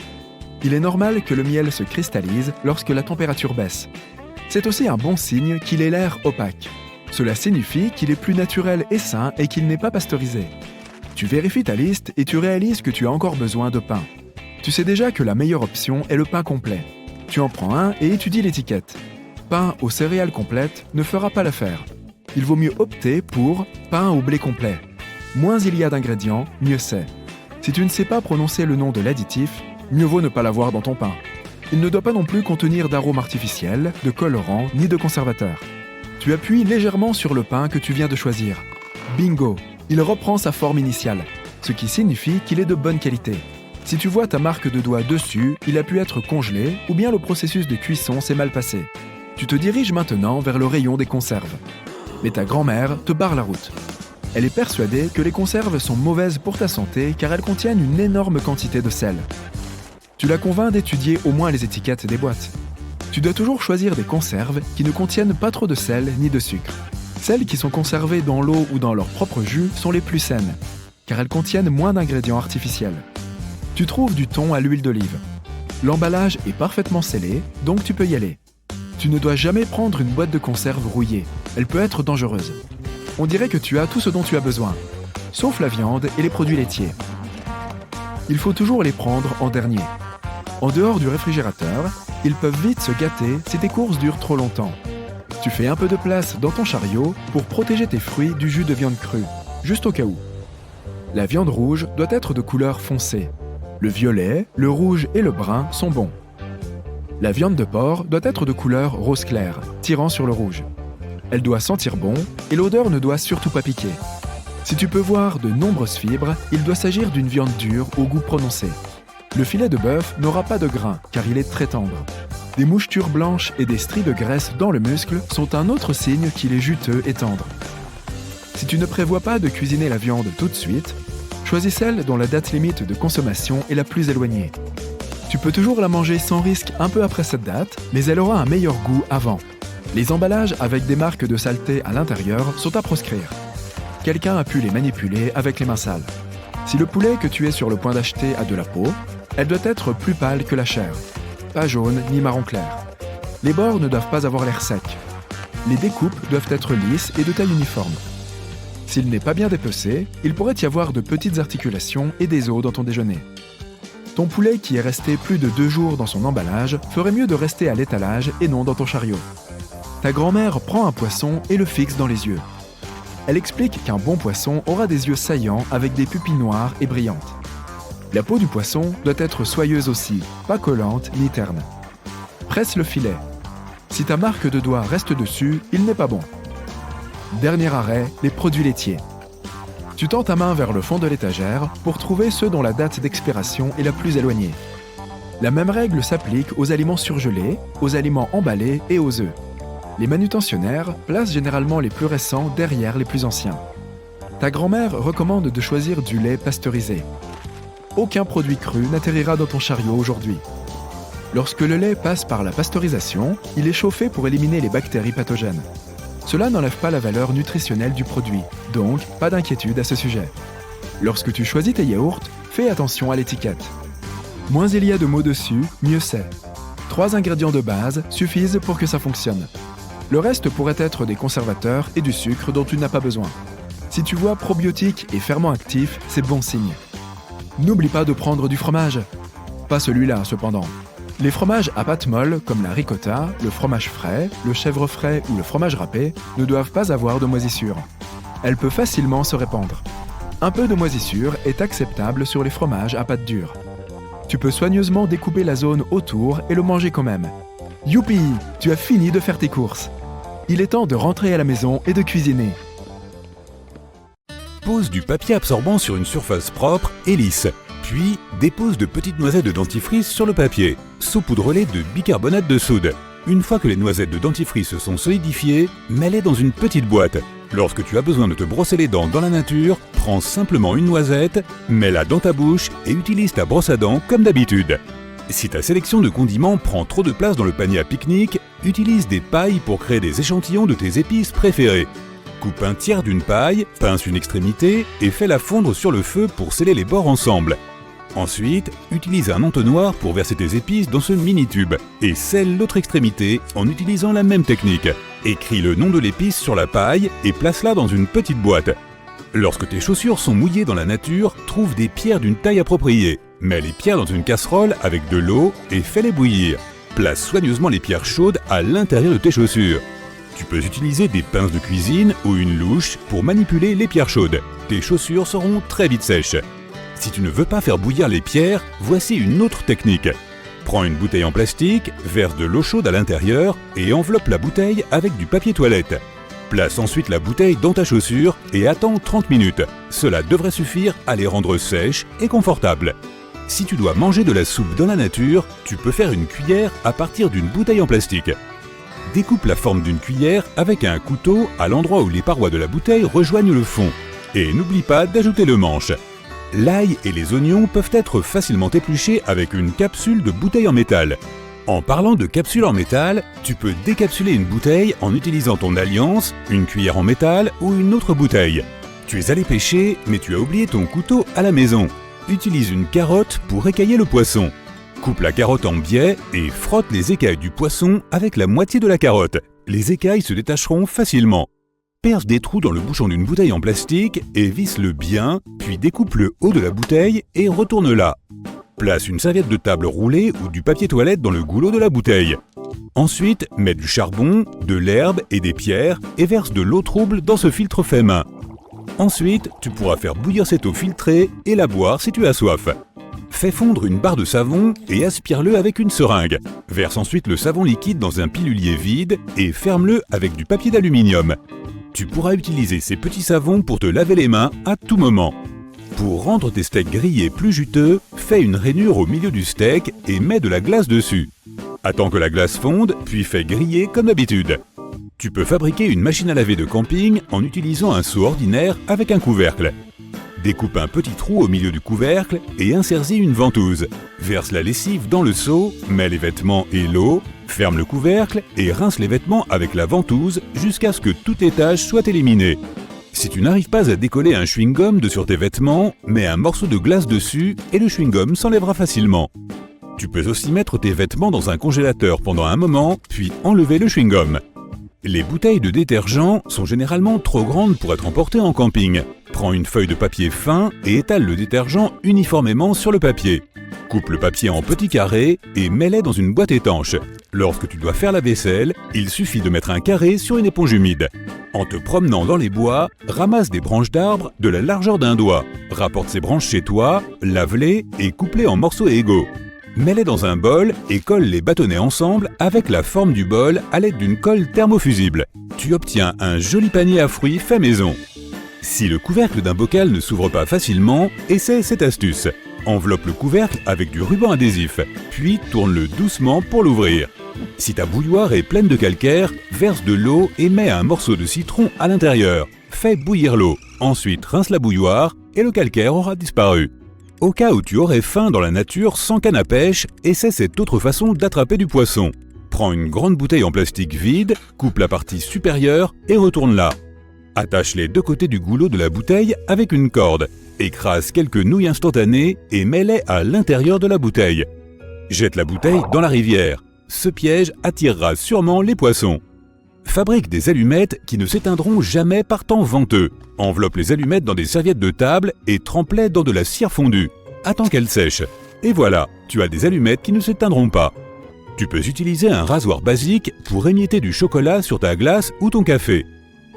Il est normal que le miel se cristallise lorsque la température baisse. C'est aussi un bon signe qu'il ait l'air opaque. Cela signifie qu'il est plus naturel et sain et qu'il n'est pas pasteurisé. Tu vérifies ta liste et tu réalises que tu as encore besoin de pain. Tu sais déjà que la meilleure option est le pain complet. Tu en prends un et étudies l'étiquette. Pain aux céréales complètes ne fera pas l'affaire. Il vaut mieux opter pour pain au blé complet. Moins il y a d'ingrédients, mieux c'est. Si tu ne sais pas prononcer le nom de l'additif, mieux vaut ne pas l'avoir dans ton pain. Il ne doit pas non plus contenir d'arômes artificiels, de colorants ni de conservateurs. Tu appuies légèrement sur le pain que tu viens de choisir. Bingo! Il reprend sa forme initiale, ce qui signifie qu'il est de bonne qualité. Si tu vois ta marque de doigt dessus, il a pu être congelé ou bien le processus de cuisson s'est mal passé. Tu te diriges maintenant vers le rayon des conserves. Mais ta grand-mère te barre la route. Elle est persuadée que les conserves sont mauvaises pour ta santé car elles contiennent une énorme quantité de sel. Tu la convaincs d'étudier au moins les étiquettes des boîtes. Tu dois toujours choisir des conserves qui ne contiennent pas trop de sel ni de sucre. Celles qui sont conservées dans l'eau ou dans leur propre jus sont les plus saines, car elles contiennent moins d'ingrédients artificiels. Tu trouves du thon à l'huile d'olive. L'emballage est parfaitement scellé, donc tu peux y aller. Tu ne dois jamais prendre une boîte de conserve rouillée, elle peut être dangereuse. On dirait que tu as tout ce dont tu as besoin, sauf la viande et les produits laitiers. Il faut toujours les prendre en dernier. En dehors du réfrigérateur, ils peuvent vite se gâter si tes courses durent trop longtemps. Tu fais un peu de place dans ton chariot pour protéger tes fruits du jus de viande crue, juste au cas où. La viande rouge doit être de couleur foncée. Le violet, le rouge et le brun sont bons. La viande de porc doit être de couleur rose clair, tirant sur le rouge. Elle doit sentir bon et l'odeur ne doit surtout pas piquer. Si tu peux voir de nombreuses fibres, il doit s'agir d'une viande dure au goût prononcé. Le filet de bœuf n'aura pas de grains car il est très tendre. Des mouchetures blanches et des stries de graisse dans le muscle sont un autre signe qu'il est juteux et tendre. Si tu ne prévois pas de cuisiner la viande tout de suite, choisis celle dont la date limite de consommation est la plus éloignée. Tu peux toujours la manger sans risque un peu après cette date, mais elle aura un meilleur goût avant. Les emballages avec des marques de saleté à l'intérieur sont à proscrire. Quelqu'un a pu les manipuler avec les mains sales. Si le poulet que tu es sur le point d'acheter a de la peau, elle doit être plus pâle que la chair. Pas jaune ni marron clair. Les bords ne doivent pas avoir l'air sec. Les découpes doivent être lisses et de taille uniforme. S'il n'est pas bien dépecé, il pourrait y avoir de petites articulations et des os dans ton déjeuner. Ton poulet qui est resté plus de 2 jours dans son emballage ferait mieux de rester à l'étalage et non dans ton chariot. Ta grand-mère prend un poisson et le fixe dans les yeux. Elle explique qu'un bon poisson aura des yeux saillants avec des pupilles noires et brillantes. La peau du poisson doit être soyeuse aussi, pas collante ni terne. Presse le filet. Si ta marque de doigt reste dessus, il n'est pas bon. Dernier arrêt, les produits laitiers. Tu tends ta main vers le fond de l'étagère pour trouver ceux dont la date d'expiration est la plus éloignée. La même règle s'applique aux aliments surgelés, aux aliments emballés et aux œufs. Les manutentionnaires placent généralement les plus récents derrière les plus anciens. Ta grand-mère recommande de choisir du lait pasteurisé. Aucun produit cru n'atterrira dans ton chariot aujourd'hui. Lorsque le lait passe par la pasteurisation, il est chauffé pour éliminer les bactéries pathogènes. Cela n'enlève pas la valeur nutritionnelle du produit, donc pas d'inquiétude à ce sujet. Lorsque tu choisis tes yaourts, fais attention à l'étiquette. Moins il y a de mots dessus, mieux c'est. 3 ingrédients de base suffisent pour que ça fonctionne. Le reste pourrait être des conservateurs et du sucre dont tu n'as pas besoin. Si tu vois probiotiques et ferments actifs, c'est bon signe. N'oublie pas de prendre du fromage. Pas celui-là, cependant. Les fromages à pâte molle, comme la ricotta, le fromage frais, le chèvre frais ou le fromage râpé, ne doivent pas avoir de moisissure. Elle peut facilement se répandre. Un peu de moisissure est acceptable sur les fromages à pâte dure. Tu peux soigneusement découper la zone autour et le manger quand même. Youpi, tu as fini de faire tes courses. Il est temps de rentrer à la maison et de cuisiner. Pose du papier absorbant sur une surface propre et lisse. Puis, dépose de petites noisettes de dentifrice sur le papier. Saupoudre-les de bicarbonate de soude. Une fois que les noisettes de dentifrice se sont solidifiées, mets-les dans une petite boîte. Lorsque tu as besoin de te brosser les dents dans la nature, prends simplement une noisette, mets-la dans ta bouche et utilise ta brosse à dents comme d'habitude. Si ta sélection de condiments prend trop de place dans le panier à pique-nique, utilise des pailles pour créer des échantillons de tes épices préférées. Coupe un tiers d'une paille, pince une extrémité et fais-la fondre sur le feu pour sceller les bords ensemble. Ensuite, utilise un entonnoir pour verser tes épices dans ce mini-tube et scelle l'autre extrémité en utilisant la même technique. Écris le nom de l'épice sur la paille et place-la dans une petite boîte. Lorsque tes chaussures sont mouillées dans la nature, trouve des pierres d'une taille appropriée. Mets les pierres dans une casserole avec de l'eau et fais-les bouillir. Place soigneusement les pierres chaudes à l'intérieur de tes chaussures. Tu peux utiliser des pinces de cuisine ou une louche pour manipuler les pierres chaudes. Tes chaussures seront très vite sèches. Si tu ne veux pas faire bouillir les pierres, voici une autre technique. Prends une bouteille en plastique, verse de l'eau chaude à l'intérieur et enveloppe la bouteille avec du papier toilette. Place ensuite la bouteille dans ta chaussure et attends 30 minutes. Cela devrait suffire à les rendre sèches et confortables. Si tu dois manger de la soupe dans la nature, tu peux faire une cuillère à partir d'une bouteille en plastique. Découpe la forme d'une cuillère avec un couteau à l'endroit où les parois de la bouteille rejoignent le fond. Et n'oublie pas d'ajouter le manche. L'ail et les oignons peuvent être facilement épluchés avec une capsule de bouteille en métal. En parlant de capsule en métal, tu peux décapsuler une bouteille en utilisant ton alliance, une cuillère en métal ou une autre bouteille. Tu es allé pêcher, mais tu as oublié ton couteau à la maison. Utilise une carotte pour écailler le poisson. Coupe la carotte en biais et frotte les écailles du poisson avec la moitié de la carotte. Les écailles se détacheront facilement. Perce des trous dans le bouchon d'une bouteille en plastique et visse-le bien, puis découpe le haut de la bouteille et retourne-la. Place une serviette de table roulée ou du papier toilette dans le goulot de la bouteille. Ensuite, mets du charbon, de l'herbe et des pierres et verse de l'eau trouble dans ce filtre fait main. Ensuite, tu pourras faire bouillir cette eau filtrée et la boire si tu as soif. Fais fondre une barre de savon et aspire-le avec une seringue. Verse ensuite le savon liquide dans un pilulier vide et ferme-le avec du papier d'aluminium. Tu pourras utiliser ces petits savons pour te laver les mains à tout moment. Pour rendre tes steaks grillés plus juteux, fais une rainure au milieu du steak et mets de la glace dessus. Attends que la glace fonde, puis fais griller comme d'habitude. Tu peux fabriquer une machine à laver de camping en utilisant un seau ordinaire avec un couvercle. Découpe un petit trou au milieu du couvercle et insère-y une ventouse. Verse la lessive dans le seau, mets les vêtements et l'eau, ferme le couvercle et rince les vêtements avec la ventouse jusqu'à ce que toutes les taches soient éliminées. Si tu n'arrives pas à décoller un chewing-gum de sur tes vêtements, mets un morceau de glace dessus et le chewing-gum s'enlèvera facilement. Tu peux aussi mettre tes vêtements dans un congélateur pendant un moment, puis enlever le chewing-gum. Les bouteilles de détergent sont généralement trop grandes pour être emportées en camping. Prends une feuille de papier fin et étale le détergent uniformément sur le papier. Coupe le papier en petits carrés et mets-les dans une boîte étanche. Lorsque tu dois faire la vaisselle, il suffit de mettre un carré sur une éponge humide. En te promenant dans les bois, ramasse des branches d'arbres de la largeur d'un doigt. Rapporte ces branches chez toi, lave-les et coupe-les en morceaux égaux. Mets-les dans un bol et colle les bâtonnets ensemble avec la forme du bol à l'aide d'une colle thermofusible. Tu obtiens un joli panier à fruits fait maison. Si le couvercle d'un bocal ne s'ouvre pas facilement, essaie cette astuce. Enveloppe le couvercle avec du ruban adhésif, puis tourne-le doucement pour l'ouvrir. Si ta bouilloire est pleine de calcaire, verse de l'eau et mets un morceau de citron à l'intérieur. Fais bouillir l'eau. Ensuite, rince la bouilloire et le calcaire aura disparu. Au cas où tu aurais faim dans la nature sans canne à pêche, essaie cette autre façon d'attraper du poisson. Prends une grande bouteille en plastique vide, coupe la partie supérieure et retourne-la. Attache les deux côtés du goulot de la bouteille avec une corde. Écrase quelques nouilles instantanées et mets-les à l'intérieur de la bouteille. Jette la bouteille dans la rivière. Ce piège attirera sûrement les poissons. Fabrique des allumettes qui ne s'éteindront jamais par temps venteux. Enveloppe les allumettes dans des serviettes de table et trempe-les dans de la cire fondue. Attends qu'elles sèchent. Et voilà, tu as des allumettes qui ne s'éteindront pas. Tu peux utiliser un rasoir basique pour émietter du chocolat sur ta glace ou ton café.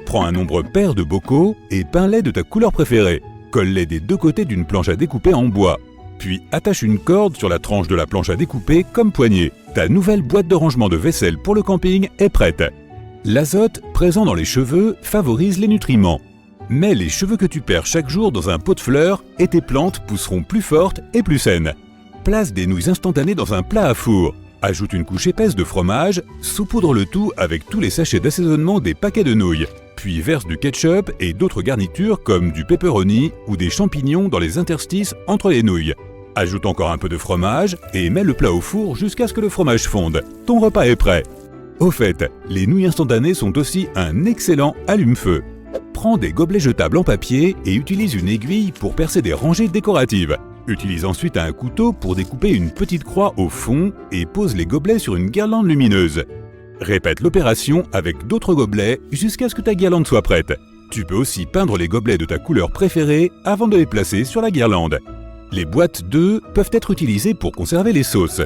Prends un nombre pair de bocaux et peins-les de ta couleur préférée. Colle-les des deux côtés d'une planche à découper en bois. Puis attache une corde sur la tranche de la planche à découper comme poignée. Ta nouvelle boîte de rangement de vaisselle pour le camping est prête. L'azote présent dans les cheveux favorise les nutriments. Mets les cheveux que tu perds chaque jour dans un pot de fleurs et tes plantes pousseront plus fortes et plus saines. Place des nouilles instantanées dans un plat à four. Ajoute une couche épaisse de fromage, saupoudre le tout avec tous les sachets d'assaisonnement des paquets de nouilles. Puis verse du ketchup et d'autres garnitures comme du pepperoni ou des champignons dans les interstices entre les nouilles. Ajoute encore un peu de fromage et mets le plat au four jusqu'à ce que le fromage fonde. Ton repas est prêt. Au fait, les nouilles instantanées sont aussi un excellent allume-feu. Prends des gobelets jetables en papier et utilise une aiguille pour percer des rangées décoratives. Utilise ensuite un couteau pour découper une petite croix au fond et pose les gobelets sur une guirlande lumineuse. Répète l'opération avec d'autres gobelets jusqu'à ce que ta guirlande soit prête. Tu peux aussi peindre les gobelets de ta couleur préférée avant de les placer sur la guirlande. Les boîtes d'œufs peuvent être utilisées pour conserver les sauces.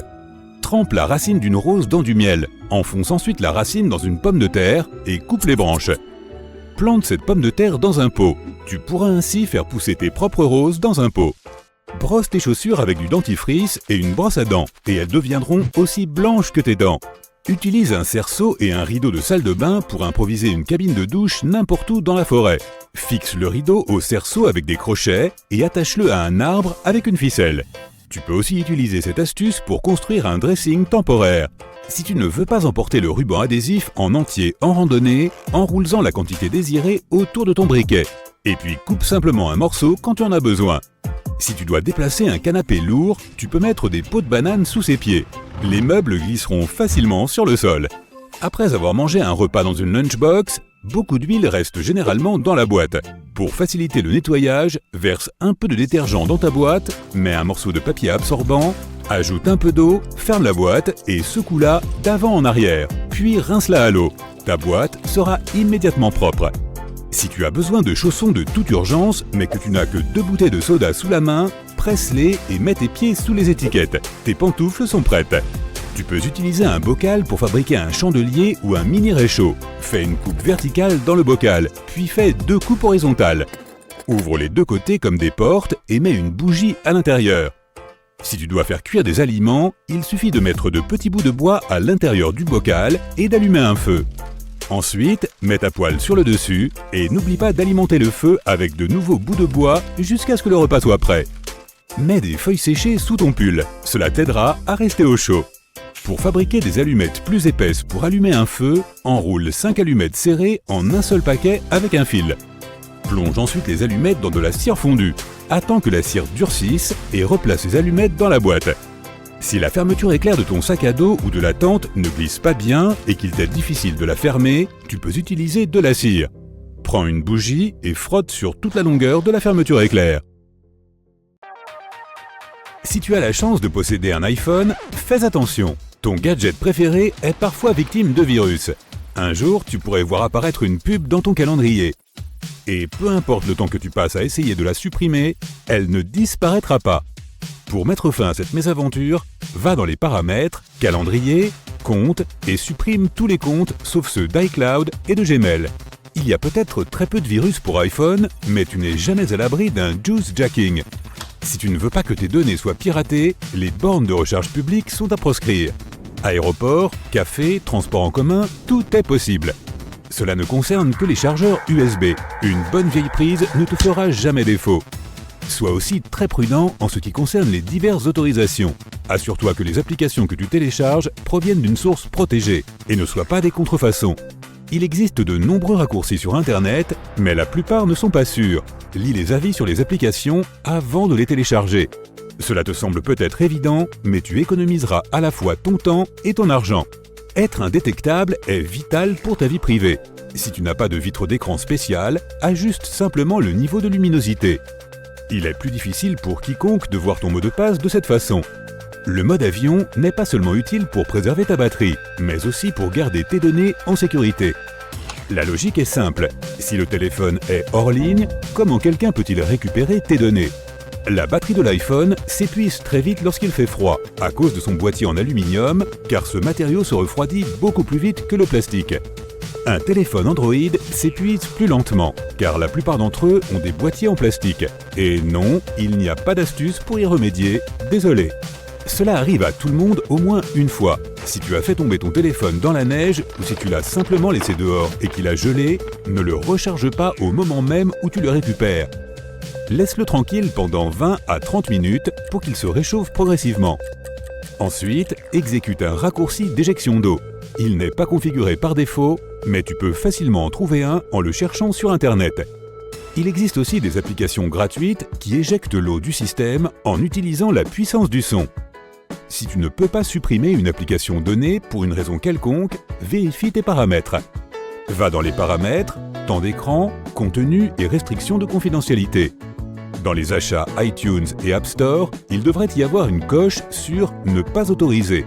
Trempe la racine d'une rose dans du miel, enfonce ensuite la racine dans une pomme de terre et coupe les branches. Plante cette pomme de terre dans un pot. Tu pourras ainsi faire pousser tes propres roses dans un pot. Brosse tes chaussures avec du dentifrice et une brosse à dents, et elles deviendront aussi blanches que tes dents. Utilise un cerceau et un rideau de salle de bain pour improviser une cabine de douche n'importe où dans la forêt. Fixe le rideau au cerceau avec des crochets et attache-le à un arbre avec une ficelle. Tu peux aussi utiliser cette astuce pour construire un dressing temporaire. Si tu ne veux pas emporter le ruban adhésif en entier en randonnée, enroule-en la quantité désirée autour de ton briquet. Et puis coupe simplement un morceau quand tu en as besoin. Si tu dois déplacer un canapé lourd, tu peux mettre des pots de banane sous ses pieds. Les meubles glisseront facilement sur le sol. Après avoir mangé un repas dans une lunchbox, beaucoup d'huile reste généralement dans la boîte. Pour faciliter le nettoyage, verse un peu de détergent dans ta boîte, mets un morceau de papier absorbant, ajoute un peu d'eau, ferme la boîte et secoue-la d'avant en arrière, puis rince-la à l'eau. Ta boîte sera immédiatement propre. Si tu as besoin de chaussons de toute urgence, mais que tu n'as que 2 bouteilles de soda sous la main, presse-les et mets tes pieds sous les étiquettes. Tes pantoufles sont prêtes. Tu peux utiliser un bocal pour fabriquer un chandelier ou un mini réchaud. Fais une coupe verticale dans le bocal, puis fais 2 coupes horizontales. Ouvre les 2 côtés comme des portes et mets une bougie à l'intérieur. Si tu dois faire cuire des aliments, il suffit de mettre de petits bouts de bois à l'intérieur du bocal et d'allumer un feu. Ensuite, mets ta poêle sur le dessus et n'oublie pas d'alimenter le feu avec de nouveaux bouts de bois jusqu'à ce que le repas soit prêt. Mets des feuilles séchées sous ton pull, cela t'aidera à rester au chaud. Pour fabriquer des allumettes plus épaisses pour allumer un feu, enroule 5 allumettes serrées en un seul paquet avec un fil. Plonge ensuite les allumettes dans de la cire fondue. Attends que la cire durcisse et replace les allumettes dans la boîte. Si la fermeture éclair de ton sac à dos ou de la tente ne glisse pas bien et qu'il t'est difficile de la fermer, tu peux utiliser de la cire. Prends une bougie et frotte sur toute la longueur de la fermeture éclair. Si tu as la chance de posséder un iPhone, fais attention. Ton gadget préféré est parfois victime de virus. Un jour, tu pourrais voir apparaître une pub dans ton calendrier. Et peu importe le temps que tu passes à essayer de la supprimer, elle ne disparaîtra pas. Pour mettre fin à cette mésaventure, va dans les paramètres, calendrier, compte et supprime tous les comptes sauf ceux d'iCloud et de Gmail. Il y a peut-être très peu de virus pour iPhone, mais tu n'es jamais à l'abri d'un juice jacking. Si tu ne veux pas que tes données soient piratées, les bornes de recharge publiques sont à proscrire. Aéroports, cafés, transports en commun, tout est possible. Cela ne concerne que les chargeurs USB. Une bonne vieille prise ne te fera jamais défaut. Sois aussi très prudent en ce qui concerne les diverses autorisations. Assure-toi que les applications que tu télécharges proviennent d'une source protégée et ne soient pas des contrefaçons. Il existe de nombreux raccourcis sur Internet, mais la plupart ne sont pas sûrs. Lis les avis sur les applications avant de les télécharger. Cela te semble peut-être évident, mais tu économiseras à la fois ton temps et ton argent. Être indétectable est vital pour ta vie privée. Si tu n'as pas de vitre d'écran spéciale, ajuste simplement le niveau de luminosité. Il est plus difficile pour quiconque de voir ton mot de passe de cette façon. Le mode avion n'est pas seulement utile pour préserver ta batterie, mais aussi pour garder tes données en sécurité. La logique est simple. Si le téléphone est hors ligne, comment quelqu'un peut-il récupérer tes données ? La batterie de l'iPhone s'épuise très vite lorsqu'il fait froid, à cause de son boîtier en aluminium, car ce matériau se refroidit beaucoup plus vite que le plastique. Un téléphone Android s'épuise plus lentement, car la plupart d'entre eux ont des boîtiers en plastique. Et non, il n'y a pas d'astuce pour y remédier, désolé. Cela arrive à tout le monde au moins une fois. Si tu as fait tomber ton téléphone dans la neige ou si tu l'as simplement laissé dehors et qu'il a gelé, ne le recharge pas au moment même où tu le récupères. Laisse-le tranquille pendant 20 à 30 minutes pour qu'il se réchauffe progressivement. Ensuite, exécute un raccourci d'éjection d'eau. Il n'est pas configuré par défaut, mais tu peux facilement en trouver un en le cherchant sur Internet. Il existe aussi des applications gratuites qui éjectent l'eau du système en utilisant la puissance du son. Si tu ne peux pas supprimer une application donnée pour une raison quelconque, vérifie tes paramètres. Va dans les paramètres, temps d'écran, contenu et restrictions de confidentialité. Dans les achats iTunes et App Store, il devrait y avoir une coche sur « Ne pas autoriser ».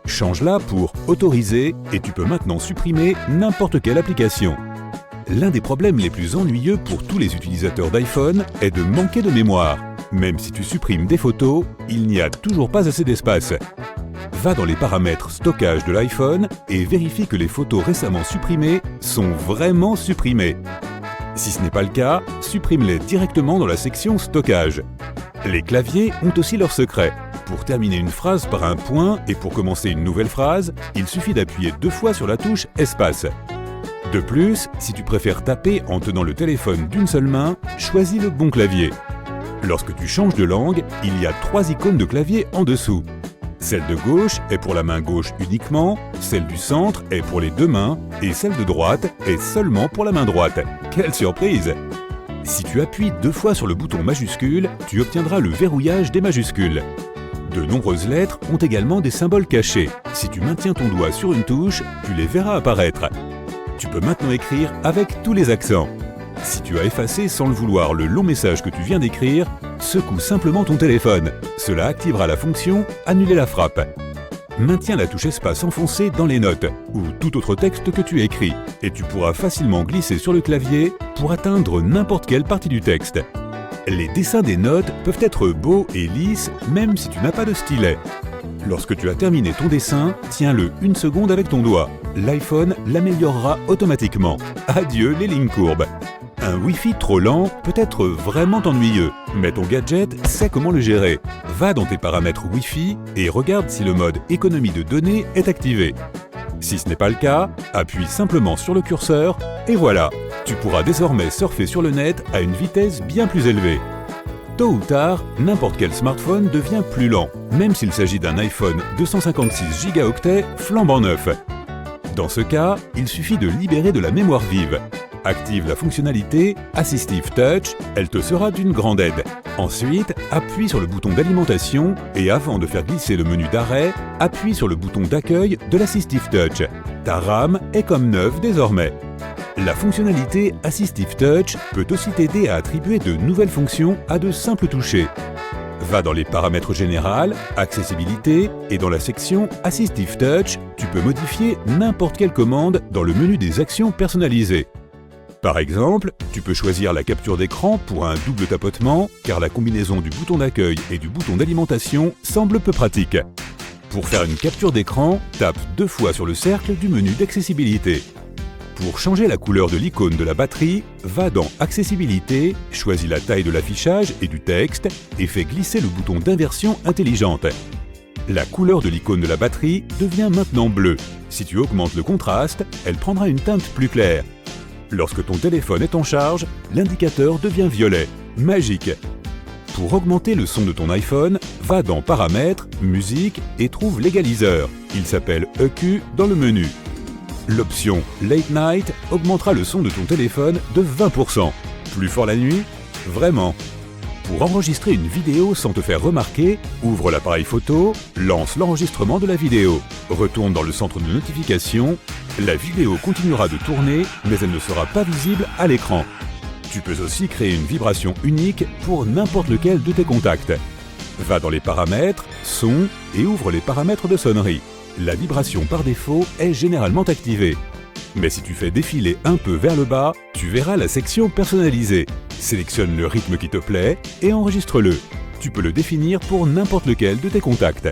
Change-la pour « Autoriser » et tu peux maintenant supprimer n'importe quelle application. L'un des problèmes les plus ennuyeux pour tous les utilisateurs d'iPhone est de manquer de mémoire. Même si tu supprimes des photos, il n'y a toujours pas assez d'espace. Va dans les paramètres stockage de l'iPhone et vérifie que les photos récemment supprimées sont vraiment supprimées. Si ce n'est pas le cas, supprime-les directement dans la section stockage. Les claviers ont aussi leurs secrets. Pour terminer une phrase par un point et pour commencer une nouvelle phrase, il suffit d'appuyer 2 fois sur la touche espace. De plus, si tu préfères taper en tenant le téléphone d'une seule main, choisis le bon clavier. Lorsque tu changes de langue, il y a 3 icônes de clavier en dessous. Celle de gauche est pour la main gauche uniquement, celle du centre est pour les 2 mains et celle de droite est seulement pour la main droite. Quelle surprise! Si tu appuies 2 fois sur le bouton majuscule, tu obtiendras le verrouillage des majuscules. De nombreuses lettres ont également des symboles cachés. Si tu maintiens ton doigt sur une touche, tu les verras apparaître. Tu peux maintenant écrire avec tous les accents. Si tu as effacé sans le vouloir le long message que tu viens d'écrire, secoue simplement ton téléphone. Cela activera la fonction « Annuler la frappe ». Maintiens la touche espace enfoncée dans les notes ou tout autre texte que tu écris et tu pourras facilement glisser sur le clavier pour atteindre n'importe quelle partie du texte. Les dessins des notes peuvent être beaux et lisses même si tu n'as pas de stylet. Lorsque tu as terminé ton dessin, tiens-le 1 seconde avec ton doigt. L'iPhone l'améliorera automatiquement. Adieu les lignes courbes. Un Wi-Fi trop lent peut être vraiment ennuyeux, mais ton gadget sait comment le gérer. Va dans tes paramètres Wi-Fi et regarde si le mode économie de données est activé. Si ce n'est pas le cas, appuie simplement sur le curseur et voilà, tu pourras désormais surfer sur le net à une vitesse bien plus élevée. Tôt ou tard, n'importe quel smartphone devient plus lent, même s'il s'agit d'un iPhone 256 Go flambant neuf. Dans ce cas, il suffit de libérer de la mémoire vive. Active la fonctionnalité Assistive Touch, elle te sera d'une grande aide. Ensuite, appuie sur le bouton d'alimentation et avant de faire glisser le menu d'arrêt, appuie sur le bouton d'accueil de l'Assistive Touch. Ta RAM est comme neuve désormais. La fonctionnalité Assistive Touch peut aussi t'aider à attribuer de nouvelles fonctions à de simples touchés. Va dans les paramètres généraux, accessibilité et dans la section Assistive Touch, tu peux modifier n'importe quelle commande dans le menu des actions personnalisées. Par exemple, tu peux choisir la capture d'écran pour un double tapotement car la combinaison du bouton d'accueil et du bouton d'alimentation semble peu pratique. Pour faire une capture d'écran, tape 2 fois sur le cercle du menu d'accessibilité. Pour changer la couleur de l'icône de la batterie, va dans Accessibilité, choisis la taille de l'affichage et du texte et fais glisser le bouton d'inversion intelligente. La couleur de l'icône de la batterie devient maintenant bleue. Si tu augmentes le contraste, elle prendra une teinte plus claire. Lorsque ton téléphone est en charge, l'indicateur devient violet. Magique! Pour augmenter le son de ton iPhone, va dans Paramètres, Musique et trouve l'égaliseur. Il s'appelle EQ dans le menu. L'option Late Night augmentera le son de ton téléphone de 20%. Plus fort la nuit? Vraiment! Pour enregistrer une vidéo sans te faire remarquer, ouvre l'appareil photo, lance l'enregistrement de la vidéo, retourne dans le centre de notification, la vidéo continuera de tourner, mais elle ne sera pas visible à l'écran. Tu peux aussi créer une vibration unique pour n'importe lequel de tes contacts. Va dans les paramètres, son et ouvre les paramètres de sonnerie. La vibration par défaut est généralement activée. Mais si tu fais défiler un peu vers le bas, tu verras la section personnalisée. Sélectionne le rythme qui te plaît et enregistre-le. Tu peux le définir pour n'importe lequel de tes contacts.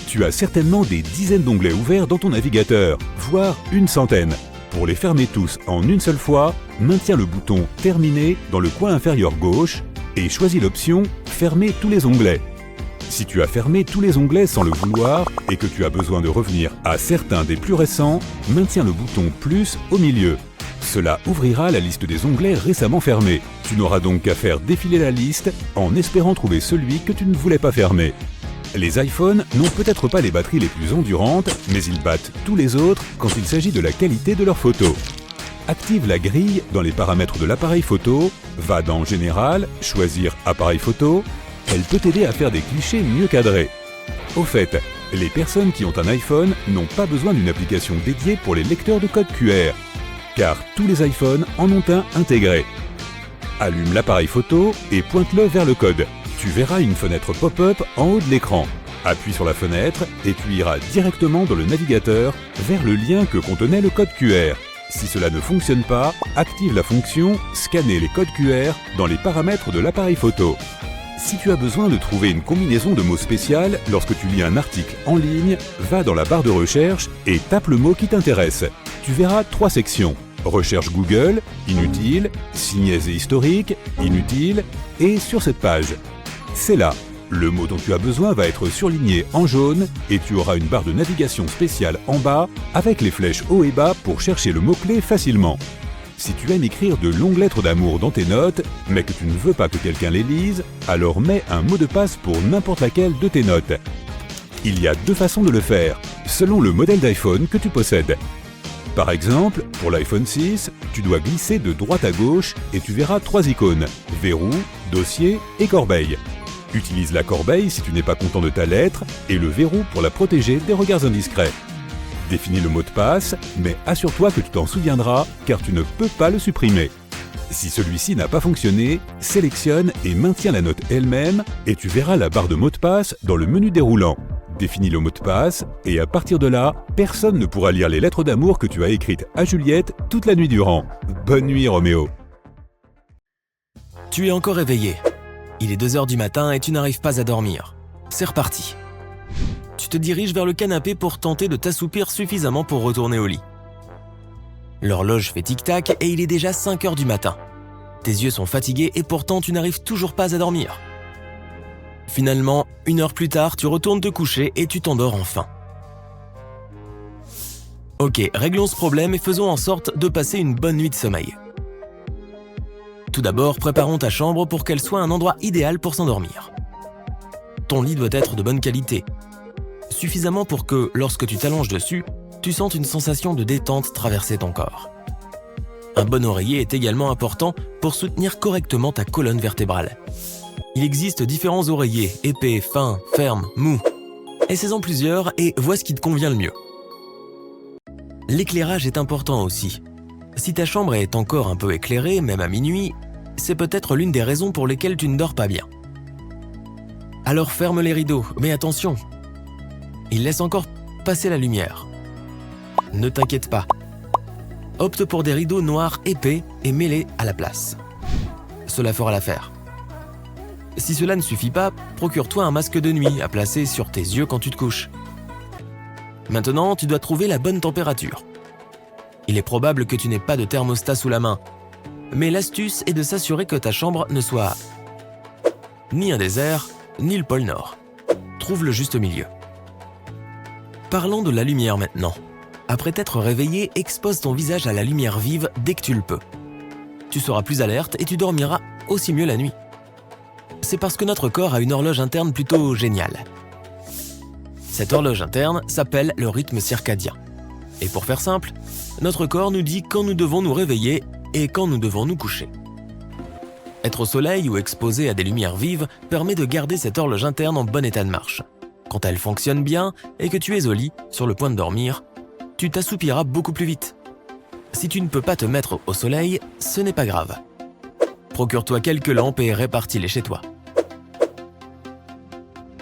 Tu as certainement des dizaines d'onglets ouverts dans ton navigateur, voire une centaine. Pour les fermer tous en une seule fois, maintiens le bouton « Terminer » dans le coin inférieur gauche et choisis l'option « Fermer tous les onglets ». Si tu as fermé tous les onglets sans le vouloir et que tu as besoin de revenir à certains des plus récents, maintiens le bouton « Plus » au milieu. Cela ouvrira la liste des onglets récemment fermés. Tu n'auras donc qu'à faire défiler la liste en espérant trouver celui que tu ne voulais pas fermer. Les iPhones n'ont peut-être pas les batteries les plus endurantes, mais ils battent tous les autres quand il s'agit de la qualité de leurs photos. Active la grille dans les paramètres de l'appareil photo, va dans Général, choisir Appareil photo. Elle peut t'aider à faire des clichés mieux cadrés. Au fait, les personnes qui ont un iPhone n'ont pas besoin d'une application dédiée pour les lecteurs de code QR, car tous les iPhones en ont un intégré. Allume l'appareil photo et pointe-le vers le code. Tu verras une fenêtre pop-up en haut de l'écran. Appuie sur la fenêtre et tu iras directement dans le navigateur vers le lien que contenait le code QR. Si cela ne fonctionne pas, active la fonction « Scanner les codes QR » dans les paramètres de l'appareil photo. Si tu as besoin de trouver une combinaison de mots spécial lorsque tu lis un article en ligne, va dans la barre de recherche et tape le mot qui t'intéresse. Tu verras 3 sections. Recherche Google, inutile, signes et historiques, inutile, et sur cette page. C'est là. Le mot dont tu as besoin va être surligné en jaune et tu auras une barre de navigation spéciale en bas avec les flèches haut et bas pour chercher le mot-clé facilement. Si tu aimes écrire de longues lettres d'amour dans tes notes, mais que tu ne veux pas que quelqu'un les lise, alors mets un mot de passe pour n'importe laquelle de tes notes. Il y a 2 façons de le faire, selon le modèle d'iPhone que tu possèdes. Par exemple, pour l'iPhone 6, tu dois glisser de droite à gauche et tu verras 3 icônes, verrou, dossier et corbeille. Utilise la corbeille si tu n'es pas content de ta lettre et le verrou pour la protéger des regards indiscrets. Définis le mot de passe, mais assure-toi que tu t'en souviendras car tu ne peux pas le supprimer. Si celui-ci n'a pas fonctionné, sélectionne et maintiens la note elle-même et tu verras la barre de mot de passe dans le menu déroulant. Définis le mot de passe et à partir de là, personne ne pourra lire les lettres d'amour que tu as écrites à Juliette toute la nuit durant. Bonne nuit Roméo. Tu es encore éveillé. Il est 2h du matin et tu n'arrives pas à dormir. C'est reparti. Tu te diriges vers le canapé pour tenter de t'assoupir suffisamment pour retourner au lit. L'horloge fait tic-tac et il est déjà 5h du matin. Tes yeux sont fatigués et pourtant tu n'arrives toujours pas à dormir. Finalement, 1 heure plus tard, tu retournes te coucher et tu t'endors enfin. Ok, réglons ce problème et faisons en sorte de passer une bonne nuit de sommeil. Tout d'abord, préparons ta chambre pour qu'elle soit un endroit idéal pour s'endormir. Ton lit doit être de bonne qualité, suffisamment pour que, lorsque tu t'allonges dessus, tu sentes une sensation de détente traverser ton corps. Un bon oreiller est également important pour soutenir correctement ta colonne vertébrale. Il existe différents oreillers, épais, fins, fermes, mous. Essaie-en plusieurs et vois ce qui te convient le mieux. L'éclairage est important aussi. Si ta chambre est encore un peu éclairée, même à minuit, c'est peut-être l'une des raisons pour lesquelles tu ne dors pas bien. Alors ferme les rideaux, mais attention, il laisse encore passer la lumière. Ne t'inquiète pas. Opte pour des rideaux noirs épais et mêlés à la place. Cela fera l'affaire. Si cela ne suffit pas, procure-toi un masque de nuit à placer sur tes yeux quand tu te couches. Maintenant, tu dois trouver la bonne température. Il est probable que tu n'aies pas de thermostat sous la main, mais l'astuce est de s'assurer que ta chambre ne soit ni un désert, ni le pôle Nord. Trouve le juste milieu. Parlons de la lumière maintenant. Après t'être réveillé, expose ton visage à la lumière vive dès que tu le peux. Tu seras plus alerte et tu dormiras aussi mieux la nuit. C'est parce que notre corps a une horloge interne plutôt géniale. Cette horloge interne s'appelle le rythme circadien. Et pour faire simple, notre corps nous dit quand nous devons nous réveiller et quand nous devons nous coucher. Être au soleil ou exposé à des lumières vives permet de garder cette horloge interne en bon état de marche. Quand elle fonctionne bien et que tu es au lit, sur le point de dormir, tu t'assoupiras beaucoup plus vite. Si tu ne peux pas te mettre au soleil, ce n'est pas grave. Procure-toi quelques lampes et répartis-les chez toi.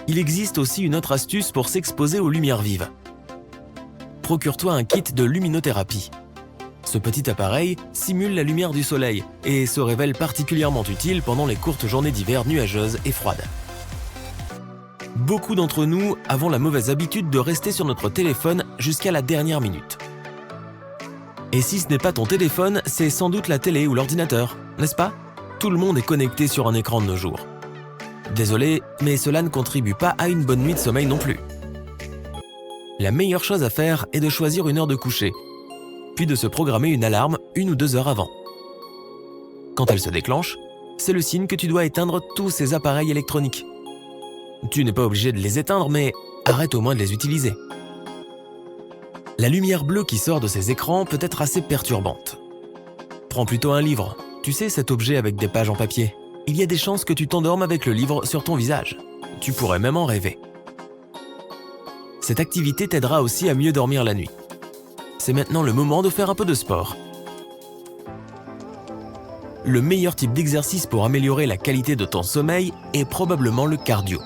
Il existe aussi une autre astuce pour s'exposer aux lumières vives. Procure-toi un kit de luminothérapie. Ce petit appareil simule la lumière du soleil et se révèle particulièrement utile pendant les courtes journées d'hiver nuageuses et froides. Beaucoup d'entre nous avons la mauvaise habitude de rester sur notre téléphone jusqu'à la dernière minute. Et si ce n'est pas ton téléphone, c'est sans doute la télé ou l'ordinateur, n'est-ce pas ? Tout le monde est connecté sur un écran de nos jours. Désolé, mais cela ne contribue pas à une bonne nuit de sommeil non plus. La meilleure chose à faire est de choisir une heure de coucher, puis de se programmer une alarme 1 ou 2 heures avant. Quand elle se déclenche, c'est le signe que tu dois éteindre tous ces appareils électroniques. Tu n'es pas obligé de les éteindre, mais arrête au moins de les utiliser. La lumière bleue qui sort de ces écrans peut être assez perturbante. Prends plutôt un livre, tu sais cet objet avec des pages en papier. Il y a des chances que tu t'endormes avec le livre sur ton visage. Tu pourrais même en rêver. Cette activité t'aidera aussi à mieux dormir la nuit. C'est maintenant le moment de faire un peu de sport. Le meilleur type d'exercice pour améliorer la qualité de ton sommeil est probablement le cardio.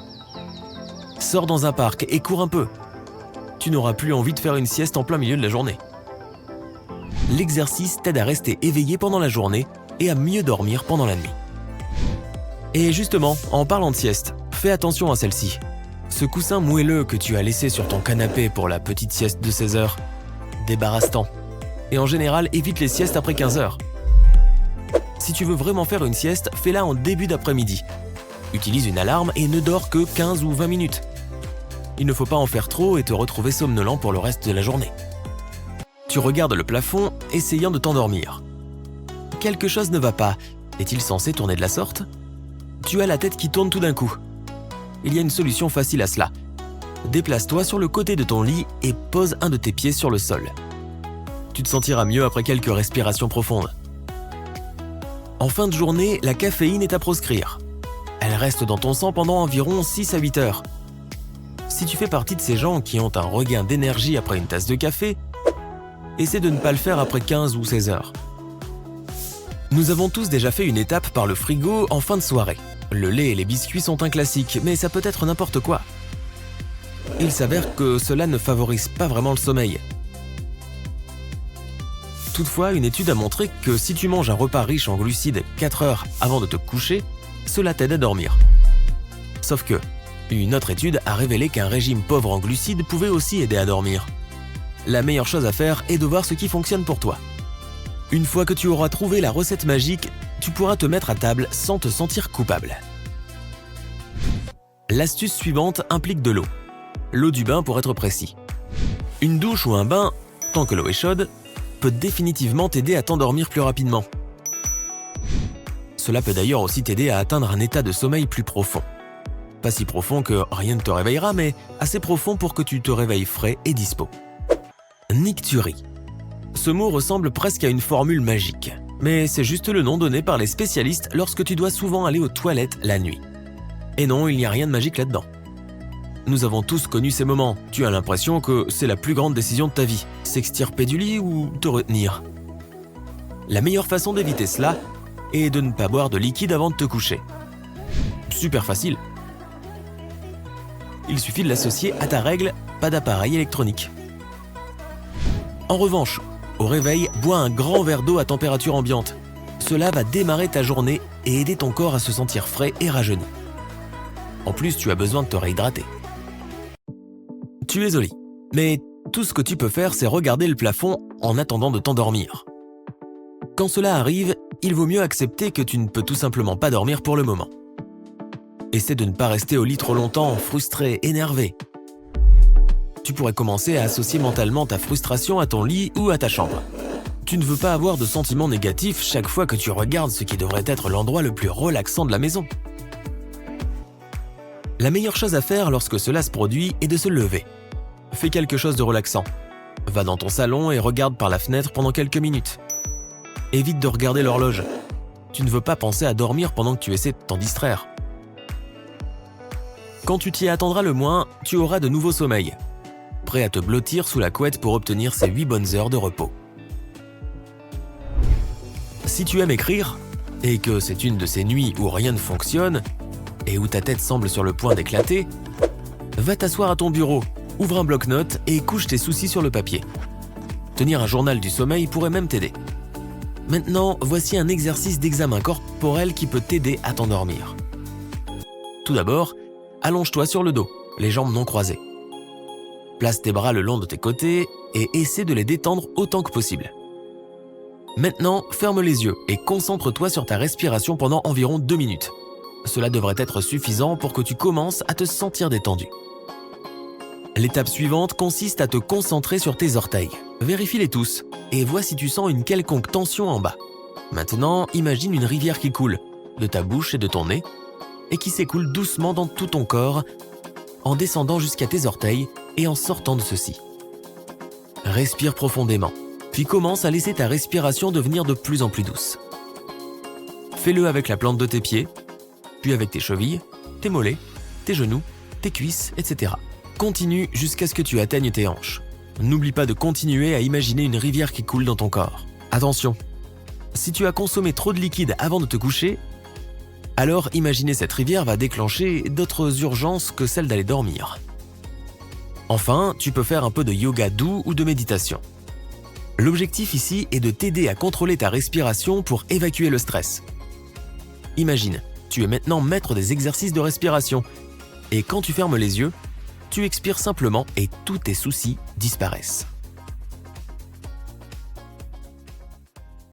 Sors dans un parc et cours un peu. Tu n'auras plus envie de faire une sieste en plein milieu de la journée. L'exercice t'aide à rester éveillé pendant la journée et à mieux dormir pendant la nuit. Et justement, en parlant de sieste, fais attention à celle-ci. Ce coussin moelleux que tu as laissé sur ton canapé pour la petite sieste de 16 heures, débarrasse-t'en. Et en général, évite les siestes après 15 heures. Si tu veux vraiment faire une sieste, fais-la en début d'après-midi. Utilise une alarme et ne dors que 15 ou 20 minutes. Il ne faut pas en faire trop et te retrouver somnolent pour le reste de la journée. Tu regardes le plafond, essayant de t'endormir. Quelque chose ne va pas. Est-il censé tourner de la sorte ? Tu as la tête qui tourne tout d'un coup. Il y a une solution facile à cela. Déplace-toi sur le côté de ton lit et pose un de tes pieds sur le sol. Tu te sentiras mieux après quelques respirations profondes. En fin de journée, la caféine est à proscrire. Elle reste dans ton sang pendant environ 6 à 8 heures. Si tu fais partie de ces gens qui ont un regain d'énergie après une tasse de café, essaie de ne pas le faire après 15 ou 16 heures. Nous avons tous déjà fait une étape par le frigo en fin de soirée. Le lait et les biscuits sont un classique, mais ça peut être n'importe quoi. Il s'avère que cela ne favorise pas vraiment le sommeil. Toutefois, une étude a montré que si tu manges un repas riche en glucides 4 heures avant de te coucher, cela t'aide à dormir. Sauf que, une autre étude a révélé qu'un régime pauvre en glucides pouvait aussi aider à dormir. La meilleure chose à faire est de voir ce qui fonctionne pour toi. Une fois que tu auras trouvé la recette magique, tu pourras te mettre à table sans te sentir coupable. L'astuce suivante implique de l'eau. L'eau du bain pour être précis. Une douche ou un bain, tant que l'eau est chaude, peut définitivement t'aider à t'endormir plus rapidement. Cela peut d'ailleurs aussi t'aider à atteindre un état de sommeil plus profond. Pas si profond que rien ne te réveillera, mais assez profond pour que tu te réveilles frais et dispo. Nicturie. Ce mot ressemble presque à une formule magique, mais c'est juste le nom donné par les spécialistes lorsque tu dois souvent aller aux toilettes la nuit. Et non, il n'y a rien de magique là-dedans. Nous avons tous connu ces moments. Tu as l'impression que c'est la plus grande décision de ta vie, s'extirper du lit ou te retenir. La meilleure façon d'éviter cela est de ne pas boire de liquide avant de te coucher. Super facile. Il suffit de l'associer à ta règle « pas d'appareil électronique ». En revanche, au réveil, bois un grand verre d'eau à température ambiante. Cela va démarrer ta journée et aider ton corps à se sentir frais et rajeuni. En plus, tu as besoin de te réhydrater. Tu es au lit, mais tout ce que tu peux faire, c'est regarder le plafond en attendant de t'endormir. Quand cela arrive, il vaut mieux accepter que tu ne peux tout simplement pas dormir pour le moment. Essaie de ne pas rester au lit trop longtemps, frustré, énervé. Tu pourrais commencer à associer mentalement ta frustration à ton lit ou à ta chambre. Tu ne veux pas avoir de sentiments négatifs chaque fois que tu regardes ce qui devrait être l'endroit le plus relaxant de la maison. La meilleure chose à faire lorsque cela se produit est de se lever. Fais quelque chose de relaxant. Va dans ton salon et regarde par la fenêtre pendant quelques minutes. Évite de regarder l'horloge. Tu ne veux pas penser à dormir pendant que tu essaies de t'en distraire. Quand tu t'y attendras le moins, tu auras de nouveaux sommeils. Prêt à te blottir sous la couette pour obtenir ces 8 bonnes heures de repos. Si tu aimes écrire, et que c'est une de ces nuits où rien ne fonctionne, et où ta tête semble sur le point d'éclater, va t'asseoir à ton bureau, ouvre un bloc-notes et couche tes soucis sur le papier. Tenir un journal du sommeil pourrait même t'aider. Maintenant, voici un exercice d'examen corporel qui peut t'aider à t'endormir. Tout d'abord, allonge-toi sur le dos, les jambes non croisées. Place tes bras le long de tes côtés et essaie de les détendre autant que possible. Maintenant, ferme les yeux et concentre-toi sur ta respiration pendant environ 2 minutes. Cela devrait être suffisant pour que tu commences à te sentir détendu. L'étape suivante consiste à te concentrer sur tes orteils. Vérifie-les tous et vois si tu sens une quelconque tension en bas. Maintenant, imagine une rivière qui coule, de ta bouche et de ton nez, et qui s'écoule doucement dans tout ton corps, en descendant jusqu'à tes orteils et en sortant de ceux-ci. Respire profondément, puis commence à laisser ta respiration devenir de plus en plus douce. Fais-le avec la plante de tes pieds, puis avec tes chevilles, tes mollets, tes genoux, tes cuisses, etc. Continue jusqu'à ce que tu atteignes tes hanches. N'oublie pas de continuer à imaginer une rivière qui coule dans ton corps. Attention, si tu as consommé trop de liquide avant de te coucher, alors imaginer cette rivière va déclencher d'autres urgences que celle d'aller dormir. Enfin, tu peux faire un peu de yoga doux ou de méditation. L'objectif ici est de t'aider à contrôler ta respiration pour évacuer le stress. Imagine, tu es maintenant maître des exercices de respiration et quand tu fermes les yeux, tu expires simplement et tous tes soucis disparaissent.